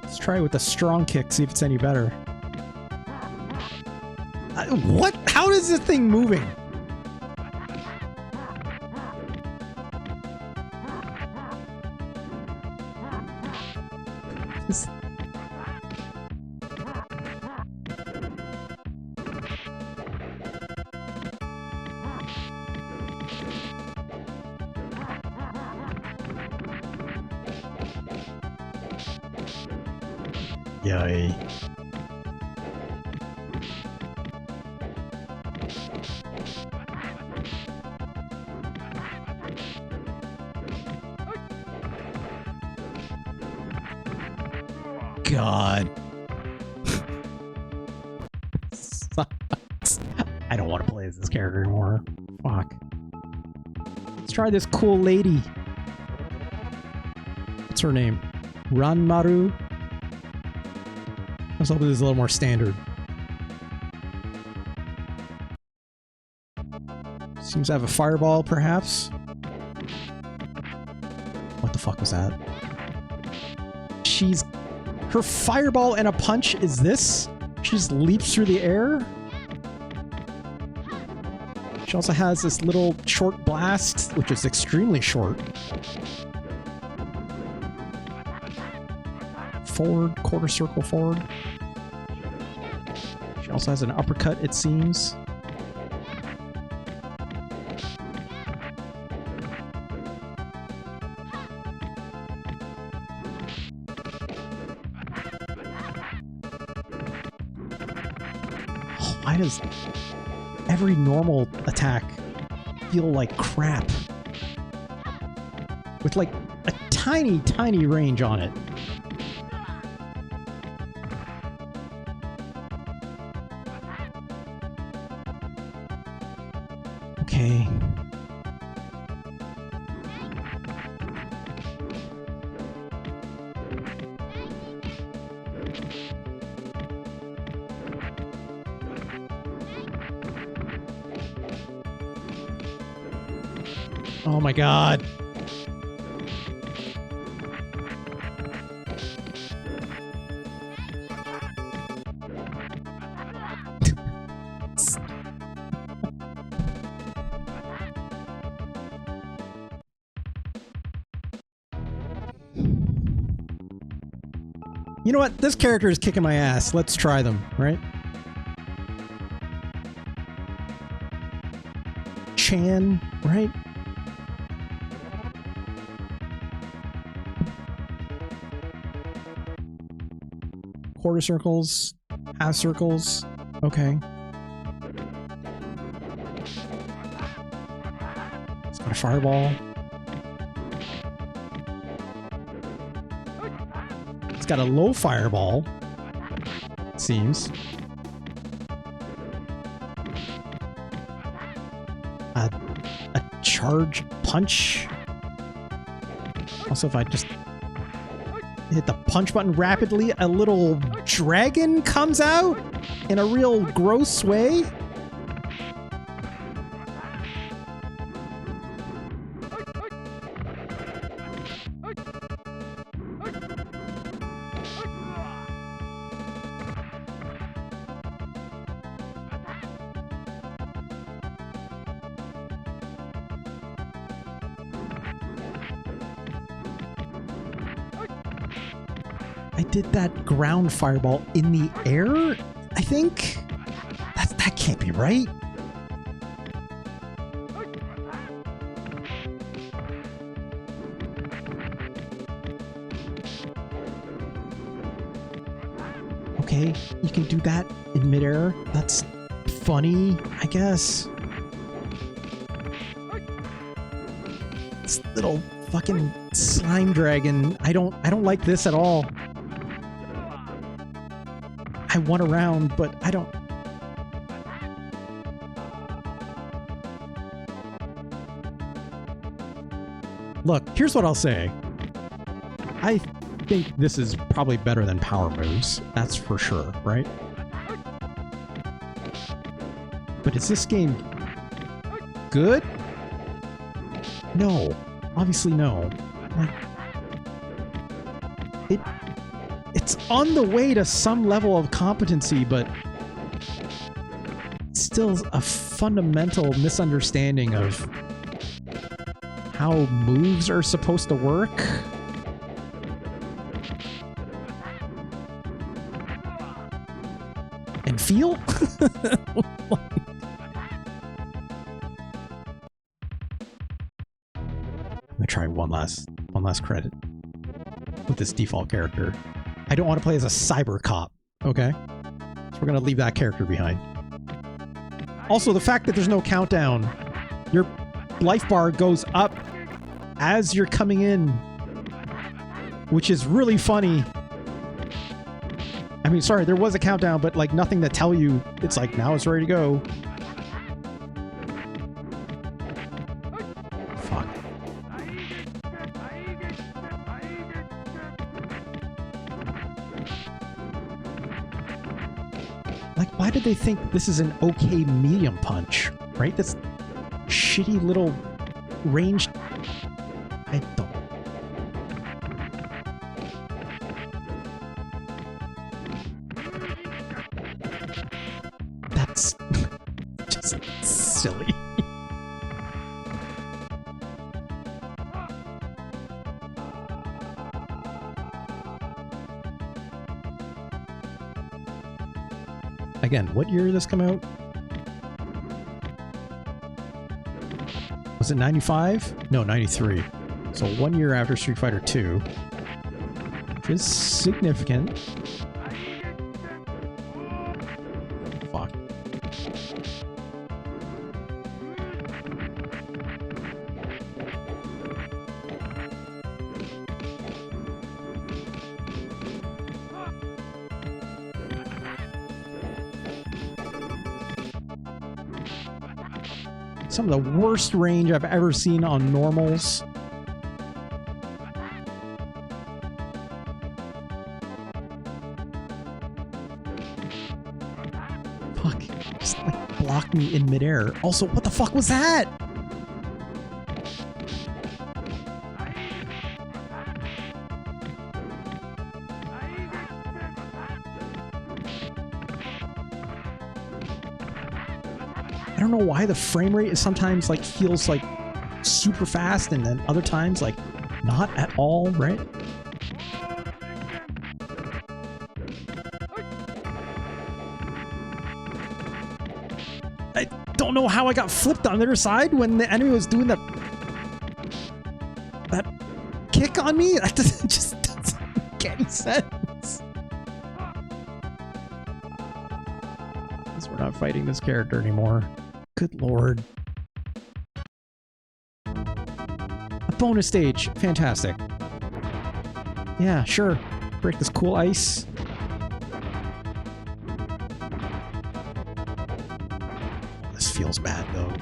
[SPEAKER 1] Let's try it with a strong kick, see if it's any better. What? How is this thing moving? Yay. God. Sucks. I don't want to play as this character anymore. Fuck. Let's try this cool lady. What's her name? Ranmaru? Let's hope this is a little more standard. Seems to have a fireball, perhaps. What the fuck was that? Her fireball and a punch is this? She just leaps through the air? She also has this little short blast, which is extremely short. Forward, quarter circle forward. She also has an uppercut, it seems. Why does every normal attack feel like crap? With like a tiny, tiny range on it. Okay. Oh my god. You know what? This character is kicking my ass. Let's try them, right? Chan, right? Quarter circles, half circles, okay. It's got a fireball. It's got a low fireball, it seems. A charge punch. Also, if I just hit the punch button rapidly, a little dragon comes out in a real gross way. I did that ground fireball in the air, I think? That can't be right. Okay, you can do that in midair. That's funny, I guess. This little fucking slime dragon. I don't like this at all. I won a round, but I don't... Look, here's what I'll say. I think this is probably better than Power Moves. That's for sure, right? But is this game good? No. Obviously no. Like, it's on the way to some level of competency, but still a fundamental misunderstanding of how moves are supposed to work. And feel? I'm gonna try one last credit with this default character. I don't want to play as a cyber cop. Okay? So we're going to leave that character behind. Also, the fact that there's no countdown. Your life bar goes up as you're coming in, which is really funny. I mean, sorry, there was a countdown, but like nothing to tell you. It's like, now it's ready to go. Fuck. Like, why did they think this is an okay medium punch? Right? That's shitty little ranged... I don't... That's just silly. Again, what year did this come out? Was it 95? No, 93. So 1 year after Street Fighter 2. Which is significant. Fuck. Some of the worst range I've ever seen on normals. Fuck. Just like blocked me in midair. Also, what the fuck was that? I don't know why the frame rate is sometimes like feels like super fast and then other times like not at all, right? I don't know how I got flipped on the other side when the enemy was doing that kick on me. That just doesn't make any sense. Because we're not fighting this character anymore. Good lord. A bonus stage. Fantastic. Yeah, sure. Break this cool ice. This feels bad, though.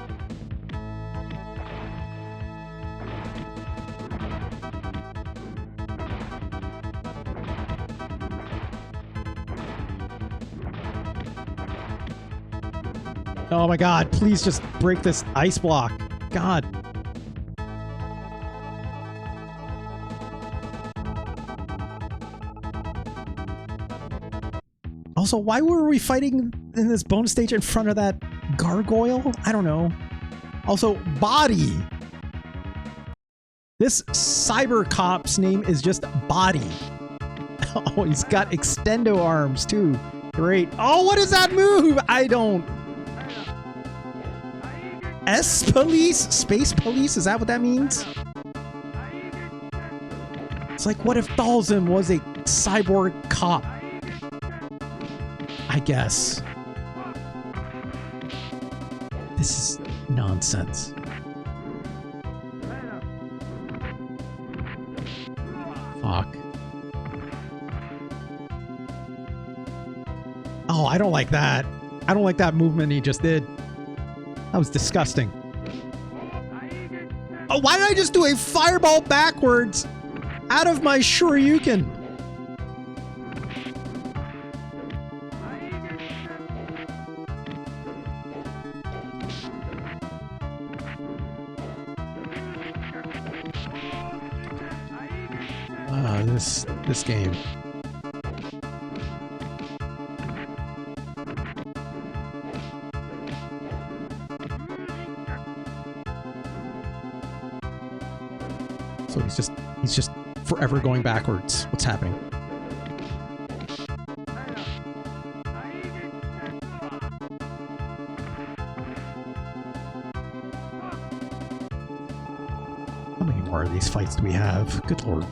[SPEAKER 1] Oh my god, please just break this ice block. God. Also, why were we fighting in this bonus stage in front of that gargoyle? I don't know. Also, Body. This cyber cop's name is just Body. Oh, he's got extendo arms too. Great. Oh, what is that move? I don't... S-Police? Space Police? Is that what that means? It's like, what if Dalzim was a cyborg cop? I guess. This is nonsense. Fuck. Oh, I don't like that. I don't like that movement he just did. That was disgusting. Oh, why did I just do a fireball backwards out of my Shoryuken? This game. So he's just forever going backwards. What's happening? How many more of these fights do we have? Good lord.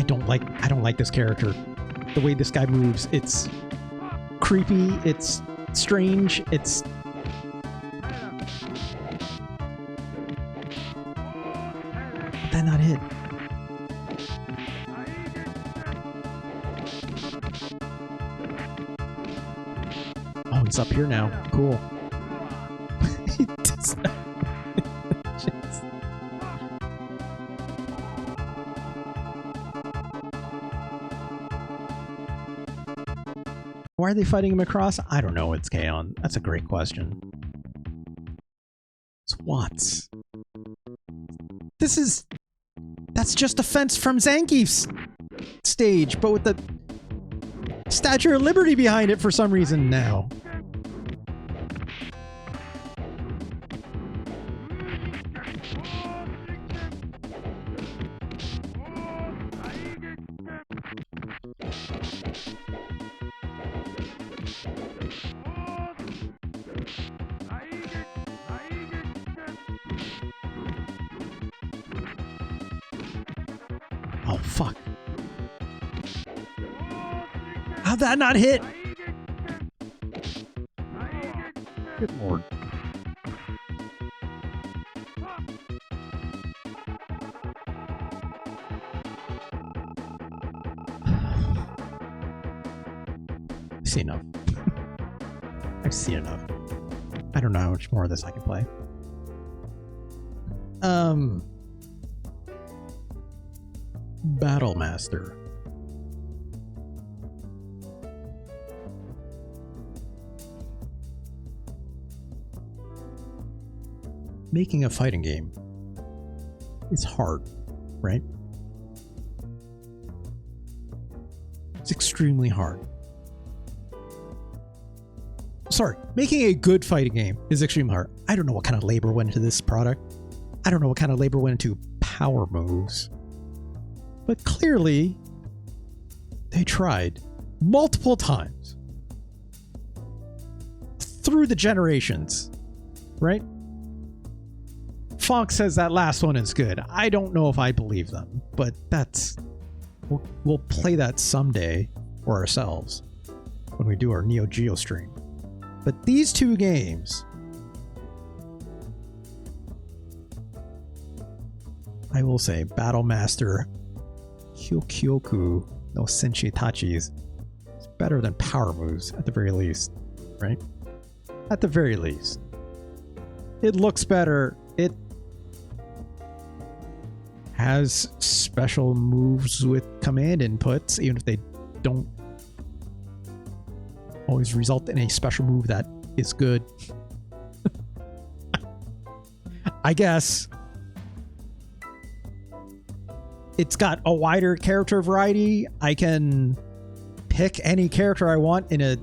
[SPEAKER 1] don't like this character. The way this guy moves, it's creepy, it's strange, it's... Did that not hit? Oh, it's up here now. Cool. He does not... Why are they fighting him across? I don't know. It's K-On. That's a great question. It's Watts. That's just a fence from Zangief's stage, but with the Statue of Liberty behind it for some reason now. Oh, fuck. How'd that not hit? Good lord. I've seen enough. I've seen enough. I don't know how much more of this I can play. Battle Master. Making a fighting game is hard, right? It's extremely hard. Sorry, making a good fighting game is extremely hard. I don't know what kind of labor went into this product. I don't know what kind of labor went into power moves. But clearly, they tried multiple times through the generations, right? Fonk says that last one is good. I don't know if I believe them, but that's... We'll play that someday for ourselves when we do our Neo-Geo stream. But these two games... I will say, Battle Master Kyūkyoku no Senshi-tachi is better than power moves at the very least, right? At the very least. It looks better. It has special moves with command inputs, even if they don't always result in a special move that is good. I guess. It's got a wider character variety. I can pick any character I want in a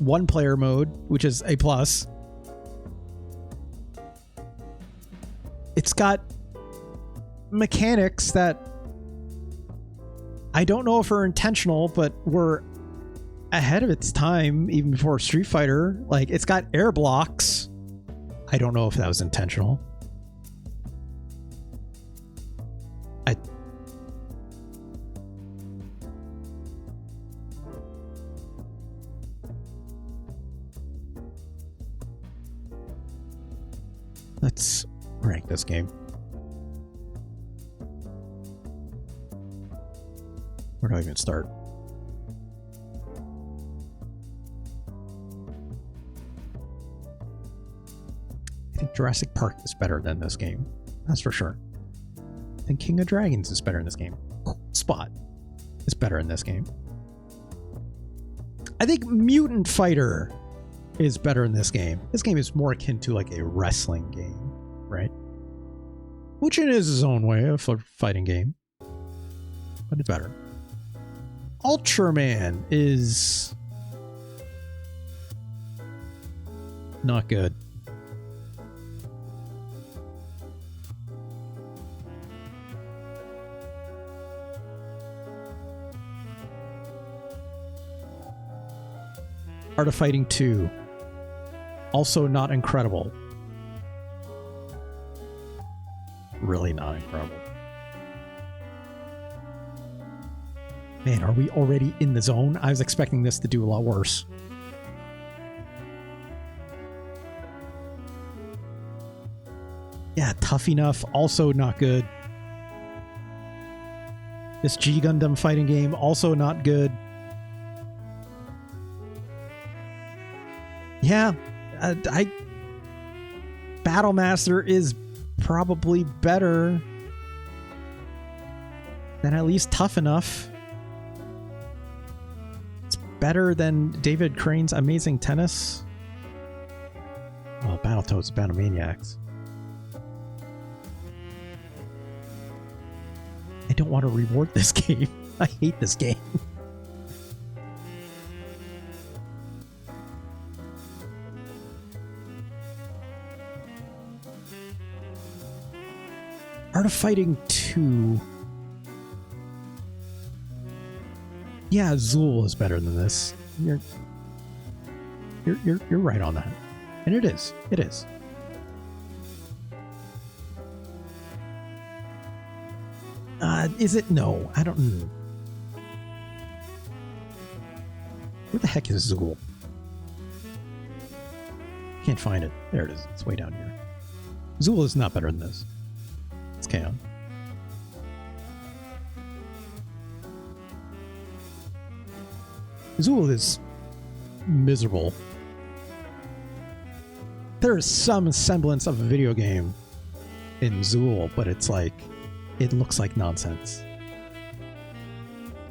[SPEAKER 1] one-player mode, which is a plus. It's got mechanics that I don't know if are intentional, but were ahead of its time even before Street Fighter. Like, it's got air blocks. I don't know if that was intentional. Let's rank this game. Where do I even start? I think Jurassic Park is better than this game. That's for sure. I think King of Dragons is better in this game. Spot is better in this game. I think Mutant Fighter is better in this game. This game is more akin to like a wrestling game, right? Which it is its own way of a fighting game, but it's better. Ultraman is not good. Art of Fighting 2. Also not incredible. Really not incredible. Man, are we already in the zone? I was expecting this to do a lot worse. Yeah, Tough Enough, also not good. This G Gundam fighting game, also not good. Yeah, Battle Master is probably better than at least Tough Enough. It's better than David Crane's Amazing Tennis. Well, Battletoads, Battlemaniacs. I don't want to reward this game. I hate this game. Art of Fighting 2. Yeah, Zool is better than this. You're right on that. And it is. It is. Is it? No, I don't. Where the heck is Zool? Can't find it. There it is. It's way down here. Zool is not better than this. It's K-On. Zool is miserable. There is some semblance of a video game in Zool, but it's like, it looks like nonsense.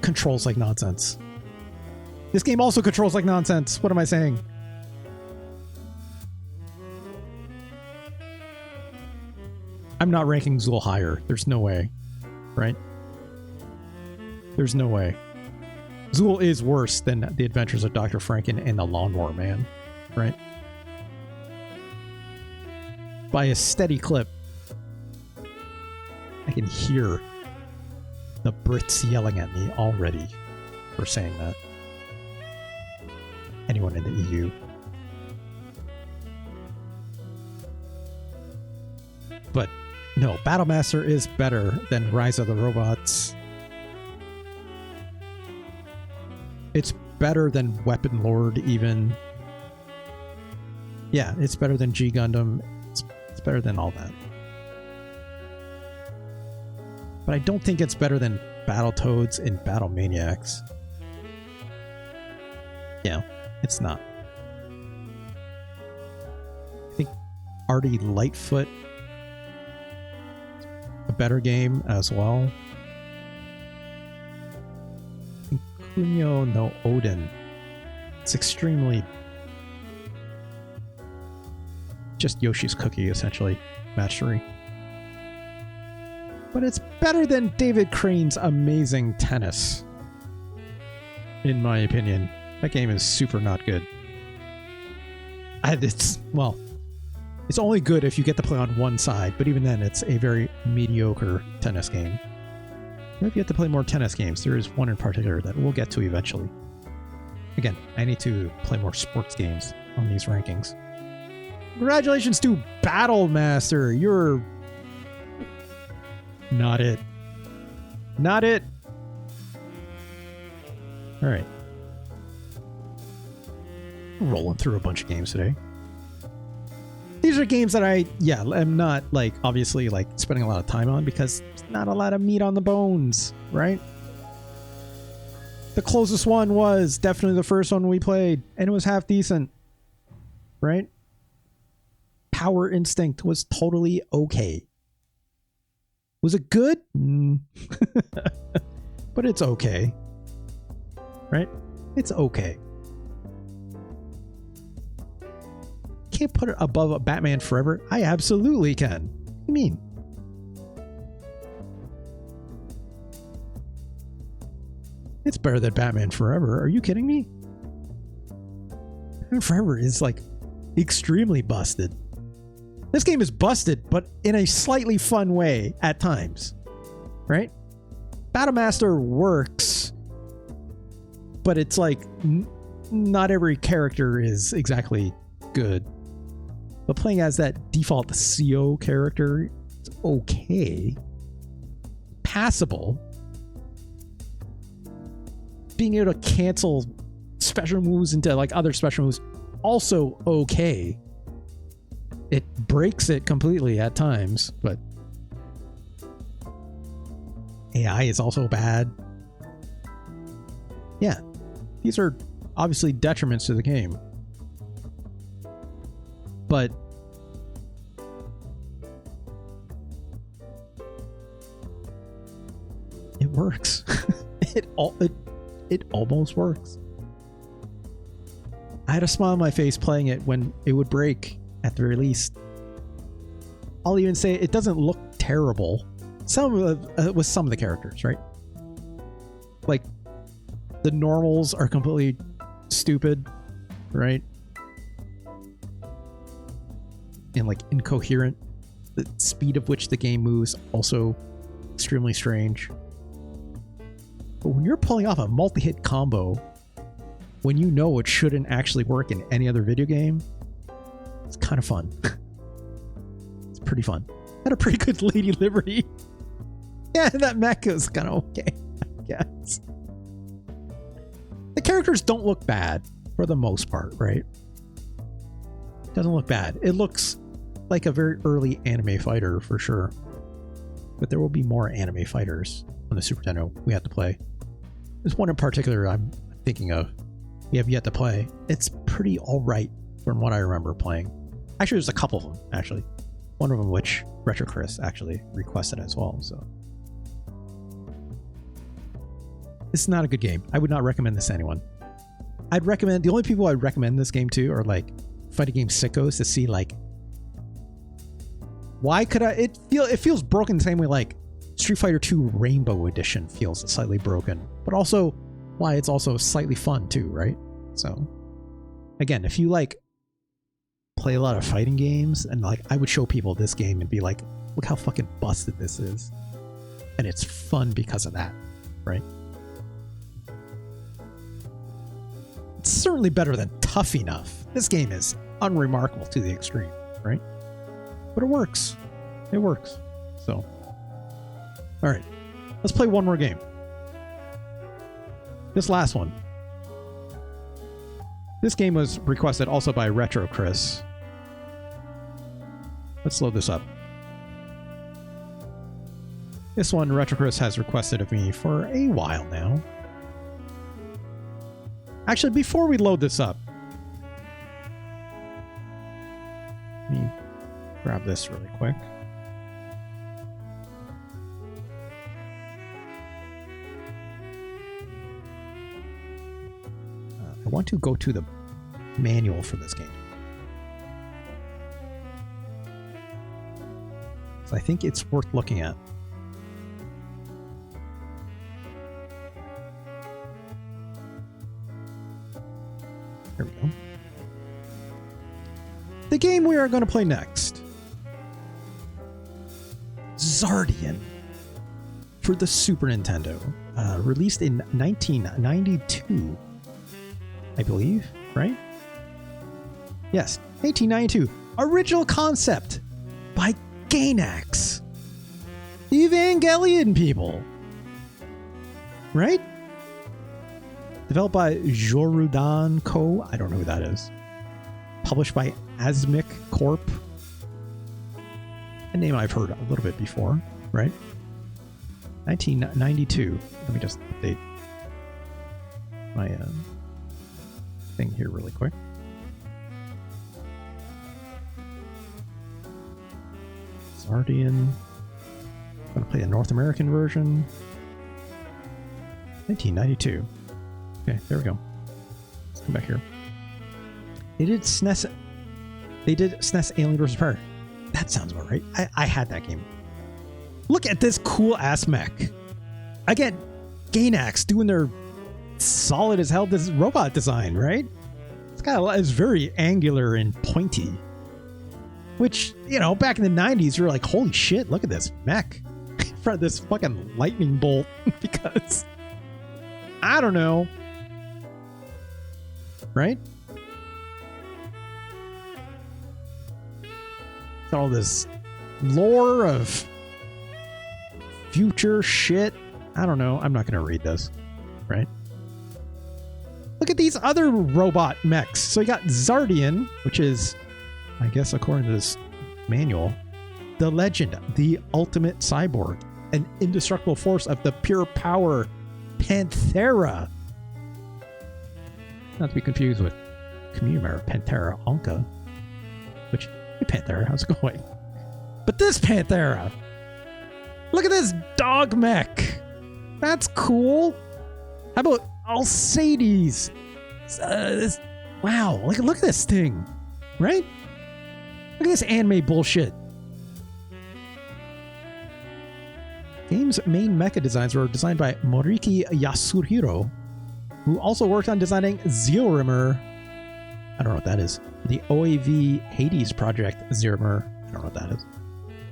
[SPEAKER 1] Controls like nonsense. This game also controls like nonsense. What am I saying? I'm not ranking Zool higher. There's no way. Right? There's no way. Zool is worse than The Adventures of Dr. Franken and the Lawnmower Man. Right? By a steady clip. I can hear the Brits yelling at me already for saying that. Anyone in the EU. But no, Battlemaster is better than Rise of the Robots. It's better than Weapon Lord even. Yeah, it's better than G Gundam. It's better than all that. But I don't think it's better than Battletoads and Battlemaniacs. Yeah, it's not. I think Artie Lightfoot, a better game as well. I think Kunio no Odin. It's extremely just Yoshi's Cookie, essentially. Match-3. But it's better than David Crane's Amazing Tennis. In my opinion. That game is super not good. It's only good if you get to play on one side, but even then it's a very mediocre tennis game. Or if you have to play more tennis games, there is one in particular that we'll get to eventually. Again, I need to play more sports games on these rankings. Congratulations to Battlemaster! You're... Not it. Not it! Alright. Rolling through a bunch of games today. These are games that I'm not, like, obviously, like, spending a lot of time on because there's not a lot of meat on the bones, right? The closest one was definitely the first one we played, and it was half decent, right? Power Instinct was totally okay. Was it good? But it's okay. Right? It's okay. Can't put it above a Batman Forever? I absolutely can. What do you mean? It's better than Batman Forever. Are you kidding me? Batman Forever is like extremely busted. This game is busted, but in a slightly fun way at times, right? Battlemaster works, but it's like not every character is exactly good. But playing as that default CO character, it's okay. Passable. being able to cancel special moves into like other special moves, also okay. It breaks it completely at times, but AI is also bad. Yeah, these are obviously detriments to the game, but it works. it almost works. I had a smile on my face playing it when it would break at the release. I'll even say it doesn't look terrible. With some of the characters, right? Like the normals are completely stupid, right? And like incoherent. The speed of which the game moves also extremely strange. But when you're pulling off a multi-hit combo, when you know it shouldn't actually work in any other video game, it's kind of fun. It's pretty fun. Had a pretty good Lady Liberty. Yeah, that mech is kind of okay, I guess. The characters don't look bad for the most part, right? Doesn't look bad. It looks like a very early anime fighter for sure. But there will be more anime fighters on the Super Nintendo we have to play. There's one in particular I'm thinking of. We have yet to play. It's pretty alright from what I remember playing. Actually, there's a couple of them, actually. One of them which Retro Chris actually requested as well, so. It's not a good game. I would not recommend this to anyone. I'd recommend, the only people I'd recommend this game to are like fighting game sickos to see like, why could I, it feels broken the same way like Street Fighter 2 Rainbow Edition feels slightly broken, but also why it's also slightly fun too, right? So again, if you like play a lot of fighting games and like I would show people this game and be like, look how fucking busted this is. And it's fun because of that, right? It's certainly better than Tough Enough. This game is unremarkable to the extreme, right? But it works. It works. So, all right, let's play one more game. This last one. This game was requested also by Retro Chris. Let's load this up. This one Retro Chris has requested of me for a while now. Actually, before we load this up, let me grab this really quick. I want to go to the manual for this game. So I think it's worth looking at. There we go. The game we are going to play next. Xardion for the Super Nintendo. Released in 1992. I believe, right? Yes, 1892. Original concept by Gainax. Evangelion people. Right? Developed by Jorudan Co. I don't know who that is. Published by Asmic Corp. A name I've heard a little bit before, right? 1992. Let me just update my thing here really quick. Xardion. I'm going to play the North American version. 1992. Okay, there we go. Let's come back here. They did SNES. They did SNES Alien vs. Predator. That sounds about right. I had that game. Look at this cool ass mech. Again, Gainax doing their solid as hell this robot design, right? It's very angular and pointy. Which, you know, back in the 90s, you were like, holy shit, look at this mech in front of this fucking lightning bolt. Because, I don't know. Right? All this lore of future shit. I don't know. I'm not going to read this. Right? Look at these other robot mechs. So you got Xardion, which is, I guess according to this manual, the legend, the ultimate cyborg, an indestructible force of the pure power, Panthera. Not to be confused with community member Panthera Onka. Which, hey Panthera, how's it going? But this Panthera! Look at this dog mech! That's cool! How about Alcides? Wow, look at this thing, right? Look at this anime bullshit. Game's main mecha designs were designed by Moriki Yasuhiro, who also worked on designing Zeorimmer. I don't know what that is. The OAV Hades project, Zeorimmer. I don't know what that is.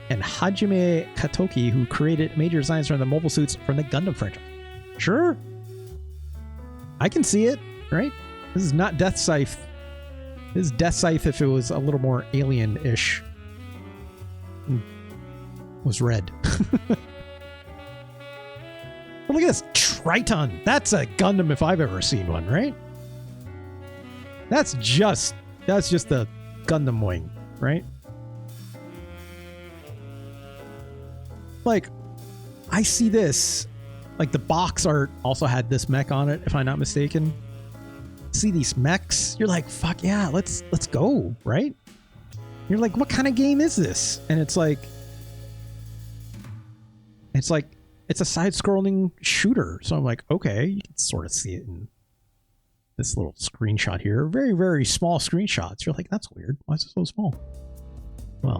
[SPEAKER 1] And Hajime Katoki, who created major designs from the mobile suits from the Gundam franchise. Sure. I can see it, right? This is not Death Scythe. This is Death Scythe if it was a little more alien-ish. Was red. But look at this Triton. That's a Gundam if I've ever seen one, right? That's just the Gundam wing, right? Like, I see this. Like, the box art also had this mech on it, if I'm not mistaken. See these mechs? You're like, fuck yeah, let's go, right? You're like, what kind of game is this? And it's like, it's a side-scrolling shooter. So I'm like, okay, you can sort of see it in this little screenshot here. Very, very small screenshots. You're like, that's weird. Why is it so small? Well,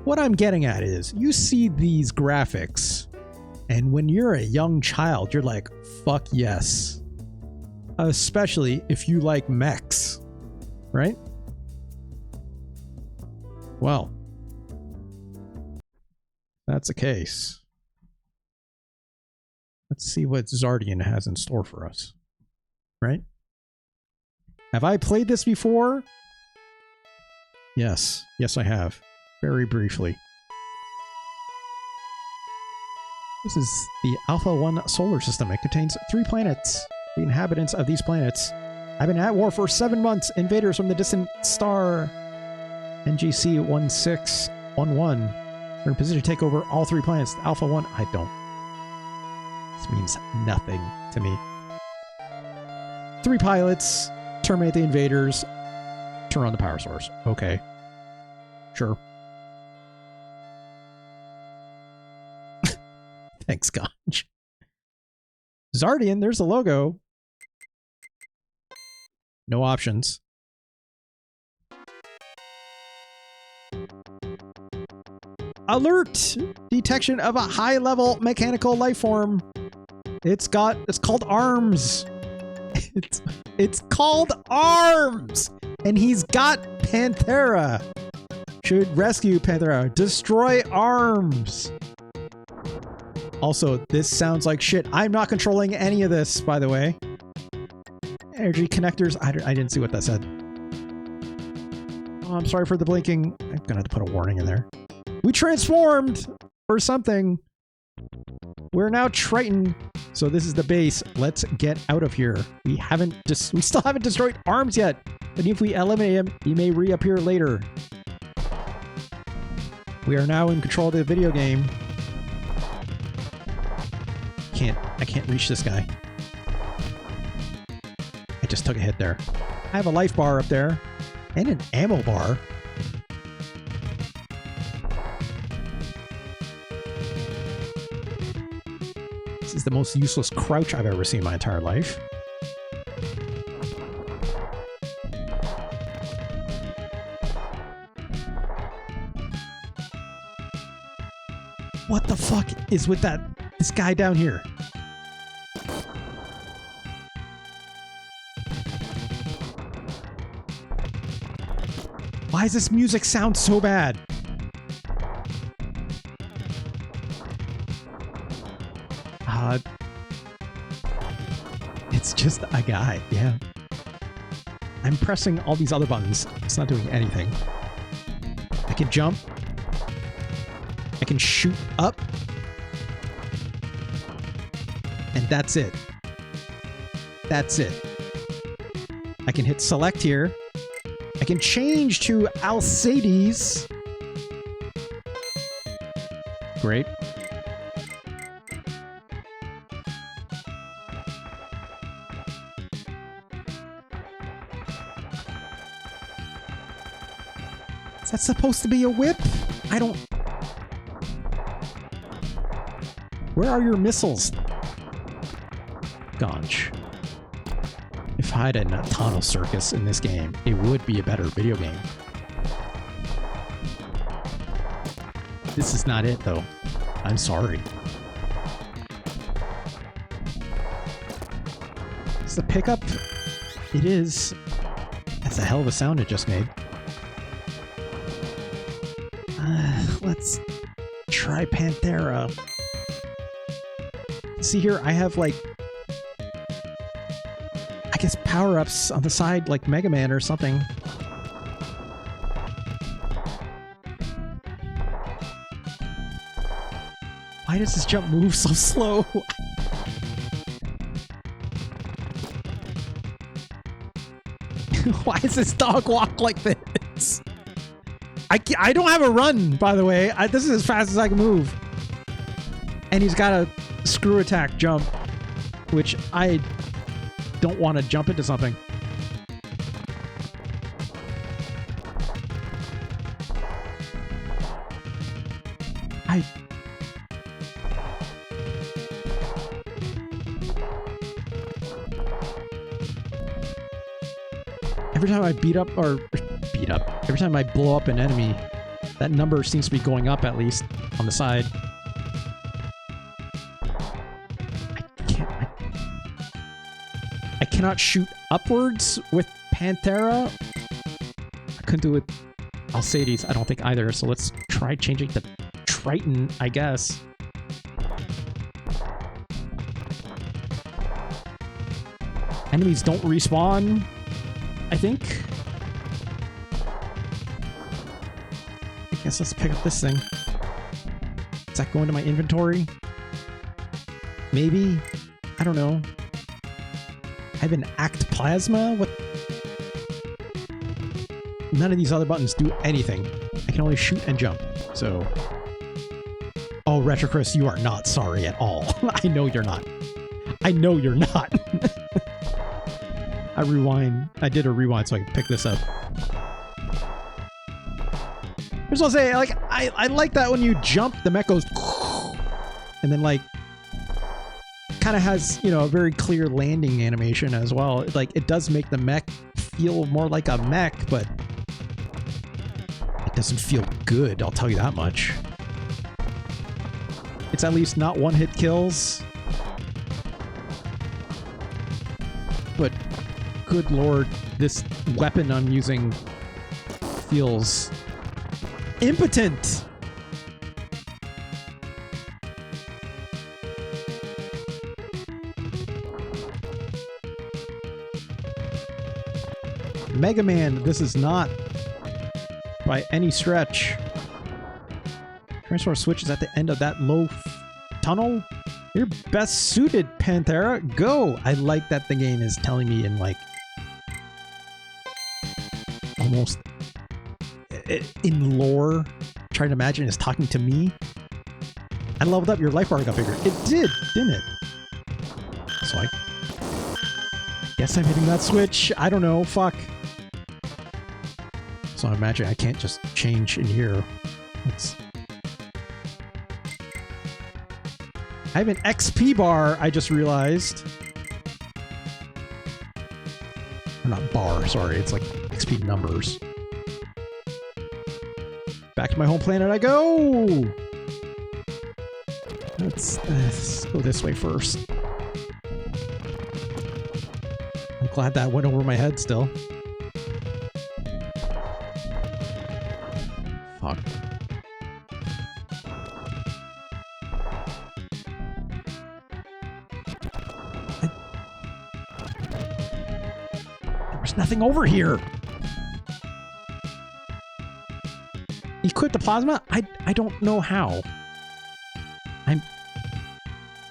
[SPEAKER 1] what I'm getting at is you see these graphics, and when you're a young child, you're like, fuck yes. Especially if you like mechs, right? Well, that's the case. Let's see what Xardion has in store for us, right? Have I played this before? Yes. Yes, I have. Very briefly. This is the Alpha 1 solar system. It contains 3 planets. The inhabitants of these planets have been at war for 7 months. Invaders from the distant star NGC 1611 are in position to take over all 3 planets. Alpha 1, I don't. This means nothing to me. 3 pilots, terminate the invaders, turn on the power source. Okay. Sure. Thanks, Ganj. Xardion, there's the logo. No options. Alert! Detection of a high-level mechanical life form. It's called Arms. It's called Arms! And he's got Panthera. Should rescue Panthera. Destroy Arms. Also, this sounds like shit. I'm not controlling any of this, by the way. Energy connectors. I didn't see what that said. Oh, I'm sorry for the blinking. I'm gonna have to put a warning in there. We transformed or something. We're now Triton. So this is the base. Let's get out of here. We still haven't destroyed Arms yet. And if we eliminate him, he may reappear later. We are now in control of the video game. I can't reach this guy. I just took a hit there. I have a life bar up there and an ammo bar. This is the most useless crouch I've ever seen in my entire life. What the fuck is with this guy down here? Why does this music sound so bad? It's just a guy, yeah. I'm pressing all these other buttons. It's not doing anything. I can jump. I can shoot up. And that's it. That's it. I can hit select here. I can change to Alcides. Great. Is that supposed to be a whip? I don't... Where are your missiles? Gonch. If I had a tunnel circus in this game, it would be a better video game. This is not it, though. I'm sorry. Is the pickup? It is. That's a hell of a sound it just made. Let's try Panthera. See here, I have like... I guess power-ups on the side like Mega Man or something. Why does this jump move so slow? Why does this dog walk like this? I don't have a run, by the way. This is as fast as I can move. And he's got a screw attack jump, which I don't want to jump into something. Every time I every time I blow up an enemy, that number seems to be going up, at least on the side. I cannot shoot upwards with Panthera. I couldn't do it with Alcides, I don't think either, so let's try changing to Triton, I guess. Enemies don't respawn, I think. I guess let's pick up this thing. Does that go into my inventory? Maybe? I don't know. I have an Act Plasma? What? None of these other buttons do anything. I can only shoot and jump, so... Oh, Retro Chris, you are not sorry at all. I know you're not. I know you're not. I did a rewind so I could pick this up. I just want to say, like, I like that when you jump, the mech goes... And then, like, kind of has, you know, a very clear landing animation as well. Like, it does make the mech feel more like a mech, but it doesn't feel good, I'll tell you that much. It's at least not one-hit kills. But, good lord, this weapon I'm using feels impotent! Mega Man, this is not by any stretch. Transform switch is at the end of that low tunnel. You're best suited, Panthera. Go! I like that the game is telling me in, like, almost in lore. Trying to imagine it's talking to me. I leveled up, your life bar got bigger. It did, didn't it? So I guess I'm hitting that switch. I don't know. Fuck. So I imagine I can't just change in here. I have an XP bar, I just realized. Or not bar, sorry. It's like XP numbers. Back to my home planet I go! Let's go this way first. I'm glad that went over my head still. Fuck. There's nothing over here! Equip the plasma? I don't know how.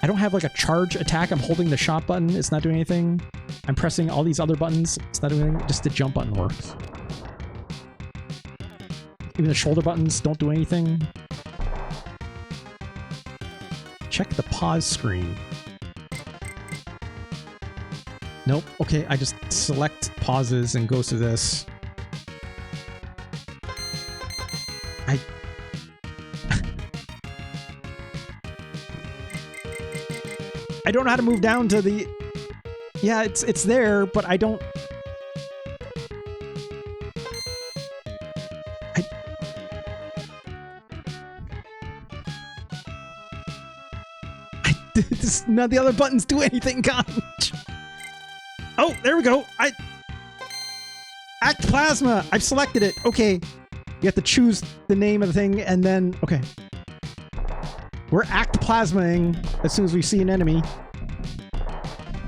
[SPEAKER 1] I don't have like a charge attack. I'm holding the shot button. It's not doing anything. I'm pressing all these other buttons instead of just the jump button works. Even the shoulder buttons don't do anything. Check the pause screen. Nope. Okay, I just select pauses and goes to this. I don't know how to move down to the... Yeah, it's there, but I don't... None of the other buttons do anything, Conch. Oh, there we go. Act Plasma. I've selected it. Okay. You have to choose the name of the thing and then... Okay. We're act plasmaing as soon as we see an enemy.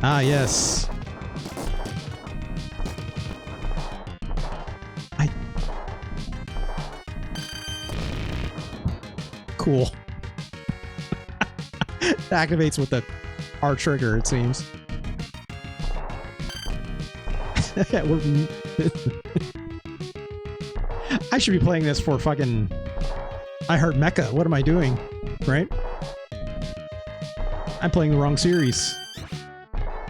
[SPEAKER 1] Ah, yes. Cool. It activates with the R trigger, it seems. I should be playing this for fucking... I heard Mecha. What am I doing? Right? I'm playing the wrong series.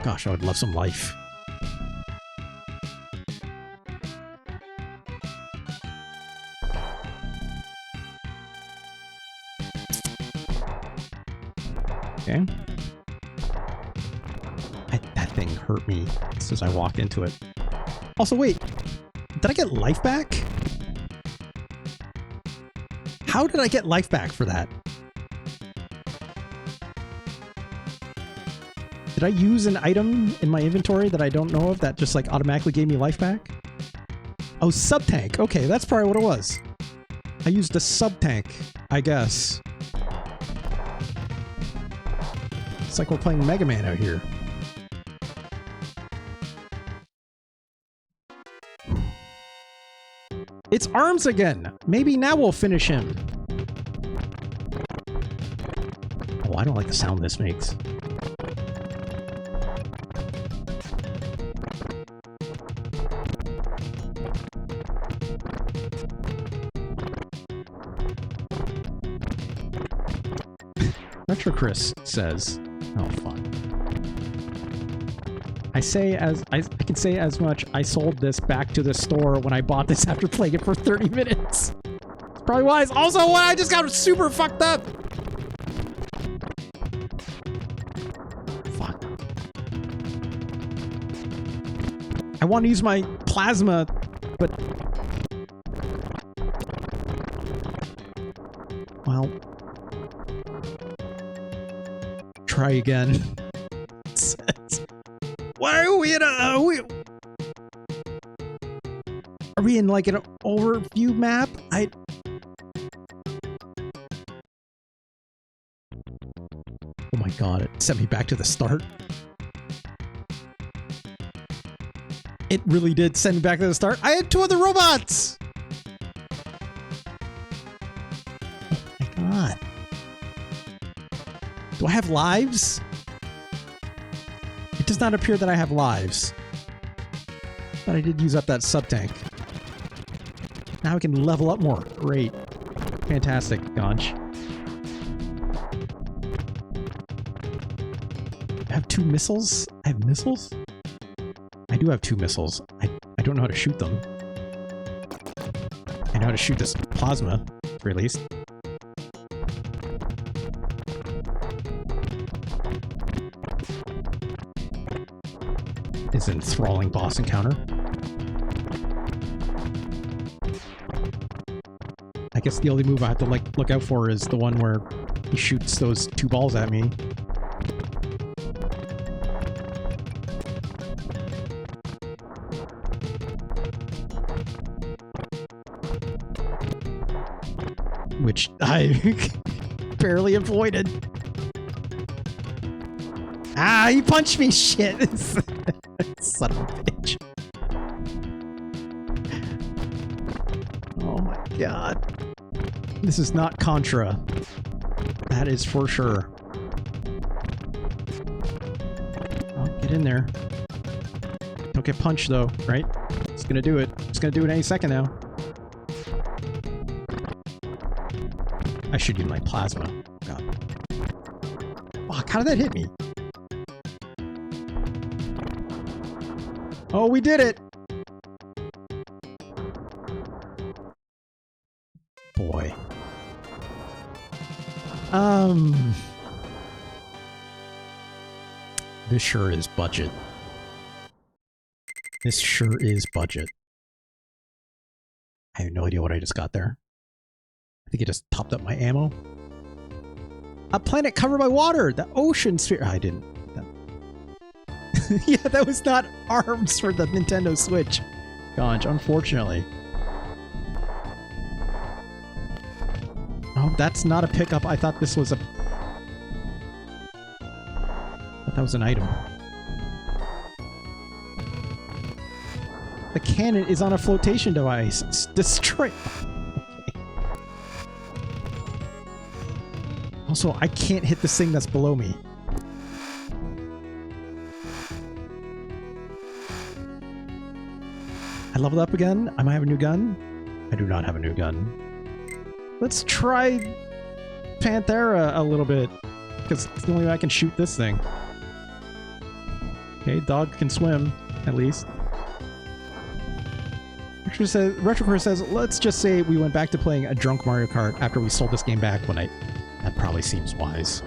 [SPEAKER 1] Gosh, I would love some life. Okay. That thing hurt me as soon as I walked into it. Also, wait. Did I get life back? How did I get life back for that? Did I use an item in my inventory that I don't know of that just like automatically gave me life back? Oh, sub-tank. Okay, that's probably what it was. I used a sub-tank, I guess. It's like we're playing Mega Man out here. It's Arms again! Maybe now we'll finish him. Oh, I don't like the sound this makes. Retro Chris says, oh fuck. I can say as much. I sold this back to the store when I bought this after playing it for 30 minutes. It's probably wise. Also, I just got super fucked up. Fuck. I want to use my plasma, but... Well... Try again. Why are we in a... Are we in like an overview map? Oh my god, it sent me back to the start. It really did send me back to the start. I had two other robots! Oh my god. Do I have lives? It does not appear that I have lives. But I did use up that sub-tank. Now I can level up more. Great. Fantastic, Gonch. I have 2 missiles? I have missiles? I do have 2 missiles. I don't know how to shoot them. I know how to shoot this plasma, at the very least. Is an enthralling boss encounter. I guess the only move I have to like look out for is the one where he shoots those 2 balls at me. Which I barely avoided. Ah, he punched me, shit! Son of a bitch. Oh my god. This is not Contra. That is for sure. Oh, get in there. Don't get punched though, right? It's gonna do it. It's gonna do it any second now. I should use my plasma. God. Fuck, how did that hit me? Oh, we did it! Boy. This sure is budget. This sure is budget. I have no idea what I just got there. I think it just topped up my ammo. A planet covered by water! The ocean sphere! I didn't. Yeah, that was not ARMS for the Nintendo Switch. Gosh, unfortunately. Oh, that's not a pickup. I thought this was a... I thought that was an item. The cannon is on a flotation device. It's destroyed. Okay. Also, I can't hit this thing that's below me. I leveled up again. I might have a new gun. I do not have a new gun. Let's try Panthera a little bit, because it's the only way I can shoot this thing. Okay, dog can swim, at least. Retrocore says, let's just say we went back to playing a drunk Mario Kart after we sold this game back one night. That probably seems wise.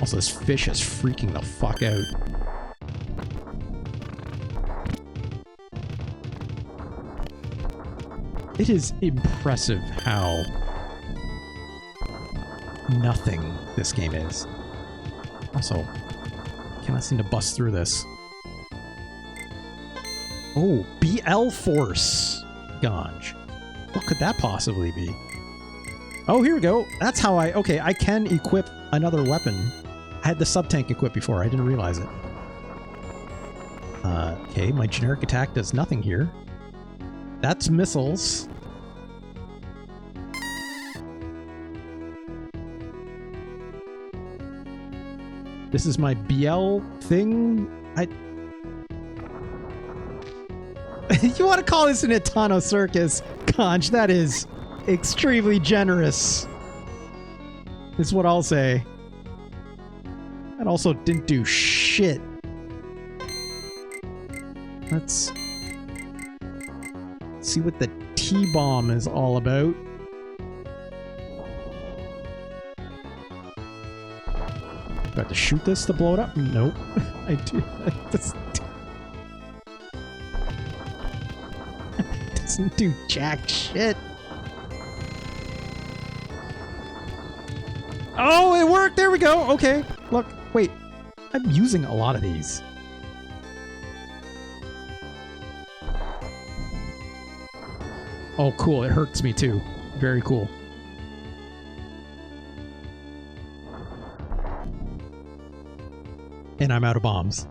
[SPEAKER 1] Also, this fish is freaking the fuck out. It is impressive how nothing this game is. Also, cannot seem to bust through this. Oh, BL Force. Gosh. What could that possibly be? Oh, here we go. That's how I... Okay, I can equip another weapon. I had the sub-tank equipped before. I didn't realize it. Okay, my generic attack does nothing here. That's missiles. This is my BL thing. You want to call this an Etano Circus? Conch, that is extremely generous. Is what I'll say. That also didn't do shit. Let's see what the T-bomb is all about. Do I have to shoot this to blow it up? Nope. I do. It doesn't do jack shit. Oh, it worked! There we go! Okay. Look, wait. I'm using a lot of these. Oh, cool. It hurts me too. Very cool. And I'm out of bombs.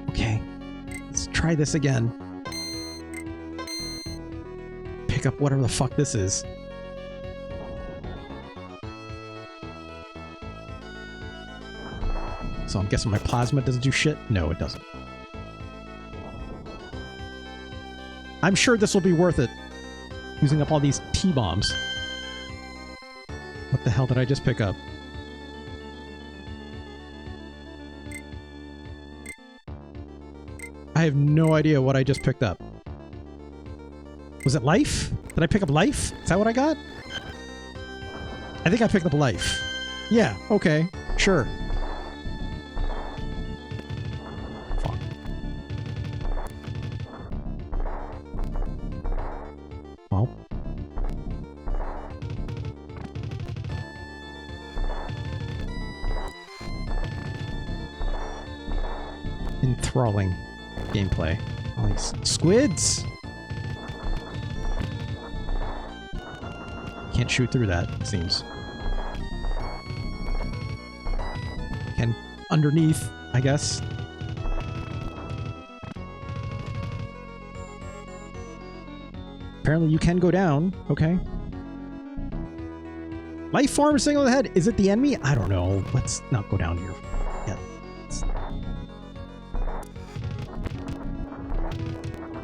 [SPEAKER 1] Okay. Let's try this again. Pick up whatever the fuck this is. So I'm guessing my plasma doesn't do shit? No, it doesn't. I'm sure this will be worth it. Using up all these T-bombs. What the hell did I just pick up? I have no idea what I just picked up. Was it life? Did I pick up life? Is that what I got? I think I picked up life. Yeah, okay, sure. Fuck. Well. Enthralling gameplay. All these squids! Can't shoot through that, it seems. Can underneath, I guess. Apparently you can go down. Okay. Life form single ahead. Is it the enemy? I don't know. Let's not go down here. Yeah.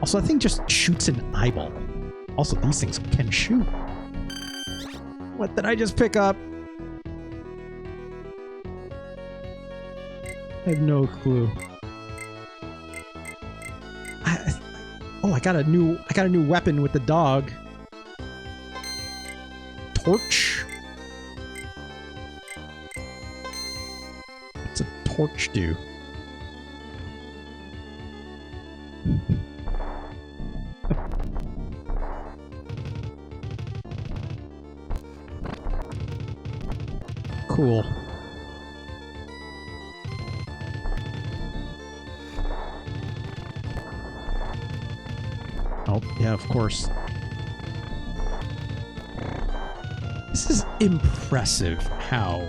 [SPEAKER 1] Also, that thing just shoots an eyeball. Also, these things can shoot. What did I just pick up? I have no clue. Oh, I got a new weapon with the dog. Torch. What's a torch do? Cool. Oh, yeah, of course. This is impressive how...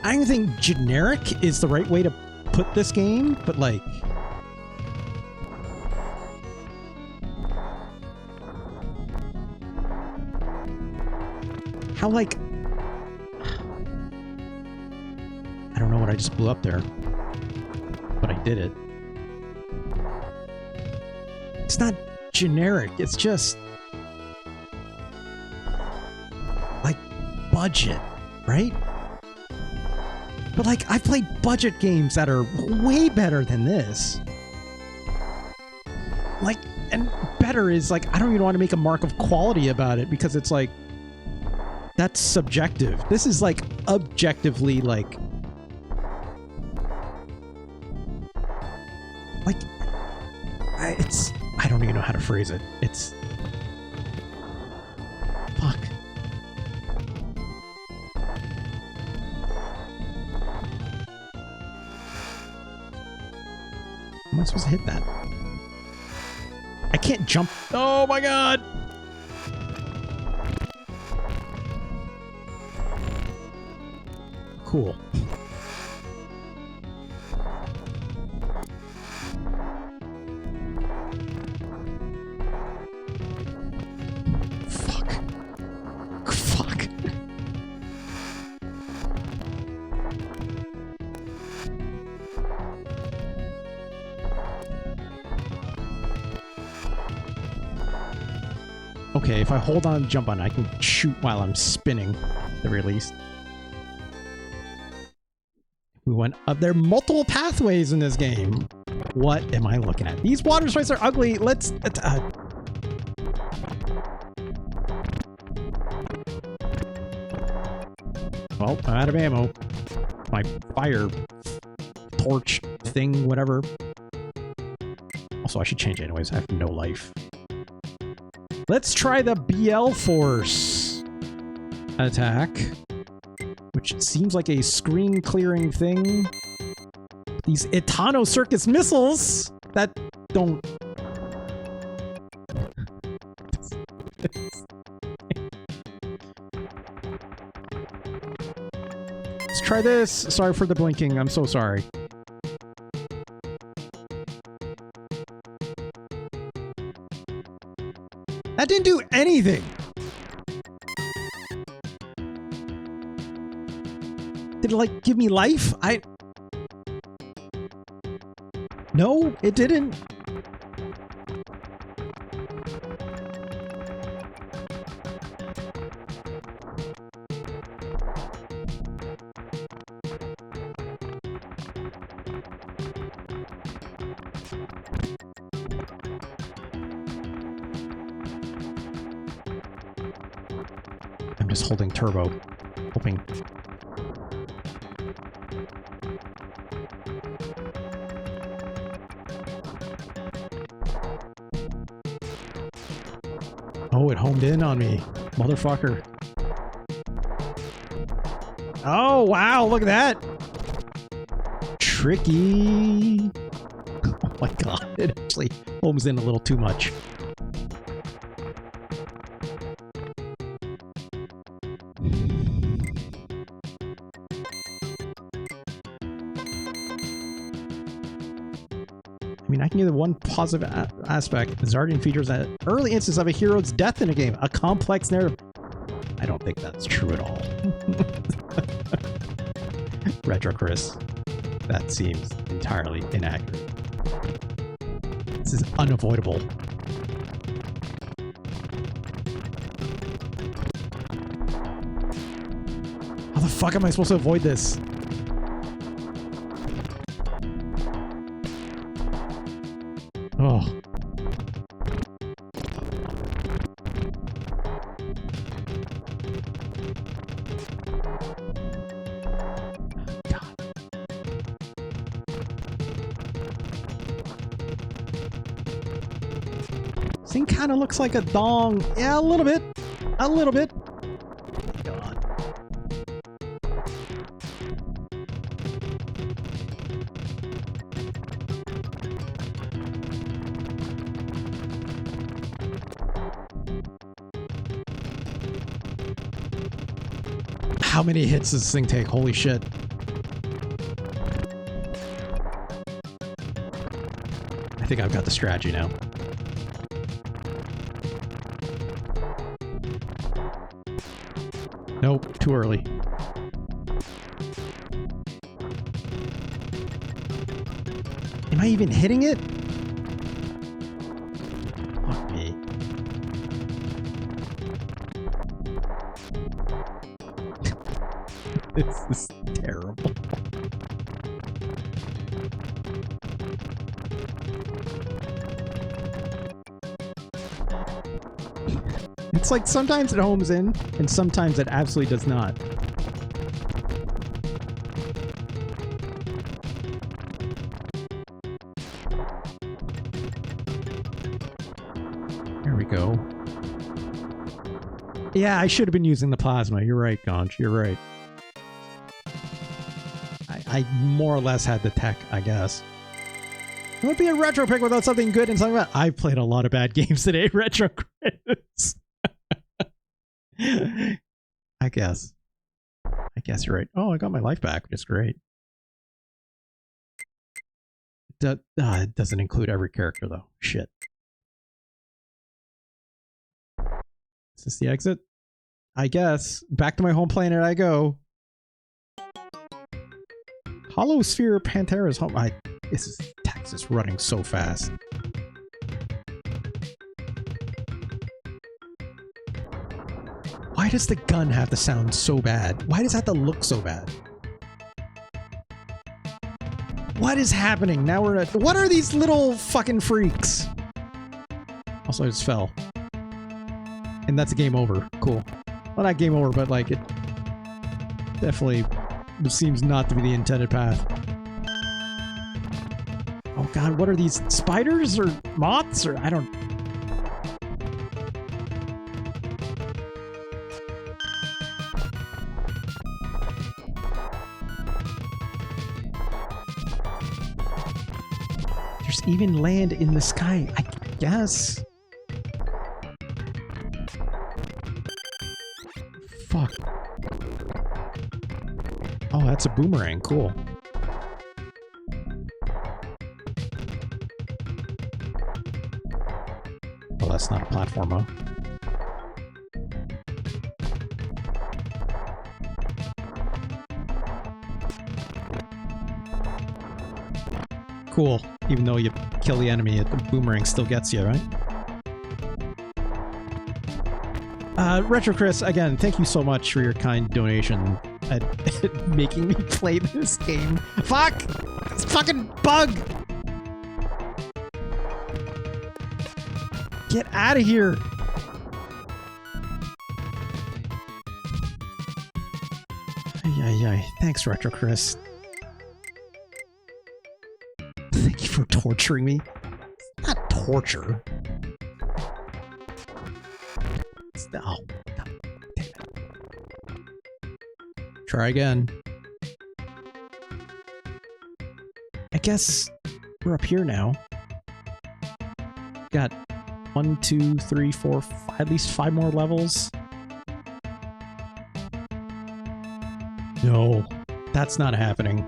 [SPEAKER 1] I don't even think generic is the right way to put this game, but like... How like... I don't know what I just blew up there, but I did it. It's not generic, it's just... like, budget, right? But like, I've played budget games that are way better than this. Like, and better is like, I don't even want to make a mark of quality about it because it's like, that's subjective. This is like, objectively like... like, it's... I don't even know how to phrase it. It's... fuck. Am I supposed to hit that? I can't jump. Oh my god! Cool. Fuck. Fuck. Okay, if I hold on and jump on, I can shoot while I'm spinning, at the very least. We went up. There are multiple pathways in this game. What am I looking at? These water sprites are ugly. Let's... well, I'm out of ammo. My fire torch thing, whatever. Also, I should change it anyways. I have no life. Let's try the BL Force attack, which seems like a screen clearing thing. These Itano Circus missiles that don't... Let's try this. Sorry for the blinking. I'm so sorry. That didn't do anything. Did it, like, give me life? No, it didn't. I'm just holding turbo, hoping. Oh, it homed in on me. Motherfucker. Oh, wow, look at that. Tricky. Oh my god, it actually homes in a little too much. I mean, I can give it one positive aspect. Xardion features an early instance of a hero's death in a game, a complex narrative. I don't think that's true at all. Retro Chris. That seems entirely inaccurate. This is unavoidable. How the fuck am I supposed to avoid this? Oh. God. This thing kind of looks like a dong. Yeah, a little bit. A little bit. God. How many hits does this thing take? Holy shit. I think I've got the strategy now. Nope, too early. Am I even hitting it? Fuck me. This is terrible. It's like sometimes it homes in, and sometimes it absolutely does not. There we go. Yeah, I should have been using the plasma. You're right, Gonch. You're right. I more or less had the tech, I guess. It would be a retro pick without something good and something bad. I've played a lot of bad games today, retro credits. I guess you're right. Oh, I got my life back, which is great. It doesn't include every character, though. Shit. Is this the exit? I guess. Back to my home planet I go. Holosphere Pantera's home. This is Texas running so fast. Why does the gun have to sound so bad? Why does that have to look so bad? What is happening? Now we're at... What are these little fucking freaks? Also, I just fell. And that's a game over. Cool. Well, not game over, but like it definitely seems not to be the intended path. Oh god, what are these? Spiders or moths or I don't... There's even land in the sky, I guess. Fuck. Oh, that's a boomerang. Cool. Well, that's not a platform, huh? Cool. Even though you kill the enemy, the boomerang still gets you, right? Retro Chris, again, thank you so much for your kind donation at making me play this game. Fuck! This fucking bug! Get out of here! Ay. Thanks, Retro Chris. Thank you for torturing me. It's not torture. Oh, God damn it. Try again. I guess we're up here now. Got 1, 2, 3, 4, 5, at least 5 more levels. No, that's not happening.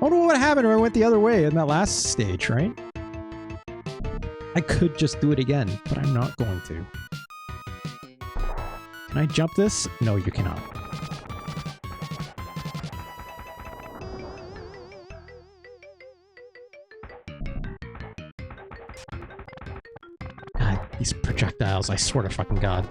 [SPEAKER 1] I don't know what happened if I went the other way in that last stage, right? I could just do it again, but I'm not going to. Can I jump this? No, you cannot. God, these projectiles, I swear to fucking God.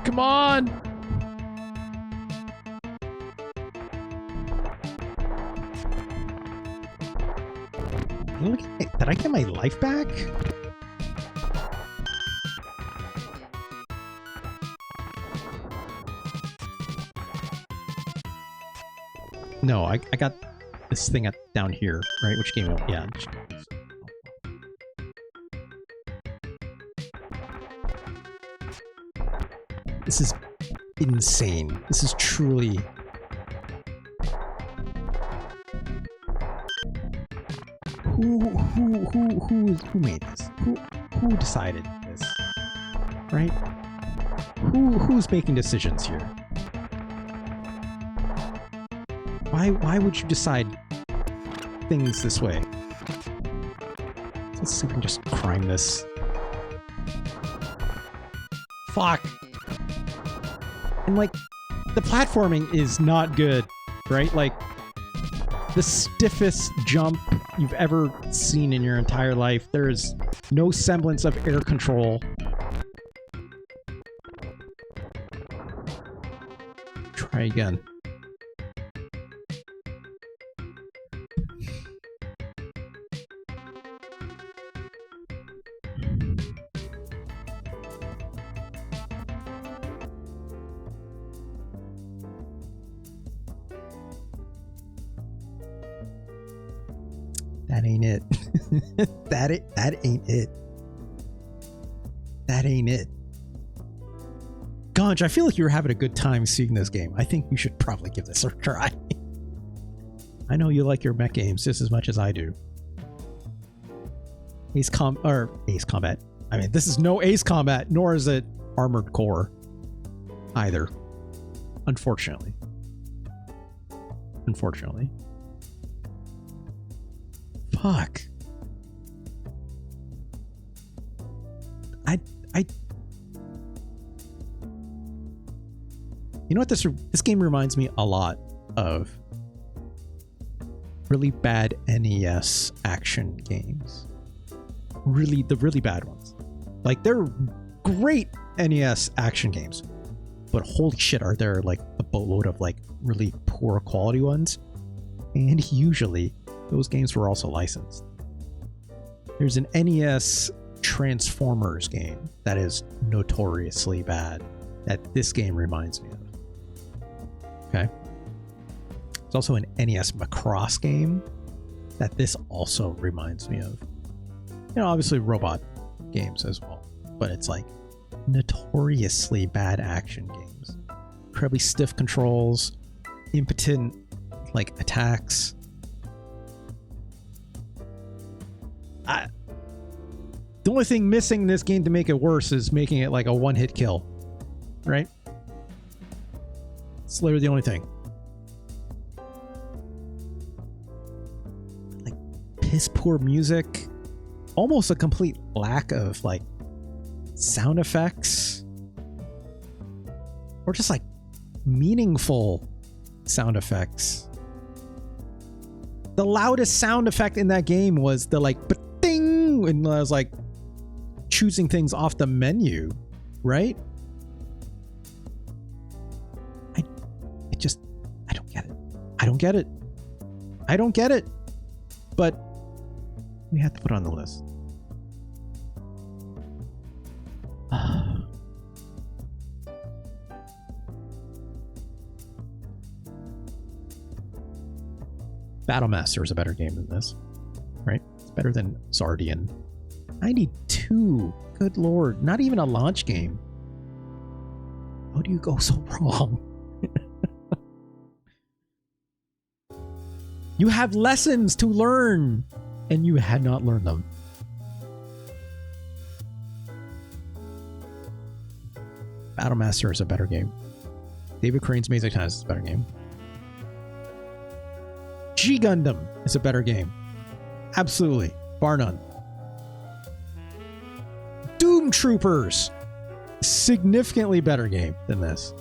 [SPEAKER 1] Come on! Did I get my life back? No, I got this thing down here, right? Which game? Yeah. This is insane. This is truly... Who made this? Who decided this? Right? Who's making decisions here? Why would you decide things this way? Let's see if we can just crime this. Fuck! And like, the platforming is not good, right? Like, the stiffest jump you've ever seen in your entire life. There's no semblance of air control. Try again. That ain't it. That ain't it. That ain't it. Gonj, I feel like you were having a good time seeing this game. I think you should probably give this a try. I know you like your mech games just as much as I do. Ace Combat. I mean, this is no Ace Combat, nor is it Armored Core either. Unfortunately. Unfortunately. Fuck. You know what this game reminds me a lot of? Really bad NES action games. The really bad ones. Like, they're great NES action games, but holy shit, are there like a boatload of like really poor quality ones? And usually those games were also licensed. There's an NES Transformers game that is notoriously bad that this game reminds me of. Okay. There's also an NES Macross game that this also reminds me of. You know, obviously robot games as well, but it's like notoriously bad action games. Incredibly stiff controls, impotent like attacks. The only thing missing in this game to make it worse is making it like a one-hit kill, right? It's literally the only thing. Like, piss poor music, almost a complete lack of like sound effects, or just like meaningful sound effects. The loudest sound effect in that game was the like ba-ding, and I was like choosing things off the menu, right? I don't get it. I don't get it. I don't get it. But we have to put it on the list. Battlemaster is a better game than this, right? It's better than Xardion. 92. Good lord. Not even a launch game. How do you go so wrong? You have lessons to learn, and you had not learned them. Battlemaster is a better game. David Crane's Amazing Times is a better game. G Gundam is a better game. Absolutely. Bar none. Doom Troopers. Significantly better game than this.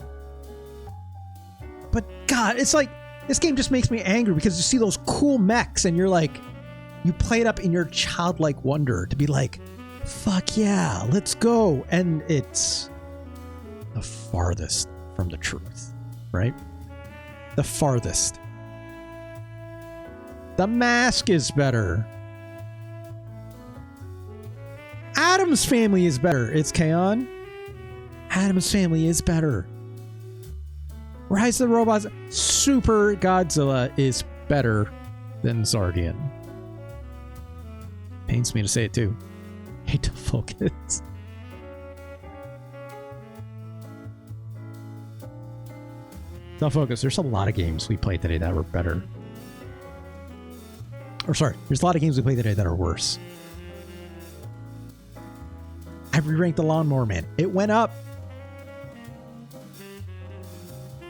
[SPEAKER 1] But God, it's like, this game just makes me angry because you see those cool mechs and you're like, you play it up in your childlike wonder to be like, fuck yeah, let's go. And it's the farthest from the truth, right? The farthest. The Mask is better. Adam's Family is better. It's K-On! Adam's Family is better. Rise of the Robots. Super Godzilla is better than Xardion. Pains me to say it too. Hate to focus. Don't focus. There's a lot of games we played today that were better. Or sorry, there's a lot of games we played today that are worse. I re-ranked the Lawnmower Man. It went up.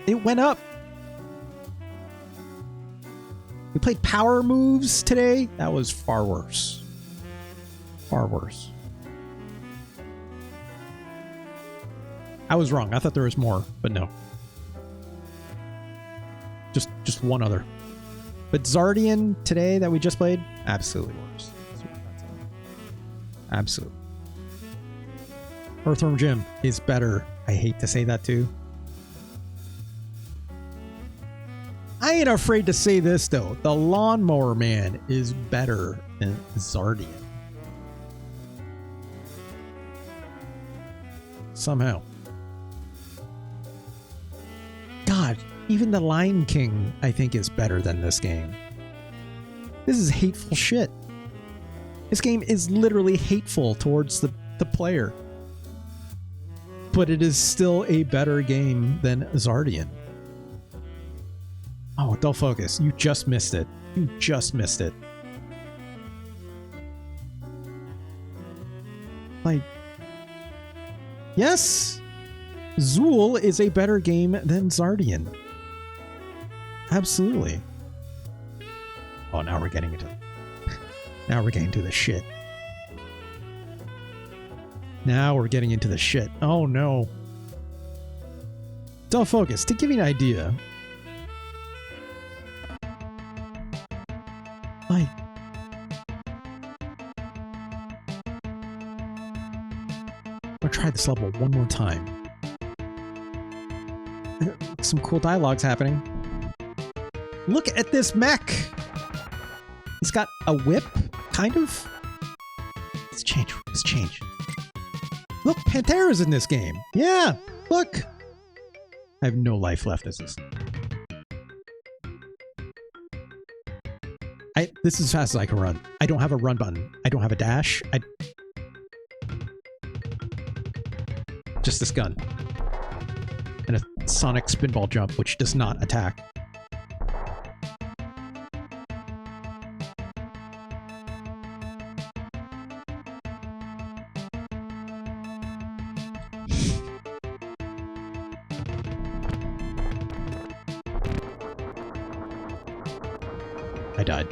[SPEAKER 1] It went up. We played Power Moves today. That was far worse. Far worse. I was wrong. I thought there was more, but no. Just one other. But Xardion today that we just played, absolutely worse. Absolutely. Earthworm Jim is better. I hate to say that too. I ain't afraid to say this though. The Lawnmower Man is better than Xardion. Somehow. God, even the Lion King, I think, is better than this game. This is hateful shit. This game is literally hateful towards the player. But it is still a better game than Xardion. Oh, don't focus. You just missed it. You just missed it. Like, yes, Zool is a better game than Xardion. Absolutely. Oh, now we're getting into the shit. Now we're getting into the shit. Oh no. Don't focus. To give you an idea. Like, I'll try this level one more time. Some cool dialogue's happening. Look at this mech. He's got a whip, kind of. Let's change. Let's change. Look, Panthera's in this game. Yeah, look. I have no life left as this. This is as fast as I can run. I don't have a run button. I don't have a dash. Just this gun. And a sonic spinball jump, which does not attack. I died.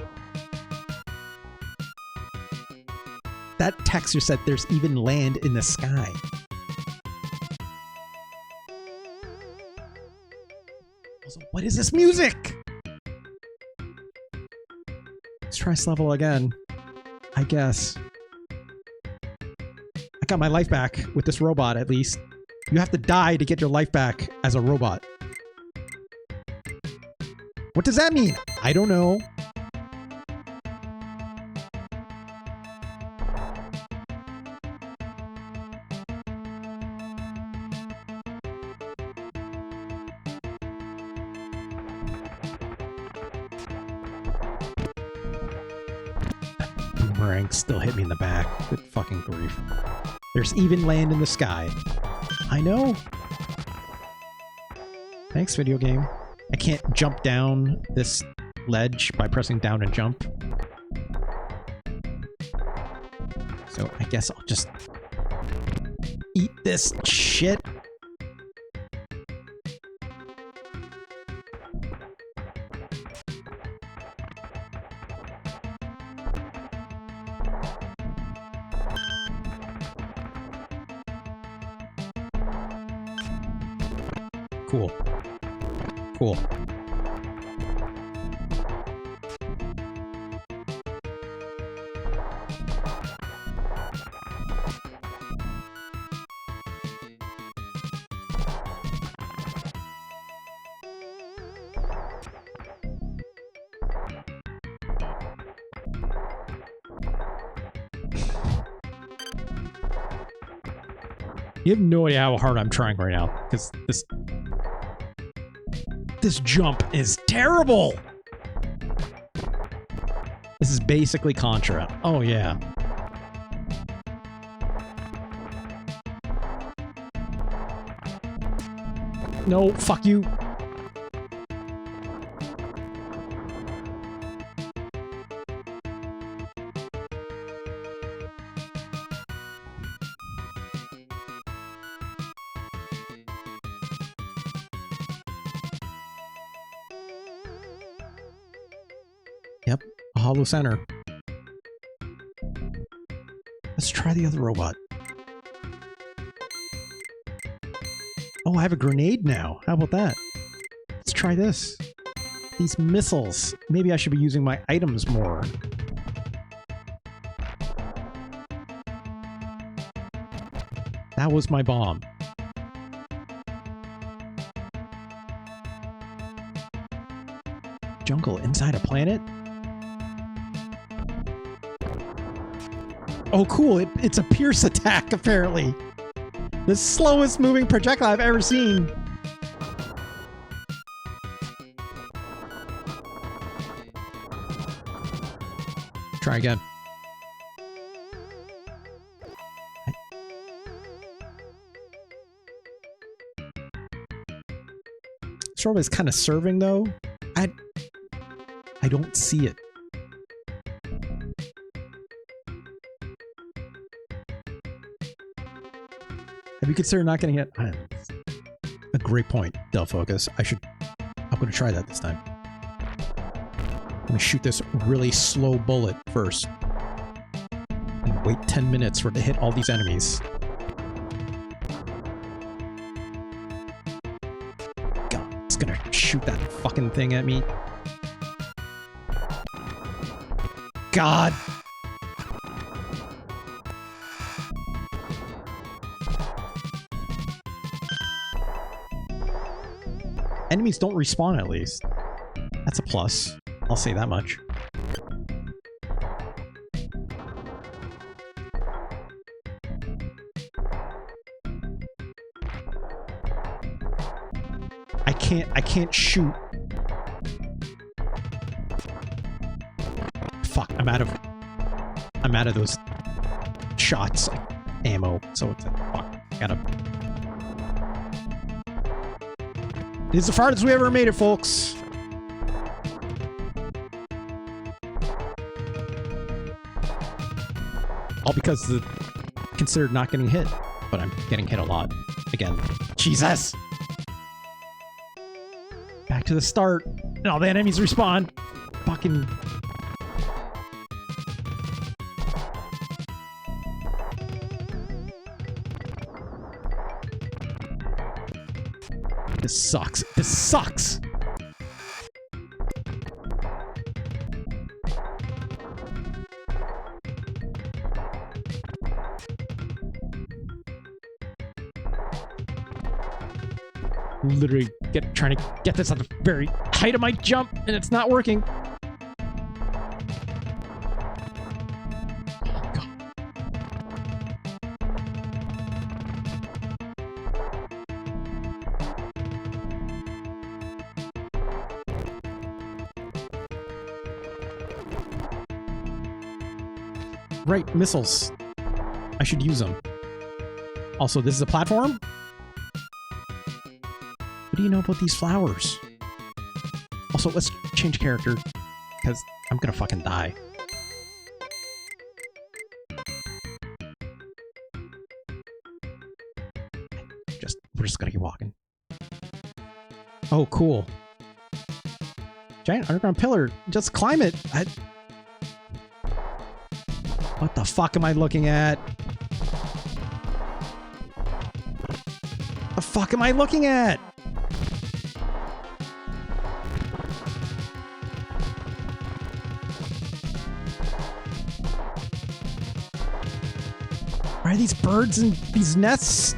[SPEAKER 1] That texture said there's even land in the sky. Also, what is this music? Let's try this level again. I guess. I got my life back with this robot, at least. You have to die to get your life back as a robot. What does that mean? I don't know. Still hit me in the back. Good fucking grief. There's even land in the sky. I know. Thanks, video game. I can't jump down this ledge by pressing down and jump. So I guess I'll just eat this shit. Cool. Cool. You have no idea how hard I'm trying right now, because this jump is terrible. This is basically Contra. Oh yeah. No, fuck you. Yep, a hollow center. Let's try the other robot. Oh, I have a grenade now. How about that? Let's try this. These missiles. Maybe I should be using my items more. That was my bomb. Jungle inside a planet? Oh, cool. It's a pierce attack, apparently. The slowest moving projectile I've ever seen. Try again. This robot is kind of serving, though. I don't see it. Have you considered not getting hit? A great point, Del Focus. I'm going to try that this time. I'm going to shoot this really slow bullet first. And wait 10 minutes for it to hit all these enemies. God, it's going to shoot that fucking thing at me. God. Enemies don't respawn, at least. That's a plus. I'll say that much. I can't shoot. Fuck, I'm out of those shots, like ammo. So it's like, fuck, gotta. It's the farthest we ever made it, folks. All because of considered not getting hit, but I'm getting hit a lot. Again. Jesus! Back to the start. And all the enemies respawn. Fucking... This sucks. This sucks! Literally trying to get this at the very height of my jump, and it's not working. Oh, God. Right, missiles. I should use them. Also, this is a platform? What do you know about these flowers? Also, let's change character. because I'm gonna fucking die. We're just gonna keep walking. Oh, cool. Giant underground pillar. Just climb it. What the fuck am I looking at? The fuck am I looking at? Why are these birds in these nests?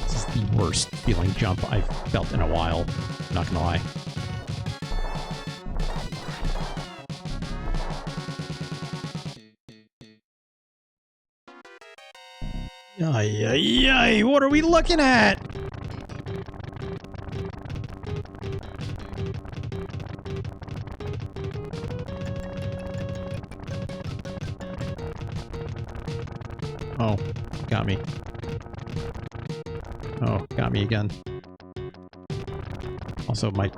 [SPEAKER 1] This is the worst feeling jump I've felt in a while. I'm not gonna lie. Ay, ay, ay, what are we looking at? Oh, got me. Oh, got me again. Also, my...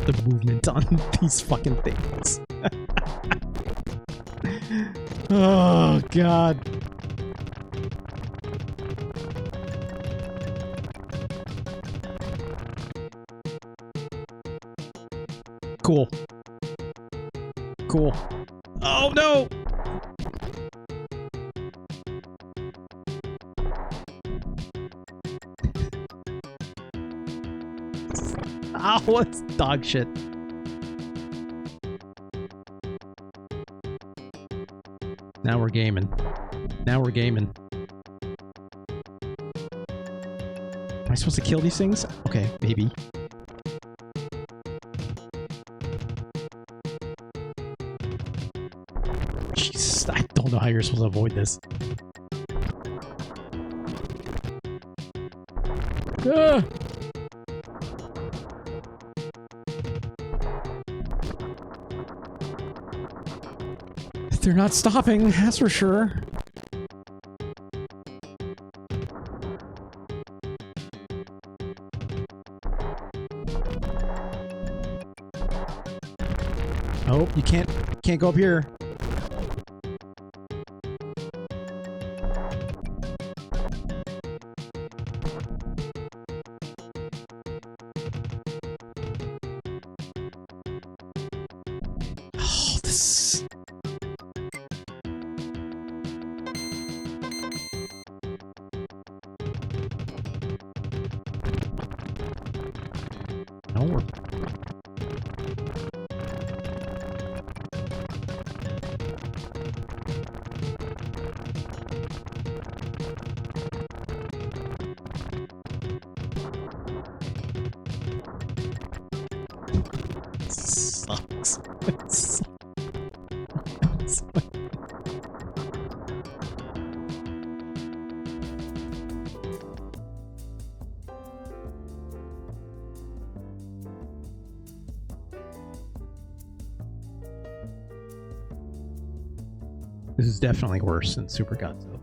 [SPEAKER 1] the movement on these fucking things. Oh, God. Cool. Cool. Oh, no! Oh, what's dog shit? Now we're gaming. Now we're gaming. Am I supposed to kill these things? Okay, maybe. Jesus, I don't know how you're supposed to avoid this. Ah! They're not stopping, that's for sure. Oh, you can't go up here. Oh, this... No, we're... Sucks. It sucks. This is definitely worse than Super Godzilla.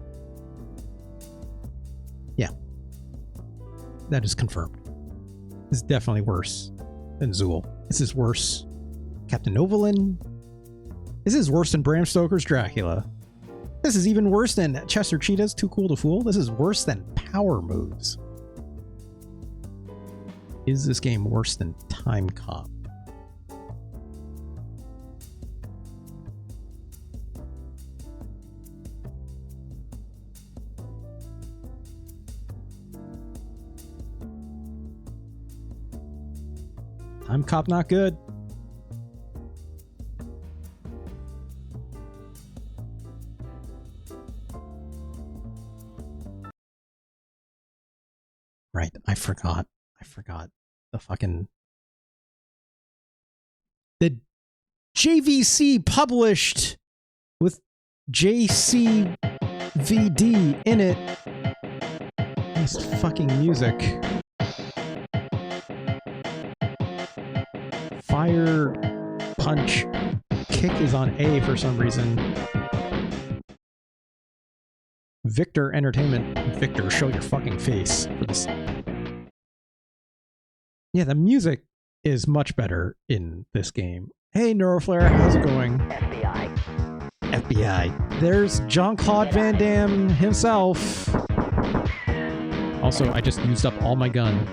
[SPEAKER 1] Yeah. That is confirmed. This is definitely worse than Zool. This is worse. Captain Novolin. This is worse than Bram Stoker's Dracula. This is even worse than Chester Cheetah's Too Cool to Fool. This is worse than Power Moves. Is this game worse than Timecop? Timecop not good. Right, I forgot the fucking... The JVC published with JCVD in it. This fucking music. Fire, punch, kick is on A for some reason. Victor Entertainment. Victor, show your fucking face for this. Yeah, the music is much better in this game. Hey, Neuroflare, how's it going? FBI. There's Jean-Claude Van Damme himself. Also, I just used up all my gun.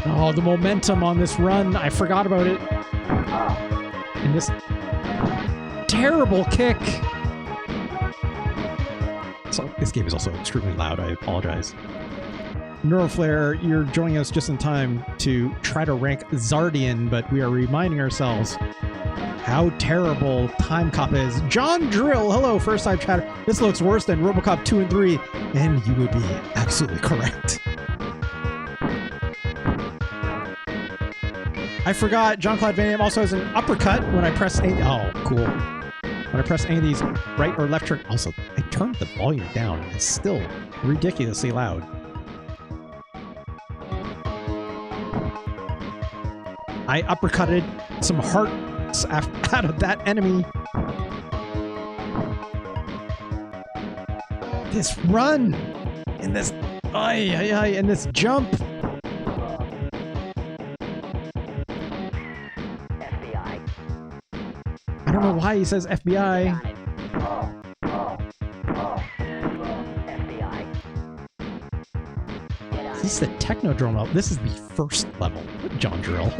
[SPEAKER 1] Oh, the momentum on this run. I forgot about it. And this terrible kick. So this game is also extremely loud. I apologize. Neuroflare, you're joining us just in time to try to rank Xardion, but we are reminding ourselves how terrible Timecop is. John Drill, hello, first time chatter. This looks worse than RoboCop 2 and 3, and you would be absolutely correct. I forgot Jean-Claude Van Damme also has an uppercut when I press any... Oh, cool. When I press any of these right or left trick... Also, I turned the volume down. It's still ridiculously loud. I uppercutted some hearts out of that enemy. This run! And this... and this jump! I don't know why he says FBI. This is the Technodrome level. This is the first level, John Drill.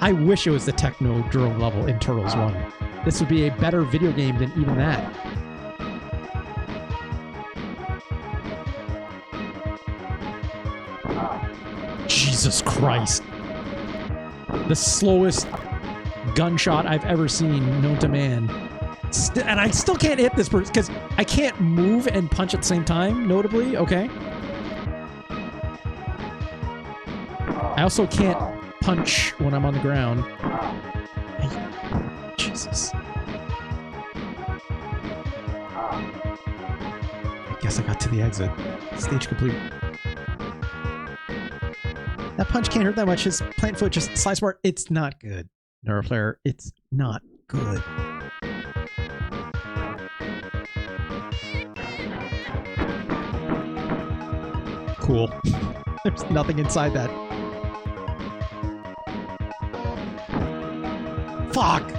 [SPEAKER 1] I wish it was the Technodrome level in Turtles 1. This would be a better video game than even that. Jesus Christ. The slowest gunshot I've ever seen known to man. And I still can't hit this person because I can't move and punch at the same time, notably. Okay. I also can't punch when I'm on the ground. Jesus. I guess I got to the exit. Stage complete. That punch can't hurt that much. His plant foot just slides forward. It's not good. Neuroflare, it's not good. Cool. There's nothing inside that. Fuck!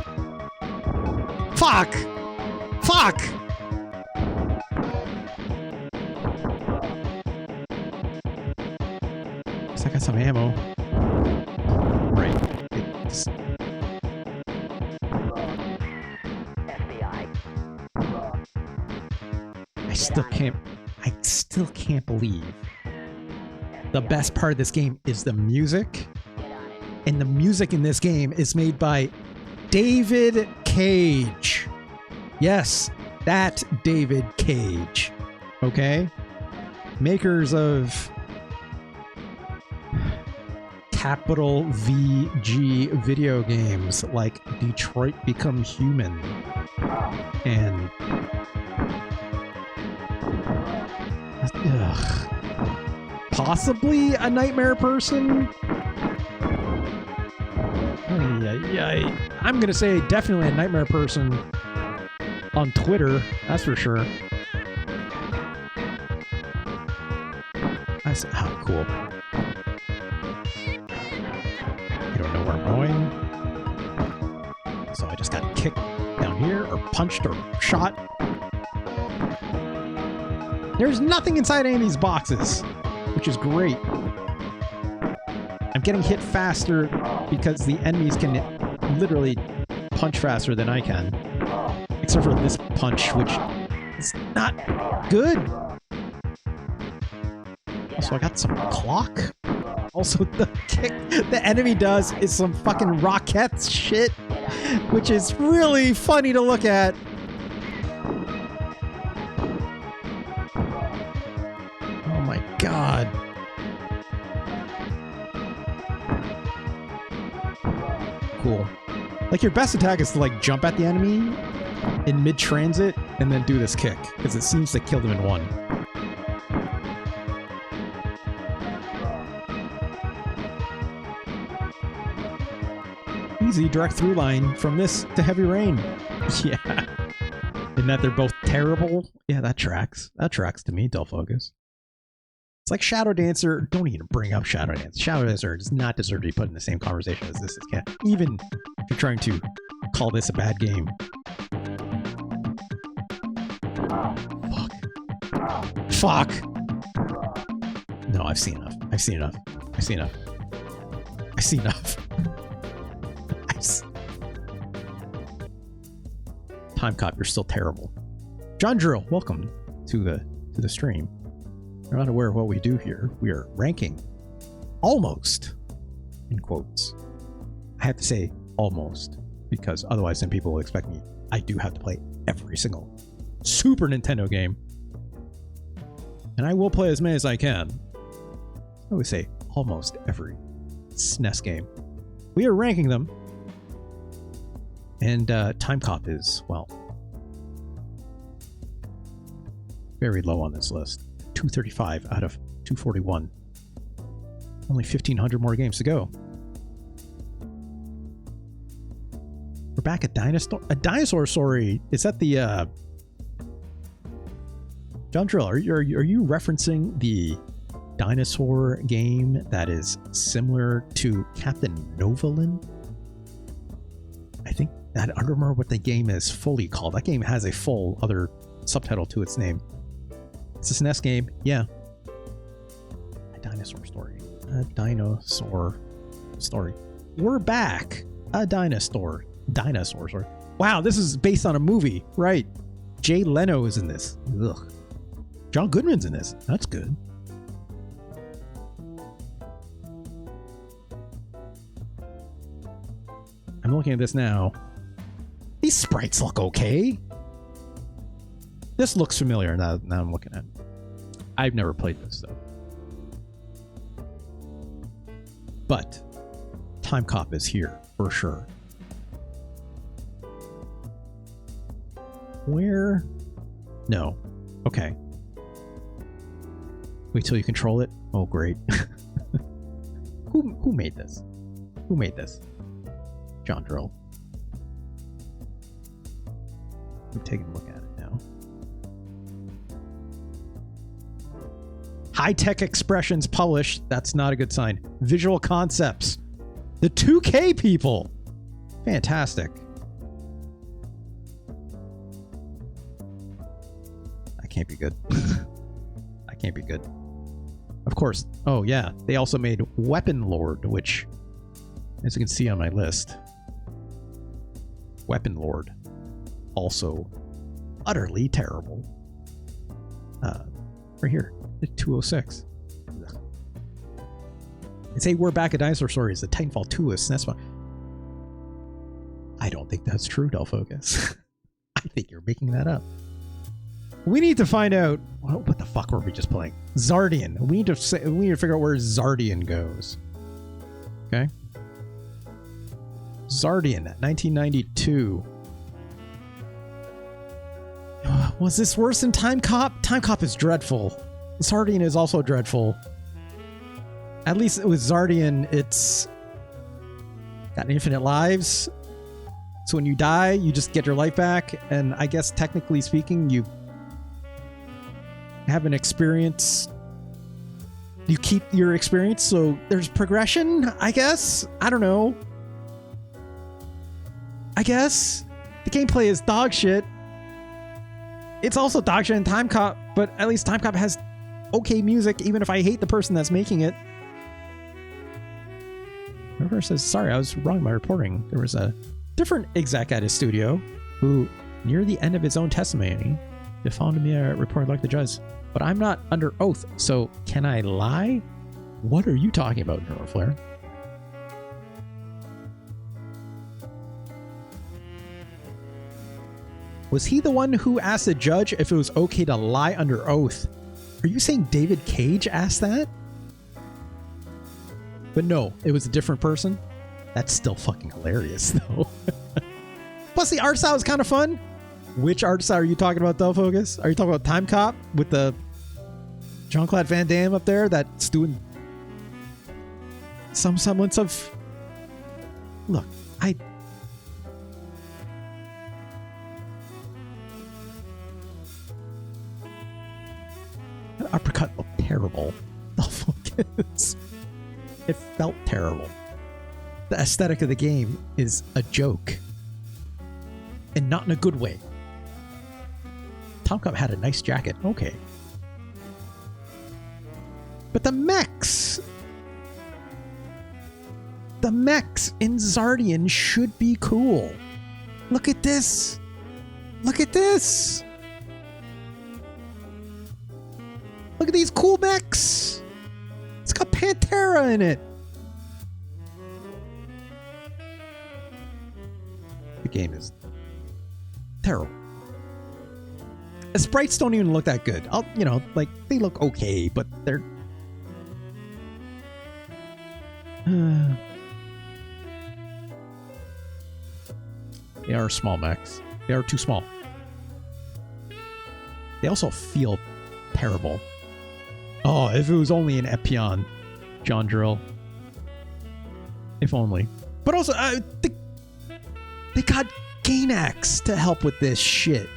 [SPEAKER 1] Fuck! Fuck! Guess I got some ammo. Right. It's... I still can't believe the best part of this game is the music. And the music in this game is made by David Cage. Yes, that David Cage. Okay? Makers of capital VG video games like Detroit Become Human and possibly a Nightmare Person. I'm gonna say definitely a Nightmare Person on Twitter, that's for sure. That's cool. You don't know where I'm going, so I just got kicked down here or punched or shot. There's nothing inside any of these boxes, which is great. I'm getting hit faster because the enemies can literally punch faster than I can. Except for this punch, which is not good. Also, I got some clock. Also, the kick the enemy does is some fucking rockets shit, which is really funny to look at. Oh my god. Cool. Like, your best attack is to, like, jump at the enemy in mid-transit and then do this kick, because it seems to kill them in one. Easy direct through line from this to Heavy Rain. Yeah. And that they're both terrible. Yeah, that tracks. That tracks to me, Del Focus. It's like Shadow Dancer. Don't even bring up Shadow Dancer. Shadow Dancer does not deserve to be put in the same conversation as this can. Even if you're trying to call this a bad game. Fuck. No, I've seen enough. I've seen enough. I've seen enough. I've seen enough. Timecop, you're still terrible. John Drill, welcome to the stream. You're not aware of what we do here. We are ranking almost, in quotes. I have to say almost, because otherwise then people will expect me. I do have to play every single Super Nintendo game. And I will play as many as I can. I would say almost every SNES game. We are ranking them. And Timecop is, well, very low on this list. 235 out of 241. Only 1,500 more games to go. We're back at A Dinosaur Story. Is that the... John Drill, are you referencing the dinosaur game that is similar to Captain Novalin? I think... I don't remember what the game is fully called. That game has a full other subtitle to its name. It's a SNES game. Yeah. A Dinosaur Story. A Dinosaur Story. We're back. A Dinosaur. Dinosaur Story. Wow, this is based on a movie. Right. Jay Leno is in this. Ugh. John Goodman's in this. That's good. I'm looking at this now. These sprites look okay. This looks familiar now I'm looking at it. I've never played this though. But Timecop is here for sure. Where? No. Okay. Wait till you control it. Oh great. Who made this? Who made this? John Drill. I'm taking a look at it now. High-tech expressions published. That's not a good sign. Visual Concepts. The 2K people. Fantastic. That can't be good. That can't be good. Of course. Oh yeah. They also made Weapon Lord, which, as you can see on my list, Weapon Lord, also utterly terrible. Right here, 206. They say we're back at Dinosaur Stories. The Titanfall 2 is SNES. I don't think that's true, Del Focus. I think you're making that up. We need to find out what the fuck were we just playing? Xardion. We need to figure out where Xardion goes. Okay. Xardion, 1992. Was this worse than Timecop? Timecop is dreadful. Xardion is also dreadful. At least with Xardion, it's got infinite lives. So when you die, you just get your life back. And I guess technically speaking, you have an experience. You keep your experience, so there's progression, I guess? I don't know. I guess. The gameplay is dog shit. It's also dog shit in Timecop, but at least Timecop has okay music, even if I hate the person that's making it. Whoever says, sorry, I was wrong in my reporting. There was a different exec at his studio who, near the end of his own testimony, found me a report like the judge. But I'm not under oath, so can I lie? What are you talking about, Neuroflare? Was he the one who asked the judge if it was okay to lie under oath? Are you saying David Cage asked that? But no, it was a different person? That's still fucking hilarious, though. Plus, the art style is kind of fun. Which art style are you talking about, Del Focus? Are you talking about Timecop with the Jean-Claude Van Damme up there that's doing some semblance of... Look, that uppercut looked terrible. Del Focus. It felt terrible. The aesthetic of the game is a joke. And not in a good way. Timecop had a nice jacket. Okay. But the mechs in Xardion should be cool. Look at this. Look at this. Look at these cool mechs. It's got Pantera in it. The game is terrible. The sprites don't even look that good. Like, they look okay, but they're... They are small mechs. They are too small. They also feel terrible. Oh, if it was only an Epion, John Drill. If only. But also, they got Gainax to help with this shit.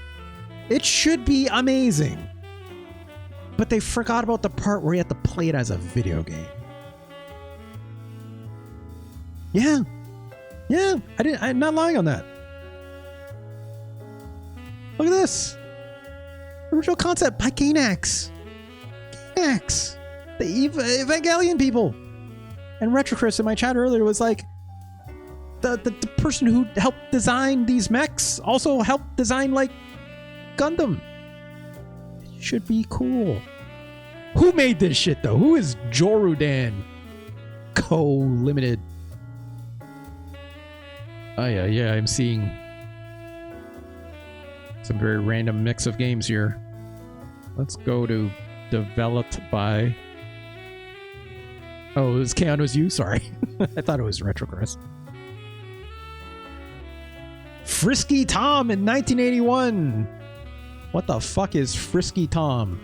[SPEAKER 1] It should be amazing. But they forgot about the part where you have to play it as a video game. Yeah. Yeah, I'm not lying on that. Look at this. Original concept by Gainax. Gainax. The Evangelion people. And RetroChris in my chat earlier was like, the person who helped design these mechs also helped design, like, Gundam. It should be cool. Who made this shit, though? Who is Jorudan Co. Limited? Oh, yeah, I'm seeing some very random mix of games here. Let's go to developed by... Oh, it was Keanu's You? Sorry. I thought it was RetroChris. Frisky Tom in 1981. What the fuck is Frisky Tom?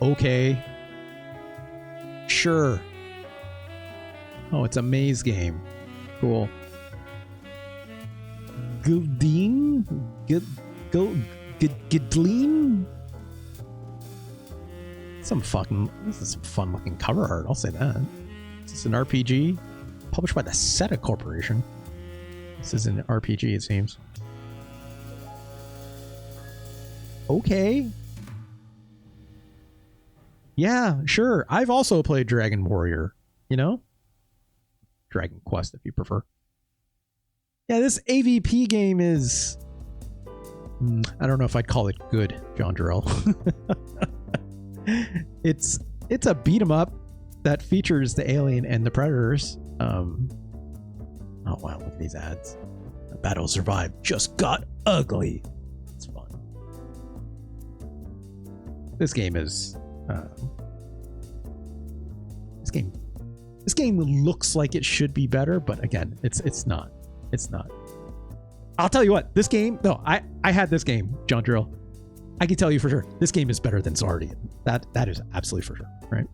[SPEAKER 1] Okay. Sure. Oh, it's a maze game. Cool. Gildeen? Gidleen? This is some fun looking cover art, I'll say that. This is an RPG published by the Seta Corporation. This is an RPG, it seems. Okay. Yeah, sure. I've also played Dragon Warrior, you know? Dragon Quest, if you prefer. Yeah, this AVP game is... I don't know if I'd call it good, John Jarrell. It's a beat 'em up that features the alien and the predators. Oh wow, look at these ads. The battle survived just got ugly. It's fun. This game is this game looks like it should be better, but again, it's not. It's not. I'll tell you what, this game, no, I had this game, John Drill. I can tell you for sure, this game is better than Xardion. That is absolutely for sure, right?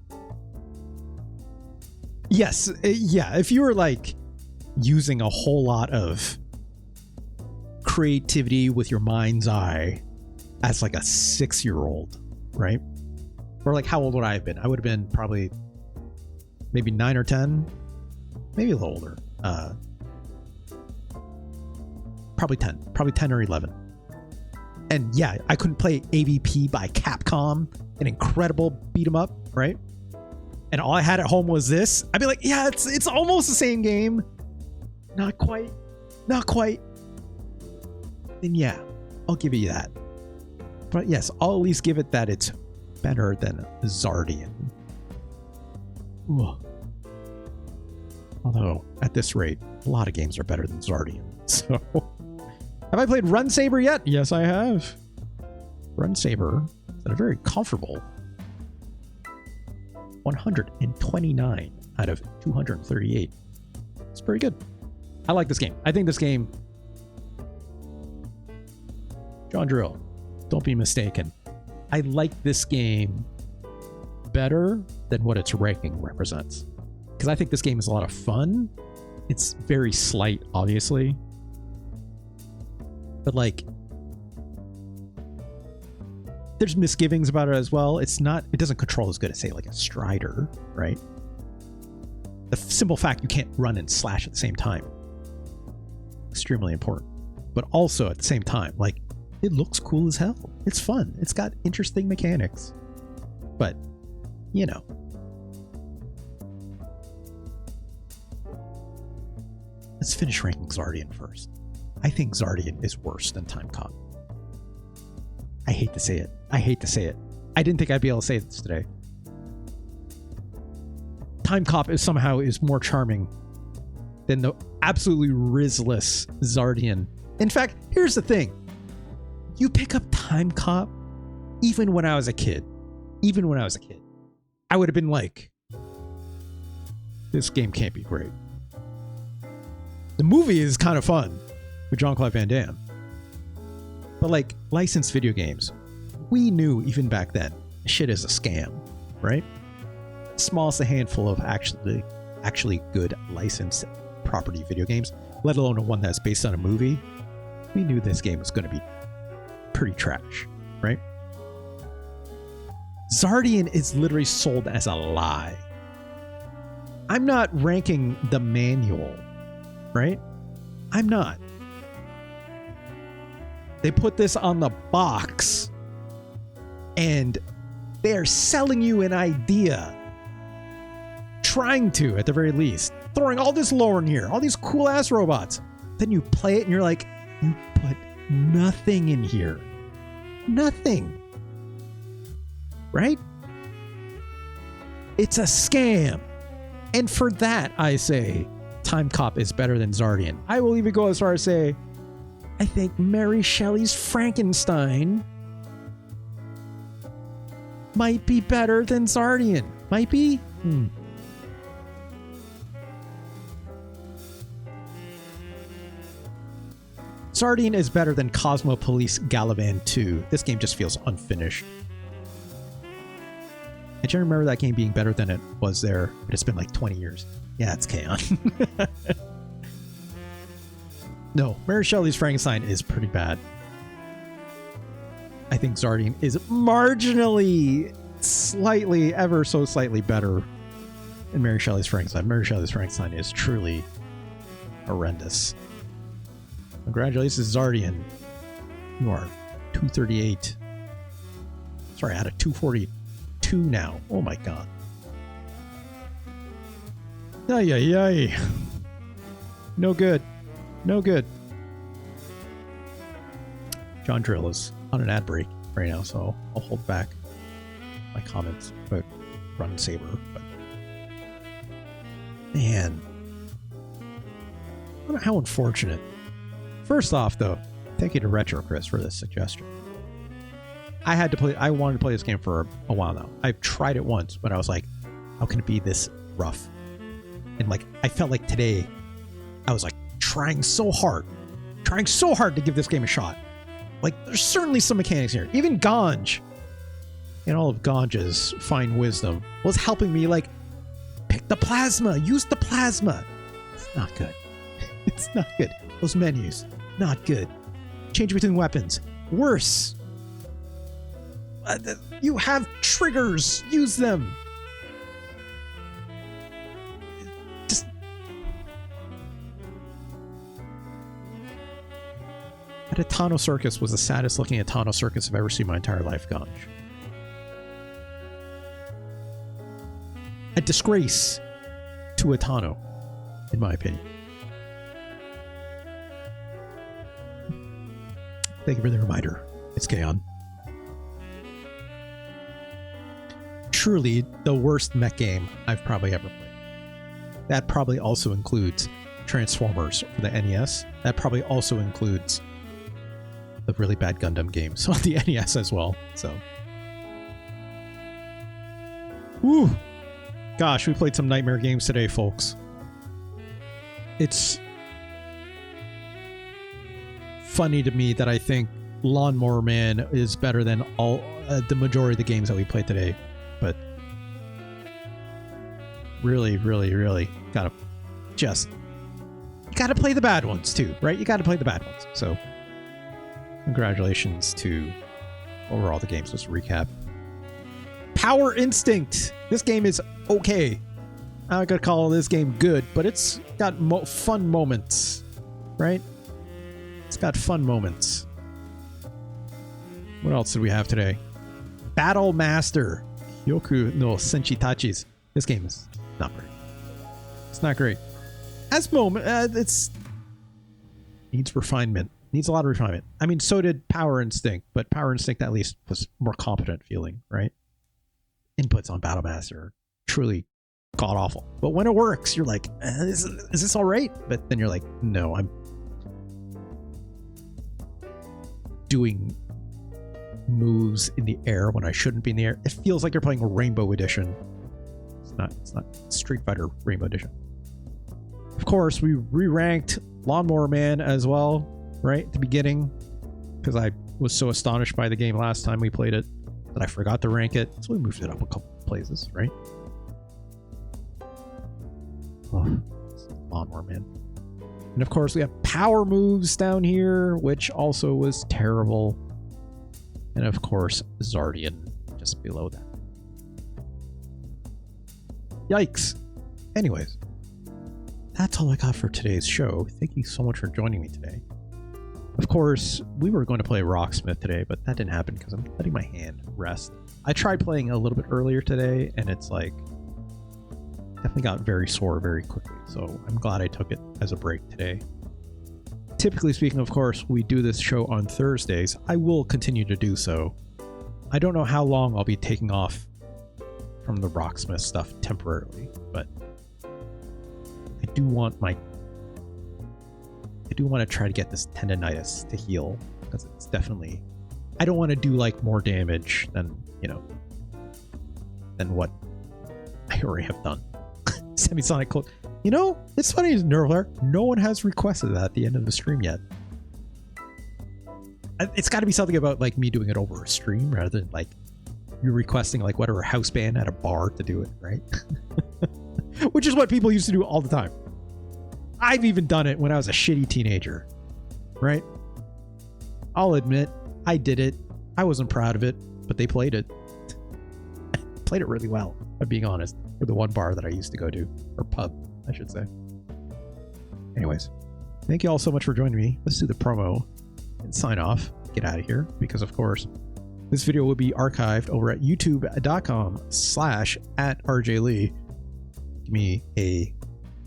[SPEAKER 1] Yes, yeah, if you were like using a whole lot of creativity with your mind's eye as like a 6-year-old, right? Or like, how old would I have been? I would have been probably maybe 9 or 10, maybe a little older. Probably 10 or 11. And yeah, I couldn't play AVP by Capcom, an incredible beat 'em up, right? And all I had at home was this. I'd be like, yeah, it's almost the same game. Not quite. Then yeah, I'll give you that. But yes, I'll at least give it that it's better than Xardion. Ooh. Although, at this rate, a lot of games are better than Xardion. So, have I played Run Saber yet? Yes, I have. Run Saber is at a very comfortable 129 out of 238. It's pretty good. I like this game. I think this game John Drill, don't be mistaken. I like this game better than what its ranking represents. Because I think this game is a lot of fun. It's very slight, obviously. But like, there's misgivings about it as well. It doesn't control as good as, say, like a Strider, right? The simple fact you can't run and slash at the same time. Extremely important. But also at the same time, like, it looks cool as hell. It's fun. It's got interesting mechanics. But, you know. Let's finish ranking Xardion first. I think Xardion is worse than Timecop. I hate to say it. I hate to say it. I didn't think I'd be able to say this today. Timecop is more charming than the absolutely rizless Xardion. In fact, here's the thing. You pick up Timecop, even when I was a kid, I would have been like, this game can't be great. The movie is kind of fun with Jean-Claude Van Damme. But like licensed video games, we knew even back then, shit is a scam, right? Smallest a handful of actually good licensed property video games, let alone one that's based on a movie. We knew this game was going to be pretty trash, right? Xardion is literally sold as a lie. I'm not ranking the manual, right? I'm not. They put this on the box and they're selling you an idea. Trying to, at the very least. Throwing all this lore in here, all these cool ass robots. Then you play it and you're like, you put nothing in here. Nothing. Right? It's a scam. And for that, I say, Timecop is better than Xardion. I will even go as far as say, I think Mary Shelley's Frankenstein might be better than Xardion. Might be? Xardion is better than Cosmo Police Galavan 2. This game just feels unfinished. I do remember that game being better than it was there, but it's been like 20 years. Yeah, it's K-On! No, Mary Shelley's Frankenstein is pretty bad. I think Xardion is marginally, slightly, ever so slightly better than Mary Shelley's Frankenstein. Mary Shelley's Frankenstein is truly horrendous. Congratulations, Xardion. You are 238. Sorry, out of 242 now. Oh my god. Ay, ay, ay. No good. No good. John Drill is on an ad break right now, so I'll hold back my comments about Run Saber. But man, how unfortunate. First off, though, thank you to Retro Chris for this suggestion. I wanted to play this game for a while now. I've tried it once, but I was like, how can it be this rough? And like, I felt like today, I was like trying so hard to give this game a shot. Like, there's certainly some mechanics here. Even Ganj, in all of Ganj's fine wisdom, was helping me, like, pick the plasma, use the plasma. It's not good. It's not good. Those menus, not good. Change between weapons, worse. You have triggers, use them. Just... That Atano Circus was the saddest looking Atano Circus I've ever seen in my entire life, Ganj. A disgrace to Atano, in my opinion. Thank you for the reminder. It's K-On! Truly the worst mech game I've probably ever played. That probably also includes Transformers for the NES. That probably also includes the really bad Gundam games on the NES as well. So, woo! Gosh, we played some nightmare games today, folks. It's funny to me that I think Lawnmower Man is better than all the majority of the games that we played today. But really, really, really gotta play the bad ones too, right? You gotta play the bad ones. So congratulations to overall the games. Let's recap. Power Instinct. This game is okay. I'm not gonna call this game good, but it's got fun moments, right? It's got fun moments. What else did we have today? Battle Master. Kyūkyoku no Senshi-tachi. This game is not great. It's not great. It's needs refinement. Needs a lot of refinement. I mean, so did Power Instinct, but Power Instinct at least was more competent feeling, right? Inputs on Battle Master are truly god awful. But when it works, you're like, is this all right? But then you're like, no, I'm doing moves in the air when I shouldn't be in the air. It feels like you're playing a Rainbow Edition. It's not Street Fighter Rainbow Edition. Of course, we re-ranked Lawnmower Man as well, right at the beginning, because I was so astonished by the game last time we played it that I forgot to rank it. So we moved it up a couple places, right? Oh, Lawnmower Man. And of course, we have power moves down here, which also was terrible. And of course, Xardion just below that. Yikes. Anyways, that's all I got for today's show. Thank you so much for joining me today. Of course, we were going to play Rocksmith today, but that didn't happen because I'm letting my hand rest. I tried playing a little bit earlier today, and it's like, definitely got very sore very quickly. So I'm glad I took it as a break today. Typically speaking, of course, we do this show on Thursdays. I will continue to do so. I don't know how long I'll be taking off from the Rocksmith stuff temporarily, but I do want to try to get this tendonitis to heal, because it's definitely, I don't want to do like more damage than, than what I already have done. Semisonic close. It's funny as Nervler, no one has requested that at the end of the stream yet. It's got to be something about like me doing it over a stream rather than like you requesting like whatever house band at a bar to do it, right? Which is what people used to do all the time. I've even done it when I was a shitty teenager, right? I'll admit, I did it. I wasn't proud of it, but they played it. Played it really well, if I'm being honest. For the one bar that I used to go to, or pub, I should say. Anyways, thank you all so much for joining me. Let's do the promo and sign off. Get out of here, because of course, this video will be archived over at youtube.com/@RJLee. Give me a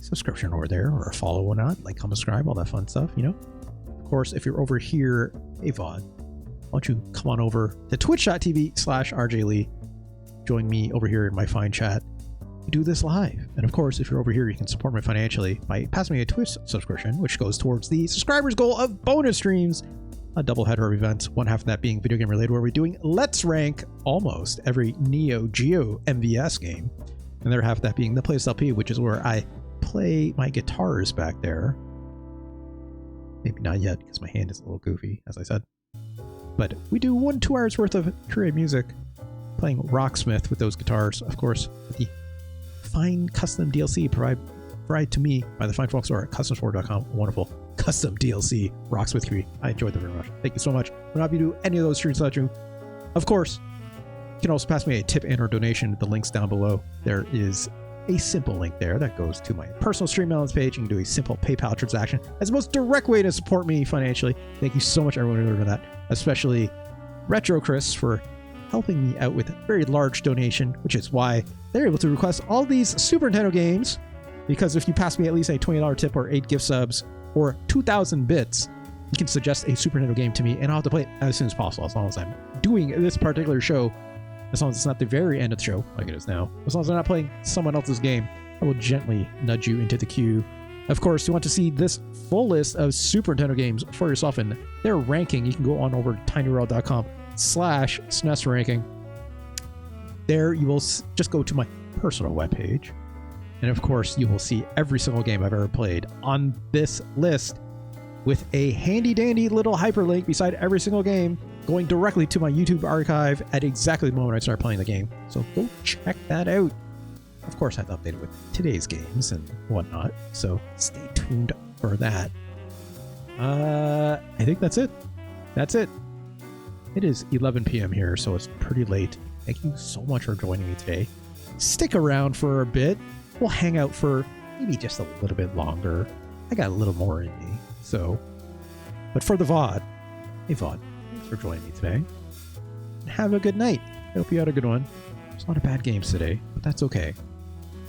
[SPEAKER 1] subscription over there, or a follow or not, like, comment, subscribe, all that fun stuff, Of course, if you're over here, hey VOD, why don't you come on over to twitch.tv/RJLee. Join me over here in my fine chat. We do this live. And of course, if you're over here, you can support me financially by passing me a Twitch subscription, which goes towards the subscribers goal of bonus streams, a double header of events, one half of that being video game related, where we're doing Let's Rank almost every Neo-Geo MVS game, and the other half of that being the Playlist LP, which is where I play my guitars back there. Maybe not yet, because my hand is a little goofy, as I said. But we do 1-2 hours worth of creative music, playing Rocksmith with those guitars, of course, with the fine custom DLC provided to me by the fine folks over at customsport.com. Wonderful custom DLC Rocksmith community. I enjoyed them very much. Thank you so much. Would not be do any of those streams without you. Of course, you can also pass me a tip and or donation. The links down below. There is a simple link there that goes to my personal stream balance page. You can do a simple PayPal transaction as the most direct way to support me financially. Thank you so much, everyone, for that, especially Retro Chris for helping me out with a very large donation, which is why they're able to request all these Super Nintendo games, because if you pass me at least a $20 tip or 8 gift subs or 2,000 bits, you can suggest a Super Nintendo game to me, and I'll have to play it as soon as possible, as long as I'm doing this particular show, as long as it's not the very end of the show, like it is now. As long as I'm not playing someone else's game, I will gently nudge you into the queue. Of course, you want to see this full list of Super Nintendo games for yourself and their ranking, you can go on over to tinyworld.com/SNES ranking. There you will just go to my personal webpage, and of course you will see every single game I've ever played on this list. with a handy dandy little hyperlink beside every single game going directly to my YouTube archive at exactly the moment I start playing the game. So go check that out. Of course, I've updated with today's games and whatnot, so stay tuned for that. I think that's it. That's it. It is 11 p.m. here, so it's pretty late. Thank you so much for joining me today. Stick around for a bit. We'll hang out for maybe just a little bit longer. I got a little more in me, so. But for the VOD, hey VOD, thanks for joining me today. Have a good night. I hope you had a good one. There's a lot of bad games today, but that's okay.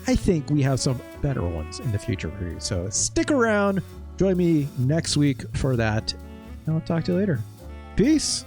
[SPEAKER 1] I think we have some better ones in the future for you. So stick around. Join me next week for that. And I'll talk to you later. Peace.